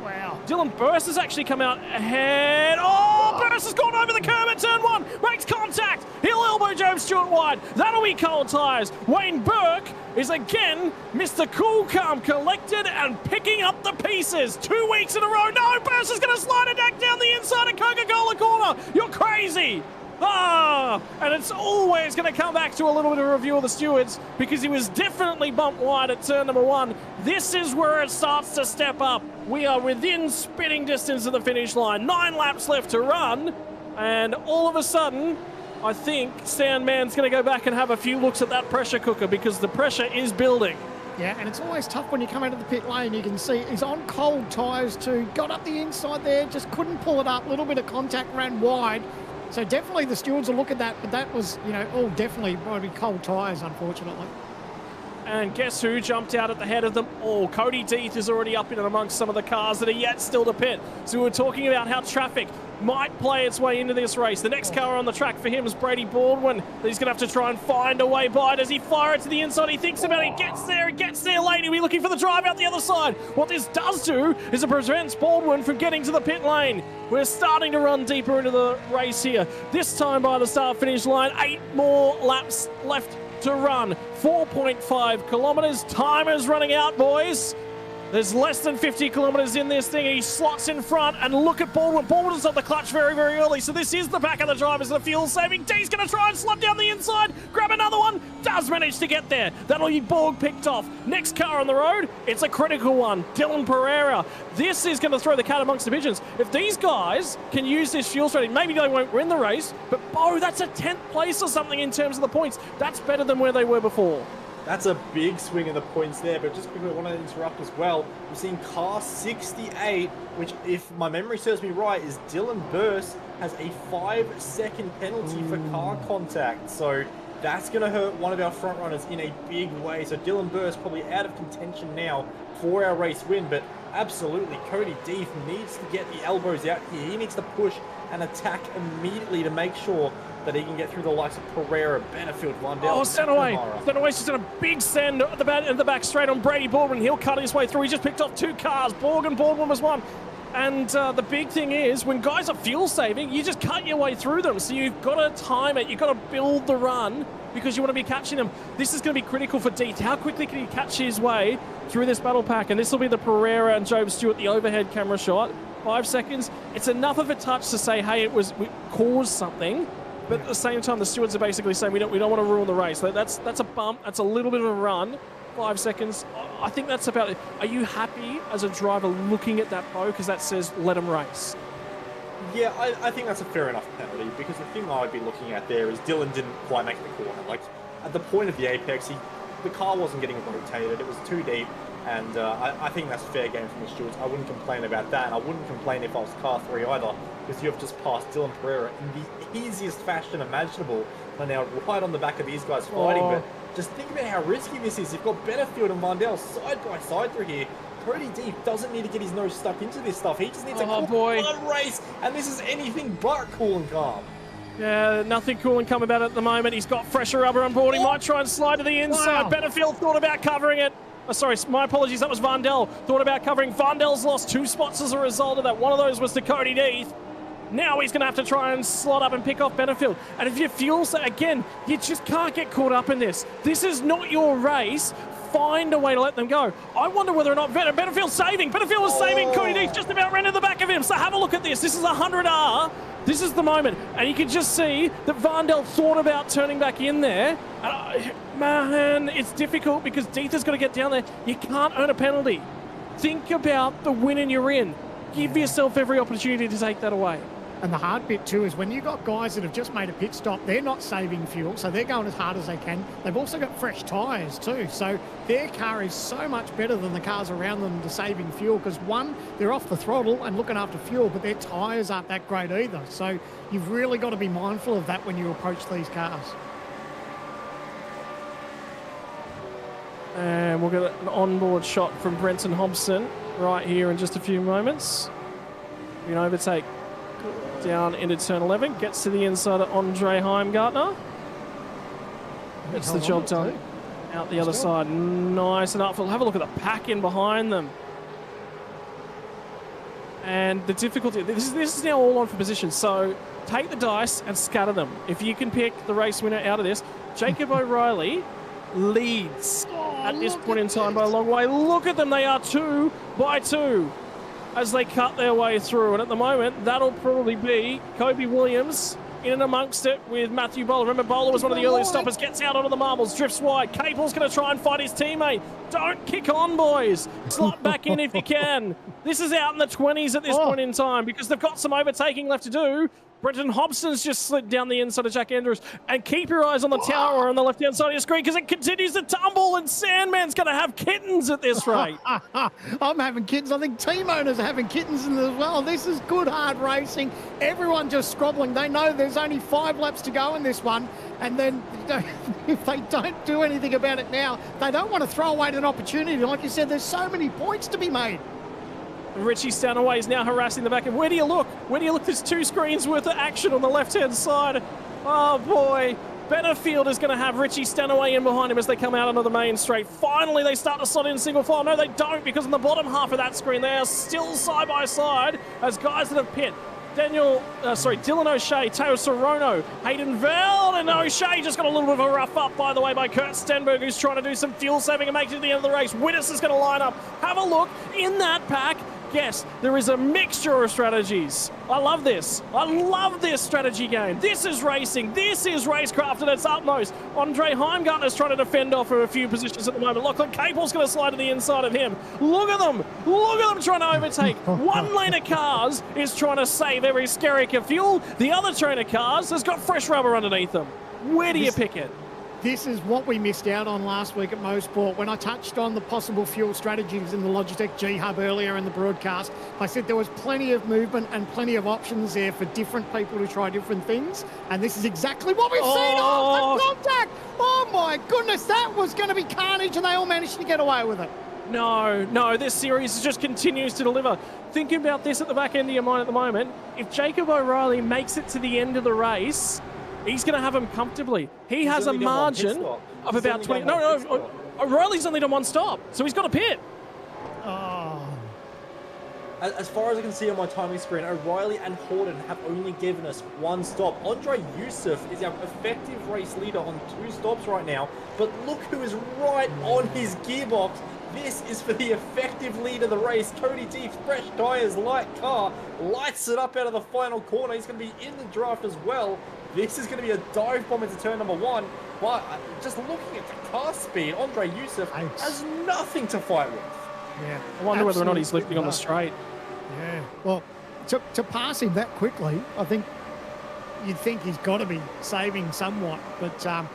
Wow. Dylan Burse has actually come out ahead. Oh, Burse has gone over the curb at turn 1. Makes contact. He'll elbow Job Stewart wide. That'll be cold tyres. Wayne Burke is again Mr. Cool, Calm, Collected and picking up the pieces. 2 weeks in a row. No, Burse is going to slide it back down the inside of Coca-Cola corner. You're crazy. And it's always going to come back to a little bit of a review of the stewards, because he was definitely bumped wide at turn number 1. This is where it starts to step up. We are within spitting distance of the finish line. 9 laps left to run. And all of a sudden, I think Sandman's going to go back and have a few looks at that pressure cooker, because the pressure is building. Yeah, and it's always tough when you come out of the pit lane. You can see he's on cold tyres too. Got up the inside there, just couldn't pull it up. A little bit of contact, ran wide. So definitely the stewards will look at that, but that was, you know, all definitely probably cold tyres, unfortunately. And guess who jumped out at the head of them all? Cody Deeth is already up in and amongst some of the cars that are yet still to pit. So we were talking about how traffic might play its way into this race. The next car on the track for him is Brady Baldwin. He's going to have to try and find a way by. Does he fire it to the inside? He thinks about it. He gets there late. He'll be looking for the drive out the other side. What this does do is it prevents Baldwin from getting to the pit lane. We're starting to run deeper into the race here. This time by the start-finish line, 8 more laps left to run. 4.5 kilometers. Time is running out, boys. There's less than 50 kilometers in this thing. He slots in front, and look at Baldwin. Baldwin's on the clutch very, very early, so this is the back of the drivers, the fuel saving. D's going to try and slot down the inside, grab another one, does manage to get there. That'll be Borg picked off. Next car on the road, it's a critical one. Dylan Pereira. This is going to throw the cat amongst the pigeons. If these guys can use this fuel strategy, maybe they won't win the race, but Bo, that's a 10th place or something in terms of the points. That's better than where they were before. That's a big swing in the points there, but just quickly I want to interrupt as well. We're seeing car 68, which, if my memory serves me right, is Dylan Burse has a 5-second penalty for car contact. So that's going to hurt one of our front runners in a big way. So Dylan Burse probably out of contention now for our race win, but absolutely Cody Deeth needs to get the elbows out here. He needs to push and attack immediately to make sure that he can get through the likes of Pereira, Benefield, Lundell. Oh, Stanaway's just done a big send at the back straight on Brady Baldwin. He'll cut his way through. He just picked off 2 cars. Borg and Baldwin was one. And the big thing is, when guys are fuel saving, you just cut your way through them. So you've got to time it. You've got to build the run because you want to be catching them. This is going to be critical for Deeth. How quickly can he catch his way through this battle pack? And this will be the Pereira and Job Stewart, the overhead camera shot. 5 seconds. It's enough of a touch to say, hey, we caused something. But at the same time, the stewards are basically saying we don't want to ruin the race. That's a bump. That's a little bit of a run. 5 seconds. I think that's about it. Are you happy as a driver looking at that pro? Because that says let him race. Yeah, I think that's a fair enough penalty, because the thing I'd be looking at there is Dylan didn't quite make the corner. Like, at the point of the apex, the car wasn't getting rotated. It was too deep. And I think that's fair game from the stewards. I wouldn't complain about that. And I wouldn't complain if I was car 3 either, because you have just passed Dylan Pereira in the easiest fashion imaginable. And now right on the back of these guys fighting. But just think about how risky this is. You've got Benefield and Vondel side by side through here. Cody Deeth doesn't need to get his nose stuck into this stuff. He just needs a cool one race. And this is anything but cool and calm. Yeah, nothing cool and calm about it at the moment. He's got fresher rubber on board. He might try and slide to the inside. Benefield thought about covering it. Oh, sorry, my apologies. That was Vondel. Thought about covering. Vondel's lost 2 spots as a result of that. One of those was to Cody Deeth. Now he's going to have to try and slot up and pick off Benefield. And if you feel so, again, you just can't get caught up in this. This is not your race. Find a way to let them go. I wonder whether or not Benefield's saving. Benefield was saving. Cody Deeth just about ran to the back of him. So have a look at this. This is a 100R. This is the moment. And you can just see that Vondel thought about turning back in there. Man, it's difficult because Deeth has got to get down there. You can't earn a penalty. Think about the win and you're in. Give yourself every opportunity to take that away. And the hard bit too is when you've got guys that have just made a pit stop, they're not saving fuel, so they're going as hard as they can. They've also got fresh tyres too, so their car is so much better than the cars around them to saving fuel, because one, they're off the throttle and looking after fuel, but their tyres aren't that great either. So you've really got to be mindful of that when you approach these cars. And we'll get an onboard shot from Brenton Hobson right here in just a few moments. You know, overtake down into turn 11, gets to the inside of Andre Heimgartner. Gets the job done out the other side. Nice and upfield. Have a look at the pack in behind them. And the difficulty, this is now all on for position. So take the dice and scatter them. If you can pick the race winner out of this, Jacob O'Reilly leads at this point in time by a long way. Look at them, they are 2 by 2 as they cut their way through. And at the moment, that'll probably be Kobe Williams in and amongst it with Matthew Bowler. Remember, Bowler was one of the earliest stoppers, gets out onto the marbles, drifts wide. Capel's going to try and fight his teammate. Don't kick on, boys. Slot back in if you can. This is out in the 20s at this point in time because they've got some overtaking left to do. Brenton Hobson's just slid down the inside of Jack Andrews. And keep your eyes on the tower on the left-hand side of your screen because it continues to tumble and Sandman's going to have kittens at this rate. I'm having kittens. I think team owners are having kittens in as well. This is good, hard racing. Everyone just scrobbling. They know there's only 5 laps to go in this one. And then if they don't do anything about it now, they don't want to throw away an opportunity. Like you said, there's so many points to be made. Richie Stanaway is now harassing the back end. Where do you look? Where do you look? There's 2 screens worth of action on the left-hand side. Oh, boy. Benefield is going to have Richie Stanaway in behind him as they come out onto the main straight. Finally, they start to slot in single file. No, they don't, because on the bottom half of that screen, they are still side by side as guys that have pit. Dylan O'Shea, Teo Sorono, Hayden Veld, and O'Shea just got a little bit of a rough up, by the way, by Kurt Stenberg, who's trying to do some fuel saving and make it to the end of the race. Wittes is going to line up. Have a look in that pack. Yes, there is a mixture of strategies. I love this. I love this strategy game. This is racing. This is racecraft at its utmost. Andre Heimgartner's trying to defend off of a few positions at the moment. Lachlan Capel's going to slide to the inside of him. Look at them. Look at them trying to overtake. One lane of cars is trying to save every skerrick of fuel. The other train of cars has got fresh rubber underneath them. Where do you pick it? This is what we missed out on last week at Mosport. When I touched on the possible fuel strategies in the Logitech G Hub earlier in the broadcast, I said there was plenty of movement and plenty of options there for different people to try different things. And this is exactly what we've seen. Oh, the contact! Oh my goodness, that was going to be carnage and they all managed to get away with it. No, this series just continues to deliver. Thinking about this at the back end of your mind at the moment, if Jacob O'Reilly makes it to the end of the race, he's going to have him comfortably. He has a margin of about 20. No, O'Reilly's only done 1 stop, so he's got a pit. Oh. As far as I can see on my timing screen, O'Reilly and Horton have only given us 1 stop. Andre Yusuf is our effective race leader on 2 stops right now, but look who is right on his gearbox. This is for the effective lead of the race. Cody D, fresh tyres, light car, lights it up out of the final corner. He's going to be in the draft as well. This is going to be a dive bomb into turn number 1, but just looking at the car speed, Andre Yusuf has nothing to fight with. Yeah, I wonder whether or not he's absolutely lifting on the straight. Yeah, well, to pass him that quickly, I think you'd think he's got to be saving somewhat. But,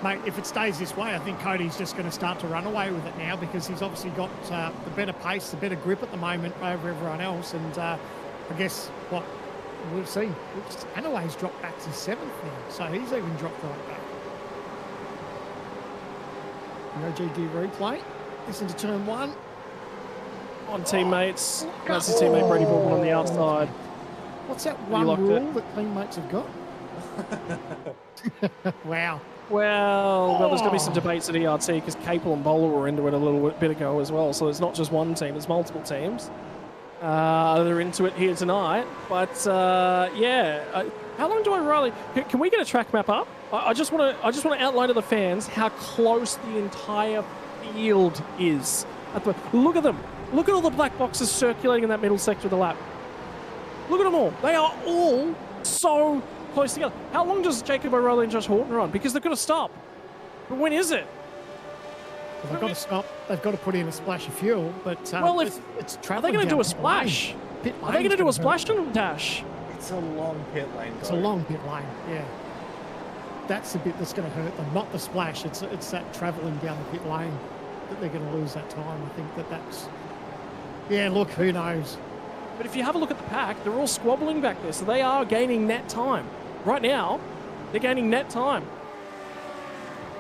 mate, if it stays this way, I think Cody's just going to start to run away with it now because he's obviously got the better pace, the better grip at the moment over everyone else. And I guess what we've seen, Anaway's dropped back to 7th now, so he's even dropped right back. The OGD replay. Listen to turn 1. On teammates. That's his teammate Brady Baldwin on the outside. What's that one rule that teammates have got? Wow. Well, there's going to be some debates at ERT because Capel and Bowler were into it a little bit ago as well. So it's not just one team; it's multiple teams. They're into it here tonight. But yeah, how long do I really? Can we get a track map up? I just want to outline to the fans how close the entire field is. Look at them. Look at all the black boxes circulating in that middle sector of the lap. Look at them all. They are all so close together. How long does Jacob O'Reilly and Josh Horton run? Because they've got to stop. But when is it? Well, they've got to stop. They've got to put in a splash of fuel. But well, it's are traveling. they going to do a splash? Are they going to do a splash on dash? It's a long pit lane. It's a long pit lane. Yeah. That's the bit that's going to hurt them, not the splash. It's that travelling down the pit lane that they're going to lose that time. I think that's. Yeah, look, who knows? But if you have a look at the pack, they're all squabbling back there, so they are gaining net time. Right now, they're gaining net time.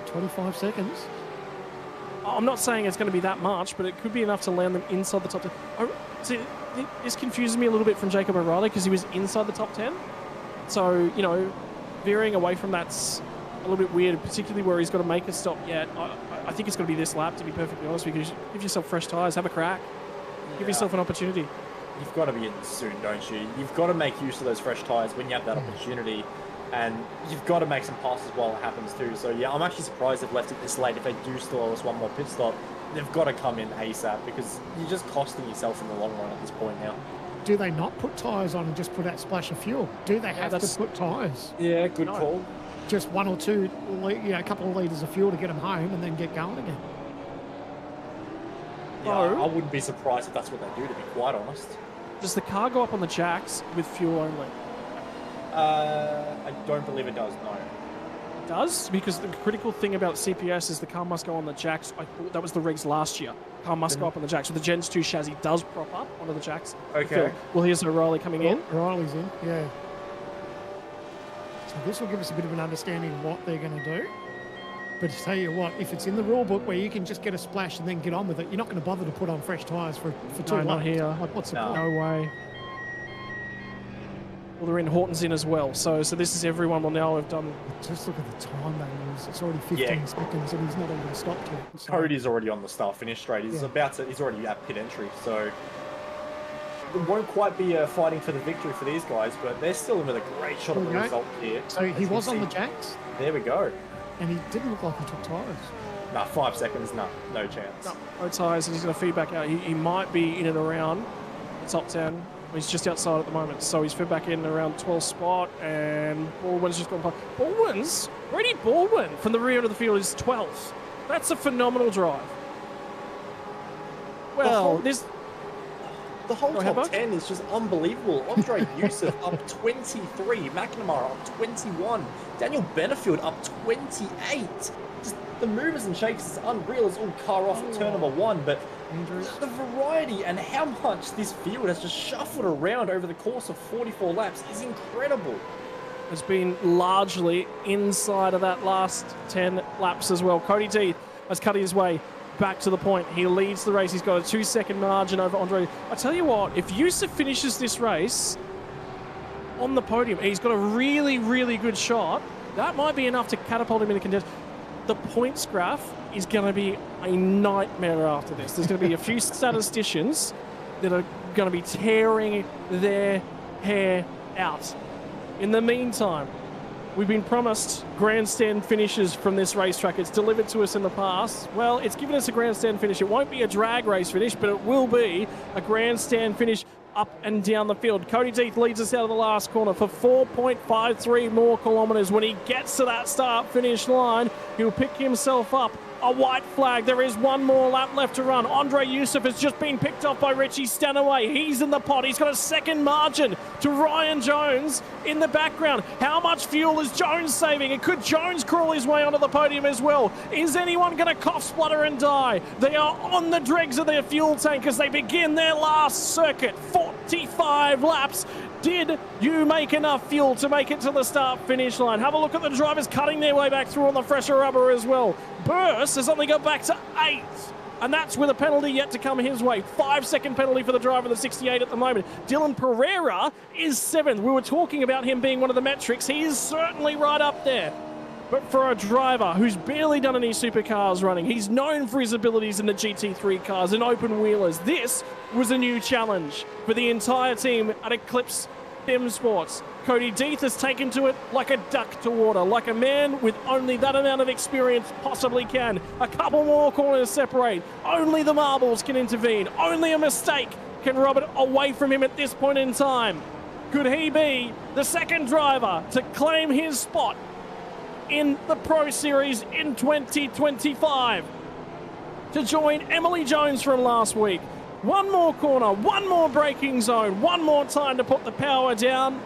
25 seconds. I'm not saying it's going to be that much, but it could be enough to land them inside the top 10. See, this confuses me a little bit from Jacob O'Reilly because he was inside the top 10. So, you know, veering away from that's a little bit weird, particularly where he's got to make a stop yet. I think it's going to be this lap, to be perfectly honest, because give yourself fresh tyres, have a crack. Give yourself an opportunity. You've got to be in soon, don't you? You've got to make use of those fresh tyres when you have that opportunity, and you've got to make some passes while it happens too. So yeah, I'm actually surprised they've left it this late. If they do still owe us one more pit stop, they've got to come in ASAP because you're just costing yourself in the long run at this point now. Do they not put tyres on and just put that splash of fuel? Do they have to put tyres? Yeah, good call. Just 1 or 2, a couple of litres of fuel to get them home and then get going again. Yeah, I wouldn't be surprised if that's what they do, to be quite honest. Does the car go up on the jacks with fuel only? I don't believe it does, no. It does? Because the critical thing about CPS is the car must go on the jacks. I thought that was the regs last year. Car must go up on the jacks. So the Gens 2 chassis does prop up onto the jacks. Okay. Well, here's O'Reilly coming in. O'Reilly's in, yeah. So this will give us a bit of an understanding of what they're going to do. But to tell you what, if it's in the rule book where you can just get a splash and then get on with it, you're not going to bother to put on fresh tyres for 2 laps. Not here. Like, what's the point? No way. Well, they're in. Horton's in as well. So this is everyone will now have done. Just look at the time they use. It's already 15 seconds and he's not even stopped yet. So. Cody's already on the start finish straight. He's he's already at pit entry. So it won't quite be fighting for the victory for these guys, but they're still in with a great shot of the result here. So he was on the jacks. There we go. And he didn't look like he took tyres. Nah, 5 seconds, no chance. No tyres, and he's going to feed back out. He might be in and around the top 10. He's just outside at the moment, so he's fed back in around 12th spot, and Baldwin's just gone by. Brady Baldwin from the rear of the field is 12th. That's a phenomenal drive. Well, the whole top 10 is just unbelievable. Andre Yusuf up 23, McNamara up 21, Daniel Benefield up 28. Just the movers and shakers is unreal. It's all car off at turn number 1, but the variety and how much this field has just shuffled around over the course of 44 laps is incredible. Has been largely inside of that last 10 laps as well. Cody D has cut his way back to the point. He leads the race. He's got a 2-second margin over Andre. I tell you what, if Yusuf finishes this race on the podium, he's got a really, really good shot. That might be enough to catapult him in the contention. The points graph is going to be a nightmare after this. There's going to be a few statisticians that are going to be tearing their hair out. In the meantime, we've been promised grandstand finishes from this racetrack. It's delivered to us in the past. Well, it's given us a grandstand finish. It won't be a drag race finish, but it will be a grandstand finish up and down the field. Cody Death leads us out of the last corner for 4.53 more kilometres. When he gets to that start-finish line, he'll pick himself up a white flag. There is one more lap left to run. Andre Yusuf has just been picked off by Richie Stanaway. He's in the pot. He's got a second margin to Ryan Jones in the background. How much fuel is Jones saving? And could Jones crawl his way onto the podium as well? Is anyone going to cough, splutter and die? They are on the dregs of their fuel tank as they begin their last circuit. 45 laps. Did you make enough fuel to make it to the start-finish line? Have a look at the drivers cutting their way back through on the fresher rubber as well. Burst has only got back to 8th, and that's with a penalty yet to come his way. 5-second penalty for the driver of the 68 at the moment. Dylan Pereira is 7th. We were talking about him being one of the metrics. He is certainly right up there. But for a driver who's barely done any supercars running, he's known for his abilities in the GT3 cars and open wheelers. This was a new challenge for the entire team at Eclipse Sim Sports. Cody Death has taken to it like a duck to water, like a man with only that amount of experience possibly can. A couple more corners separate. Only the marbles can intervene. Only a mistake can rob it away from him at this point in time. Could he be the second driver to claim his spot in the Pro Series in 2025 to join Emily Jones from last week? One more corner, one more braking zone, one more time to put the power down,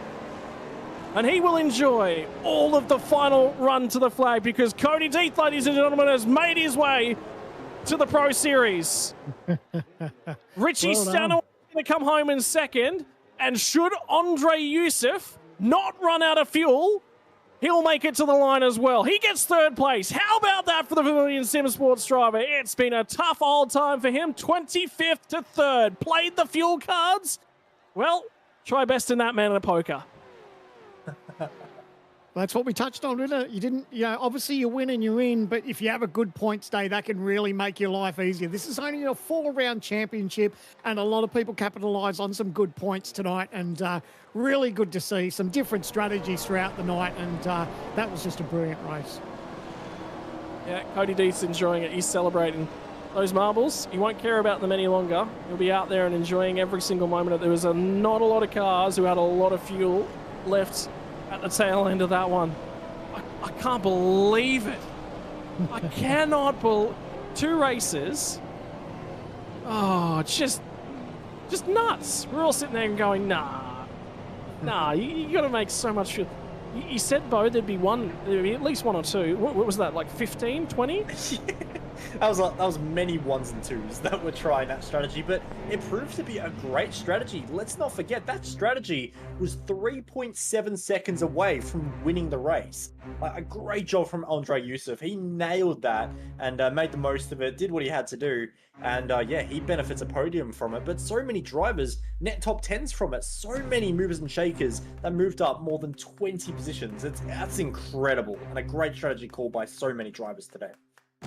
and he will enjoy all of the final run to the flag, because Cody Death, ladies and gentlemen, has made his way to the Pro Series. Richie Stanaway is going to come home in second, and should Andre Yusuf not run out of fuel, he'll make it to the line as well. He gets third place. How about that for the Vermilion Sim Sports driver? It's been a tough old time for him. 25th to 3rd. Played the fuel cards? Well, try best in that, man, in a poker. That's what we touched on, isn't it? You didn't, obviously you win and you're in, but if you have a good points day, that can really make your life easier. This is only a 4-round championship, and a lot of people capitalise on some good points tonight, and really good to see some different strategies throughout the night, and that was just a brilliant race. Yeah, Cody Death's enjoying it. He's celebrating those marbles. He won't care about them any longer. He'll be out there and enjoying every single moment. There was not a lot of cars who had a lot of fuel left at the tail end of that one. I can't believe it. I cannot believe 2 races. Oh, just nuts. We're all sitting there and going, nah, you got to make so much fuel. You said, Bo, there'd be at least 1 or 2. What was that, like 15, 20? That was many 1s and 2s that were trying that strategy, but it proved to be a great strategy. Let's not forget that strategy was 3.7 seconds away from winning the race. Like, a great job from Andre Yusuf. He nailed that and made the most of it, did what he had to do, and yeah, he benefits a podium from it. But so many drivers net top 10s from it. So many movers and shakers that moved up more than 20 positions. That's incredible, and a great strategy call by so many drivers today.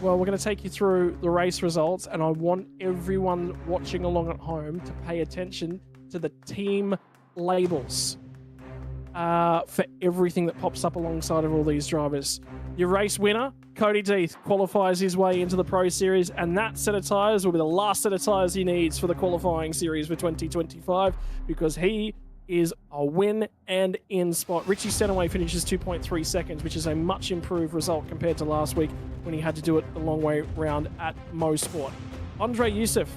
Well, we're going to take you through the race results, and I want everyone watching along at home to pay attention to the team labels for everything that pops up alongside of all these drivers. Your race winner, Cody Death, qualifies his way into the Pro Series, and that set of tyres will be the last set of tyres he needs for the qualifying series for 2025, because he is a win and in spot. Richie Stanaway finishes 2.3 seconds, which is a much improved result compared to last week when he had to do it the long way round at Mosport. Andre Yusuf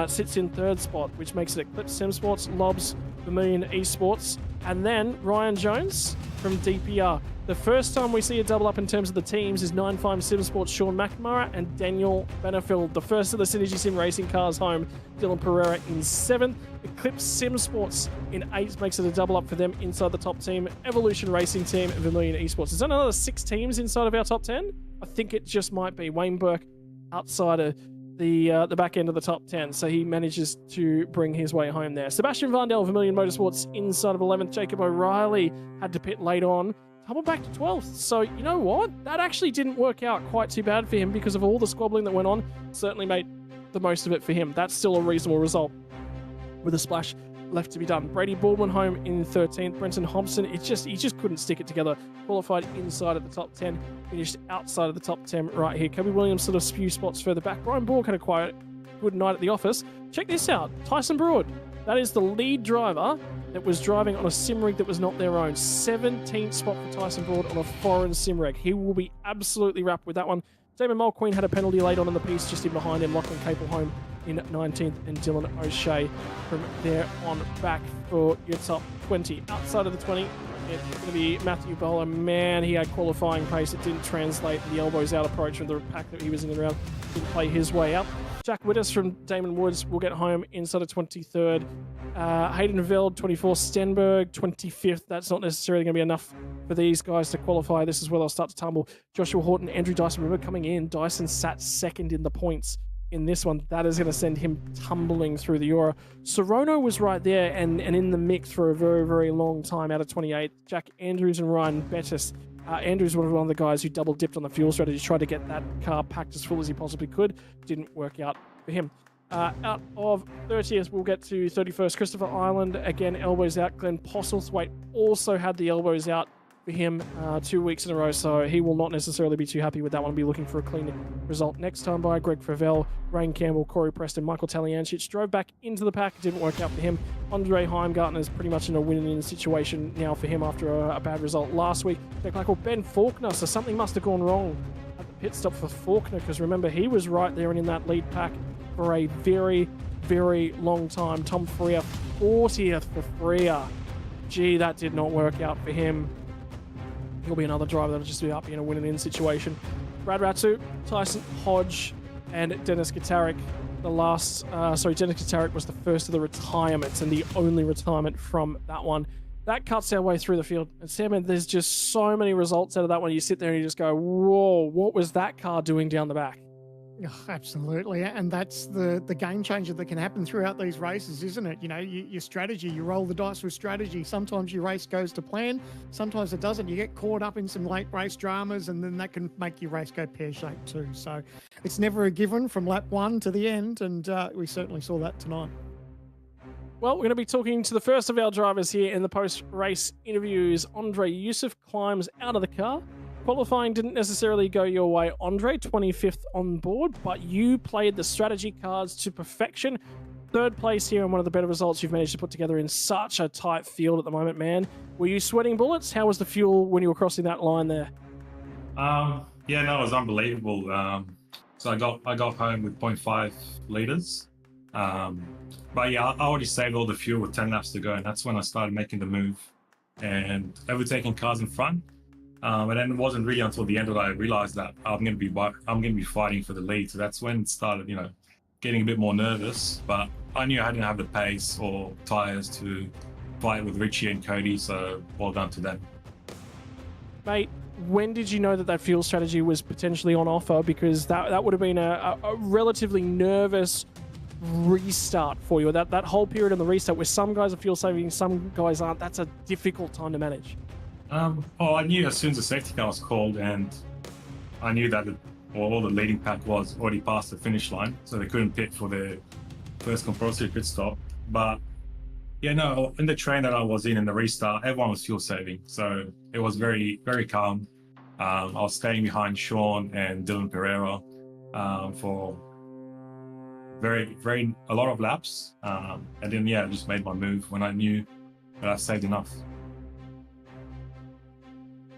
sits in 3rd spot, which makes it Eclipse Sim Sports, Lobs, Vermilion Esports, and then Ryan Jones from DPR. The first time we see a double up in terms of the teams is 9-5 Sim Sports Sean McNamara and Daniel Benefield. The first of the Synergy Sim Racing cars home, Dylan Pereira in 7th. Eclipse Sim Sports in 8th makes it a double up for them inside the top team. Evolution Racing Team and Vermilion Esports. Is there another 6 teams inside of our top 10? I think it just might be. Wayne Burke outside of the back end of the top 10, so he manages to bring his way home there. Sebastian Vandel, Vermilion Motorsports inside of 11th. Jacob O'Reilly had to pit late on. Tumbled back to 12th. So, you know what? That actually didn't work out quite too bad for him because of all the squabbling that went on. Certainly made the most of it for him. That's still a reasonable result. with a splash left to be done. Brady Baldwin home in 13th. Brenton Hobson, he just couldn't stick it together. Qualified inside of the top 10, finished outside of the top 10 right here. Kobe Williams sort of few spots further back. Brian Borg had a quiet good night at the office. Check this out. Tyson Broad, that is the lead driver that was driving on a sim rig that was not their own. 17th spot for Tyson Broad on a foreign sim rig. He will be absolutely wrapped with that one. Damon Mulqueen had a penalty late on the piece just in behind him. Lachlan Capel home in 19th, and Dylan O'Shea from there on back for your top 20. Outside of the 20, it's going to be Matthew Bowler. Man, he had qualifying pace. It didn't translate. The elbows out approach from the pack that he was in and around didn't play his way out. Jack Widders from Damon Woods will get home inside of 23rd. Hayden Veld, 24th. Stenberg, 25th. That's not necessarily going to be enough for these guys to qualify. This is where they'll start to tumble. Joshua Horton, Andrew Dyson. Remember coming in, Dyson sat second in the points in this one. That is going to send him tumbling through the Euro. Sorono was right there and in the mix for a very, very long time out of 28. Jack Andrews and Ryan Bettis. Andrews was one of the guys who double dipped on the fuel strategy, tried to get that car packed as full as he possibly could. Didn't work out for him. Out of 30th, we'll get to 31st. Christopher Ireland, again, elbows out. Glenn Postlethwaite also had the elbows out for him 2 weeks in a row, so he will not necessarily be too happy with that one. Be looking for a clean result next time by Greg Favell, Rain Campbell, Corey Preston, Michael Taliancic drove back into the pack. It didn't work out for him. Andre Heimgartner is pretty much in a win-in situation now for him after a bad result last week. Ben Faulkner, so something must have gone wrong at the pit stop for Faulkner, because remember, he was right there and in that lead pack for a very, very long time. Tom Freer, 40th for Freer. Gee, that did not work out for him. He'll be another driver that'll just be up in a win-and-in situation. Brad Ratsu, Tyson Hodge, and Dennis Katarik. Dennis Katarik was the first of the retirements and the only retirement from that one. That cuts our way through the field. And Sam, there's just so many results out of that one. You sit there and you just go, whoa, what was that car doing down the back? Oh, absolutely, and that's the game changer that can happen throughout these races, isn't it? You know, your strategy, you roll the dice with strategy. Sometimes your race goes to plan, sometimes it doesn't. You get caught up in some late race dramas, and then that can make your race go pear-shaped too. So it's never a given from lap 1 to the end, and we certainly saw that tonight. Well, we're going to be talking to the first of our drivers here in the post-race interviews. Andre Yusuf climbs out of the car. Qualifying didn't necessarily go your way, Andre, 25th on board, but you played the strategy cards to perfection. Third place here and one of the better results you've managed to put together in such a tight field at the moment, man. Were you sweating bullets? How was the fuel when you were crossing that line there? Yeah, no, it was unbelievable. So I got home with 0.5 liters. But yeah, I already saved all the fuel with 10 laps to go, and that's when I started making the move and overtaking cars in front. And then it wasn't really until the end that I realized that I'm going to be fighting for the lead. So that's when it started, getting a bit more nervous. But I knew I didn't have the pace or tires to fight with Richie and Cody. So well done to them. Mate, when did you know that fuel strategy was potentially on offer? Because that would have been a relatively nervous restart for you. That whole period on the restart where some guys are fuel saving, some guys aren't. That's a difficult time to manage. I knew as soon as the safety car was called, and I knew that all the leading pack was already past the finish line, so they couldn't pit for their first compulsory pit stop. But yeah, no, in the train that I was in the restart, everyone was fuel saving, so it was very, very calm. I was staying behind Sean and Dylan Pereira for a lot of laps, and then I just made my move when I knew that I saved enough.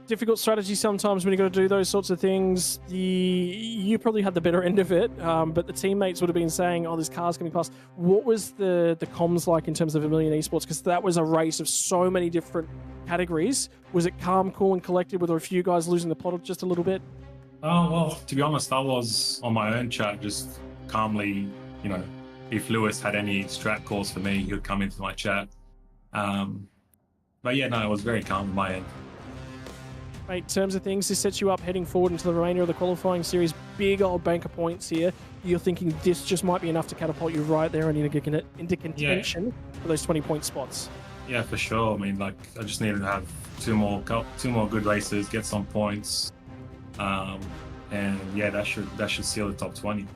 Difficult strategy sometimes when you got to do those sorts of things. You probably had the better end of it, but the teammates would have been saying, "Oh, this car's coming past." What was the comms like in terms of Vermilion Esports? Because that was a race of so many different categories. Was it calm, cool, and collected? Were there a few guys losing the plot just a little bit? Oh well, to be honest, I was on my own chat, just calmly. If Lewis had any strat calls for me, he would come into my chat. But yeah, no, it was very calm on my end. Mate, in terms of things, this sets you up heading forward into the remainder of the qualifying series. Big old bank of points here. You're thinking this just might be enough to catapult you right there and into contention for those 20-point spots. Yeah, for sure. I mean, I just needed to have two more good races, get some points, and yeah, that should seal the top 20.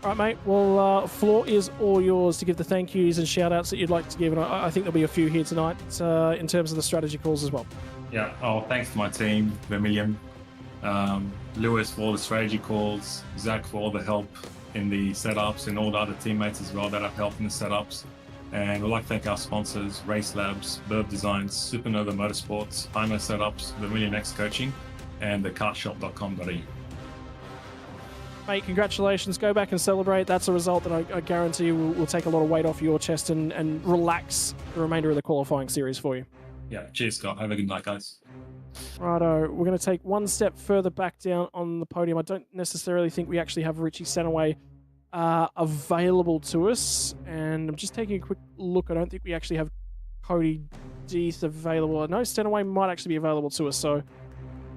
All right, mate. Well, floor is all yours to give the thank yous and shout outs that you'd like to give. And I think there'll be a few here tonight in terms of the strategy calls as well. Yeah. Oh, thanks to my team, Vermilion, Lewis for all the strategy calls, Zach for all the help in the setups, and all the other teammates as well that have helped in the setups. And we'd like to thank our sponsors, Race Labs, Burb Designs, Supernova Motorsports, IMO Setups, Vermilion X Coaching, and the carshop.com.au. Mate, congratulations. Go back and celebrate. That's a result that I guarantee will take a lot of weight off your chest and relax the remainder of the qualifying series for you. Yeah, cheers, Scott. Have a good night, guys. Righto, we're going to take one step further back down on the podium. I don't necessarily think we actually have Richie Stanaway available to us, and I'm just taking a quick look. I don't think we actually have Cody Death available. I know Stanaway might actually be available to us, so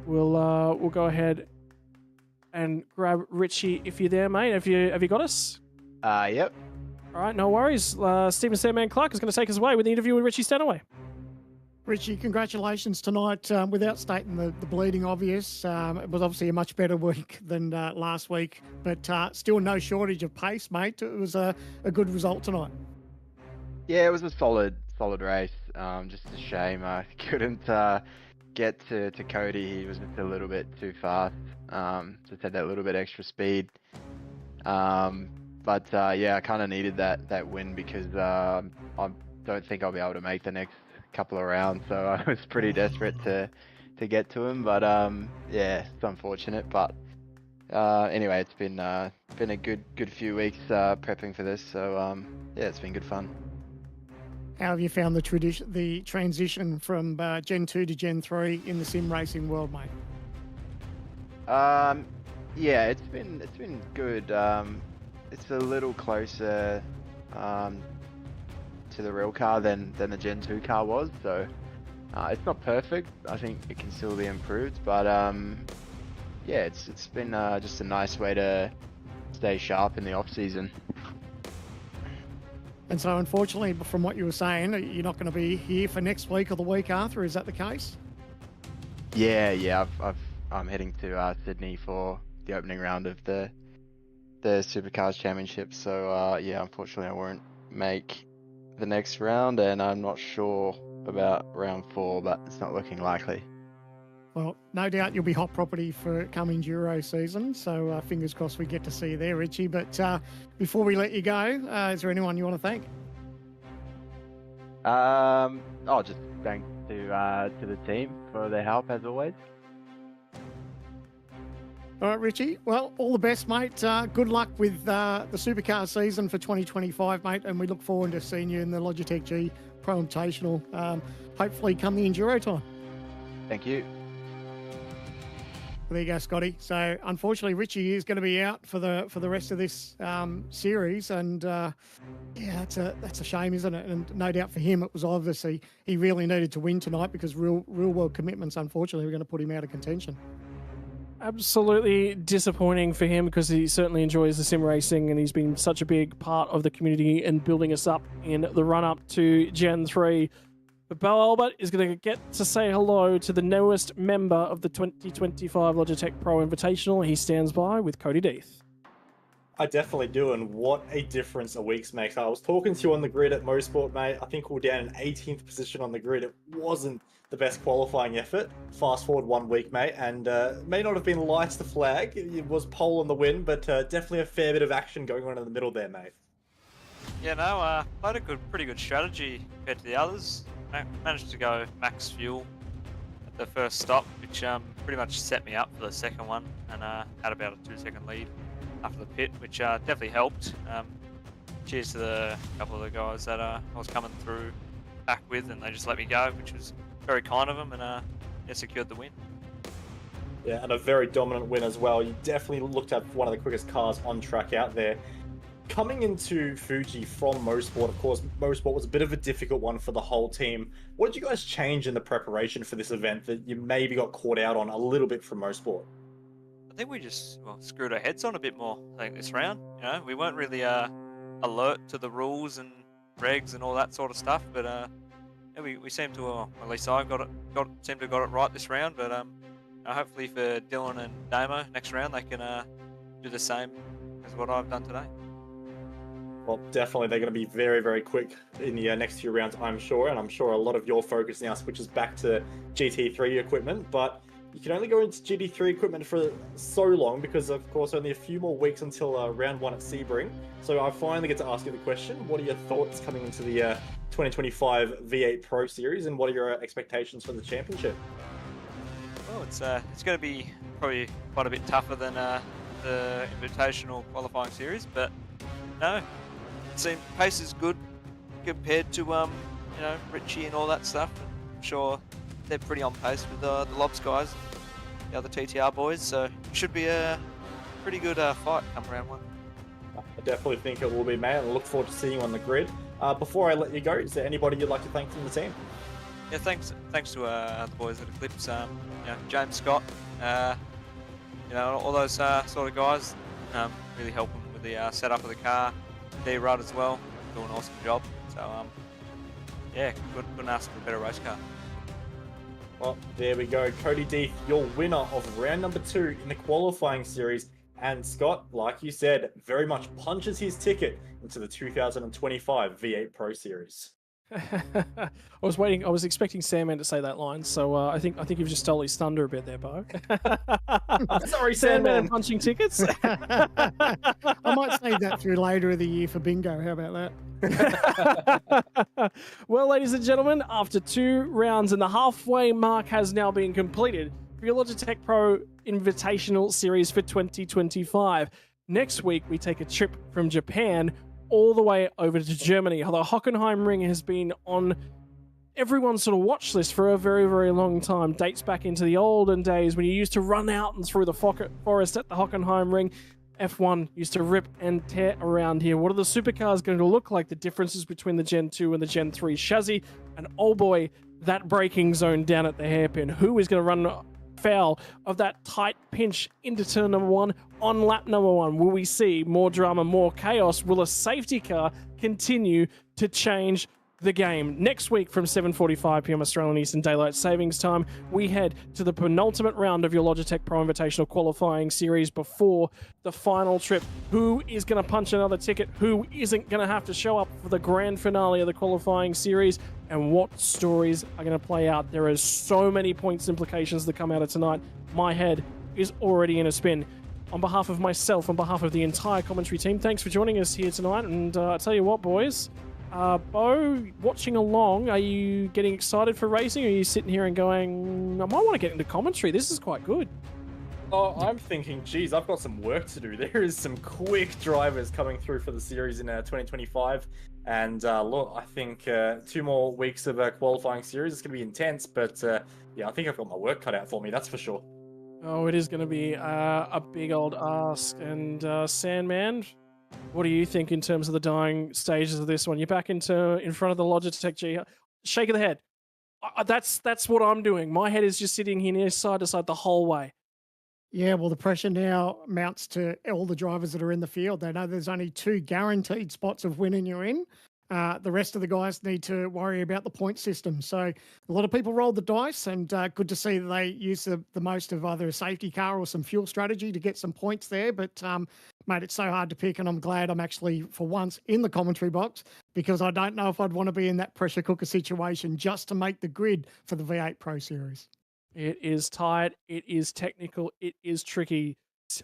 we'll go ahead and grab Richie if you're there, mate. Have you got us? Yep. All right, no worries. Stephen Sandman Clark is going to take us away with the interview with Richie Stanaway. Richie, congratulations tonight. Without stating the bleeding obvious, it was obviously a much better week than last week, but still no shortage of pace, mate. It was a good result tonight. Yeah, it was a solid race. Just a shame I couldn't get to Cody. He was just a little bit too fast. Just had that little bit extra speed. But yeah, I kind of needed that win because I don't think I'll be able to make the next couple of rounds, so I was pretty desperate to get to him. But yeah, it's unfortunate. But anyway, it's been a good few weeks prepping for this, so yeah, it's been good fun. How have you found the transition from Gen 2 to Gen 3 in the sim racing world, mate? Yeah, it's been good. It's a little closer to the real car than the Gen 2 car was, so it's not perfect. I think it can still be improved, but yeah, it's been just a nice way to stay sharp in the off season. And so, unfortunately, from what you were saying, you're not going to be here for next week or the week after. Is that the case? Yeah. I'm heading to Sydney for the opening round of the Supercars Championship. So yeah, unfortunately, I won't make the next round, and I'm not sure about round 4, but it's not looking likely. Well, no doubt you'll be hot property for coming Euro season, so fingers crossed we get to see you there, Richie. But before we let you go, is there anyone you want to thank? I'll just thank to the team for their help as always. All right, Richie. Well, all the best, mate. Good luck with the Supercar season for 2025, mate, and we look forward to seeing you in the Logitech G Pro Invitational, hopefully come the Enduro time. Thank you. There you go, Scotty. So, unfortunately, Richie is going to be out for the rest of this series, and yeah, that's a shame, isn't it? And no doubt for him, it was obviously he really needed to win tonight because real world commitments, unfortunately, were going to put him out of contention. Absolutely disappointing for him because he certainly enjoys the sim racing and he's been such a big part of the community and building us up in the run-up to Gen 3. But Bell Albert is going to get to say hello to the newest member of the 2025 Logitech Pro Invitational. He stands by with Cody Death. I definitely do, and what a difference a week's makes. I was talking to you on the grid at Mosport, mate. I think we were down in 18th position on the grid. It wasn't the best qualifying effort. Fast forward 1 week, mate, and may not have been lights to flag. It was pole on the win, but definitely a fair bit of action going on in the middle there, mate. Yeah, no, played a pretty good strategy compared to the others. Managed to go max fuel at the first stop, which pretty much set me up for the second one, and had about a 2-second lead after the pit, which definitely helped. Cheers to the couple of the guys that I was coming through back with, and they just let me go, which was very kind of them, and yeah, secured the win. Yeah, and a very dominant win as well. You definitely looked at one of the quickest cars on track out there. Coming into Fuji from Mosport, of course, Mosport was a bit of a difficult one for the whole team. What did you guys change in the preparation for this event that you maybe got caught out on a little bit from Mosport? I think we just screwed our heads on a bit more, I think, this round. You know, we weren't really alert to the rules and regs and all that sort of stuff, but yeah, we seem to, at least I seem to have got it right this round, but hopefully for Dylan and Damo next round, they can do the same as what I've done today. Well, definitely they're going to be very, very quick in the next few rounds, I'm sure. And I'm sure a lot of your focus now switches back to GT3 equipment. But you can only go into GT3 equipment for so long because, of course, only a few more weeks until round 1 at Sebring. So I finally get to ask you the question. What are your thoughts coming into the 2025 V8 Pro Series, and what are your expectations for the championship? Well, it's going to be probably quite a bit tougher than the Invitational qualifying series, but no, it seems pace is good compared to Richie and all that stuff. I'm sure they're pretty on pace with the Lobs guys, the other TTR boys, so it should be a pretty good fight come round 1. I definitely think it will be, mate. I look forward to seeing you on the grid. Before I let you go, is there anybody you'd like to thank from the team? Yeah, thanks to the boys at Eclipse, James Scott, all those sort of guys, really helping with the setup of the car. D-Rod as well, doing an awesome job. So yeah, couldn't ask for a better race car. Well, there we go. Cody Deeth, your winner of round number 2 in the qualifying series. And Scott, like you said, very much punches his ticket into the 2025 V8 Pro Series. I was expecting Sandman to say that line, so I think you've just stole his thunder a bit there, Bo. Sorry, Sandman punching tickets. I might save that through later of the year for bingo. How about that? Well, ladies and gentlemen, after 2 rounds and the halfway mark has now been completed for your Logitech Pro Invitational Series for 2025. Next week, we take a trip from Japan all the way over to Germany. The Hockenheim Ring has been on everyone's sort of watch list for a very, very long time. Dates back into the olden days when you used to run out and through the forest at the Hockenheim Ring. F1 used to rip and tear around here. What are the supercars going to look like? The differences between the Gen 2 and the Gen 3 chassis. And oh boy, that braking zone down at the hairpin. Who is going to run foul of that tight pinch into turn number 1 on lap number 1? Will we see more drama, more chaos? Will a safety car continue to change the game? Next week from 7:45 p.m. Australian Eastern Daylight Savings Time, we head to the penultimate round of your Logitech Pro Invitational qualifying series before the final trip. Who is going to punch another ticket? Who isn't going to have to show up for the grand finale of the qualifying series? And what stories are going to play out? There are so many points implications that come out of tonight. My head is already in a spin. On behalf of myself, on behalf of the entire commentary team, thanks for joining us here tonight. And I tell you what, boys, Bo, watching along, are you getting excited for racing? Or are you sitting here and going, I might want to get into commentary. This is quite good. Oh, I'm thinking, geez, I've got some work to do. There is some quick drivers coming through for the series in 2025. And look, I think 2 more weeks of a qualifying series. It's going to be intense, but yeah, I think I've got my work cut out for me, that's for sure. Oh, it is going to be a big old ask. And Sandman, what do you think in terms of the dying stages of this one? You're back in front of the Logitech G. Shake of the head. That's what I'm doing. My head is just sitting here side to side the whole way. Yeah, well, the pressure now mounts to all the drivers that are in the field. They know there's only 2 guaranteed spots of winning you're in. The rest of the guys need to worry about the point system. So a lot of people rolled the dice, and good to see that they use the most of either a safety car or some fuel strategy to get some points there. But, mate, it's so hard to pick, and I'm glad I'm actually, for once, in the commentary box, because I don't know if I'd want to be in that pressure cooker situation just to make the grid for the V8 Pro Series. It is tight, it is technical, it is tricky.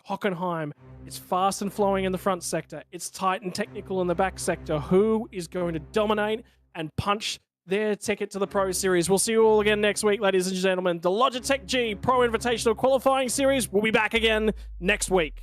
Hockenheim, it's fast and flowing in the front sector. It's tight and technical in the back sector. Who is going to dominate and punch their ticket to the Pro Series? We'll see you all again next week, ladies and gentlemen. The Logitech G Pro Invitational Qualifying Series will be back again next week.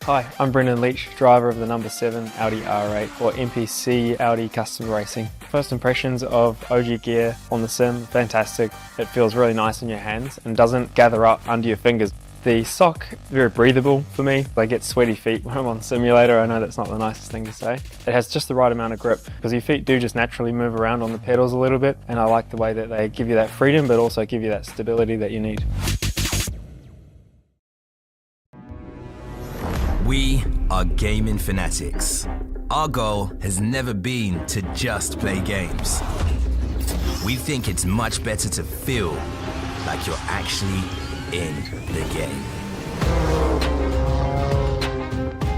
Hi, I'm Brendan Leach, driver of the number 7 Audi R8 or NPC Audi Custom Racing. First impressions of OG gear on the sim, fantastic. It feels really nice in your hands and doesn't gather up under your fingers. The sock, very breathable for me. I get sweaty feet when I'm on the simulator. I know that's not the nicest thing to say. It has just the right amount of grip because your feet do just naturally move around on the pedals a little bit, and I like the way that they give you that freedom but also give you that stability that you need. We are gaming fanatics. Our goal has never been to just play games. We think it's much better to feel like you're actually in the game.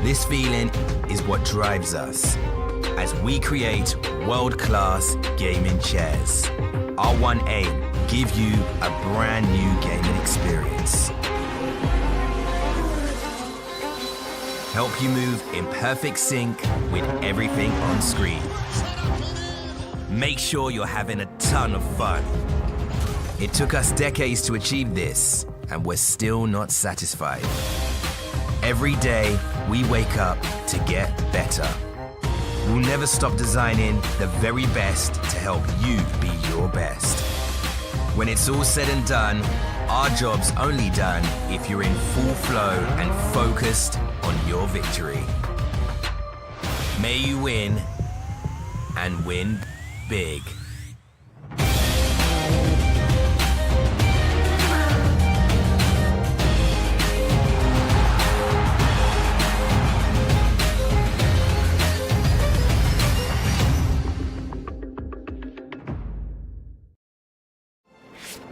This feeling is what drives us as we create world-class gaming chairs. Our one aim, give you a brand new gaming experience. Help you move in perfect sync with everything on screen. Make sure you're having a ton of fun. It took us decades to achieve this, and we're still not satisfied. Every day, we wake up to get better. We'll never stop designing the very best to help you be your best. When it's all said and done, our job's only done if you're in full flow and focused on your victory. May you win, and win big.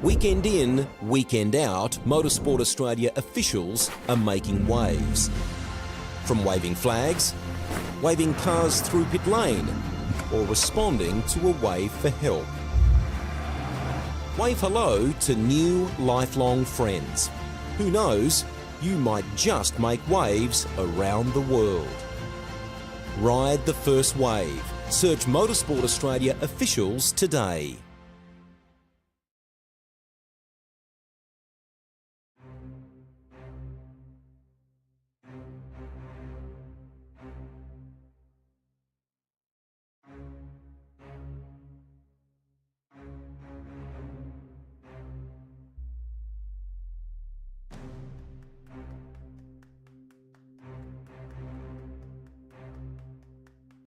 Weekend in, weekend out, Motorsport Australia officials are making waves. From waving flags, waving cars through pit lane, or responding to a wave for help. Wave hello to new lifelong friends. Who knows, you might just make waves around the world. Ride the first wave. Search Motorsport Australia officials today.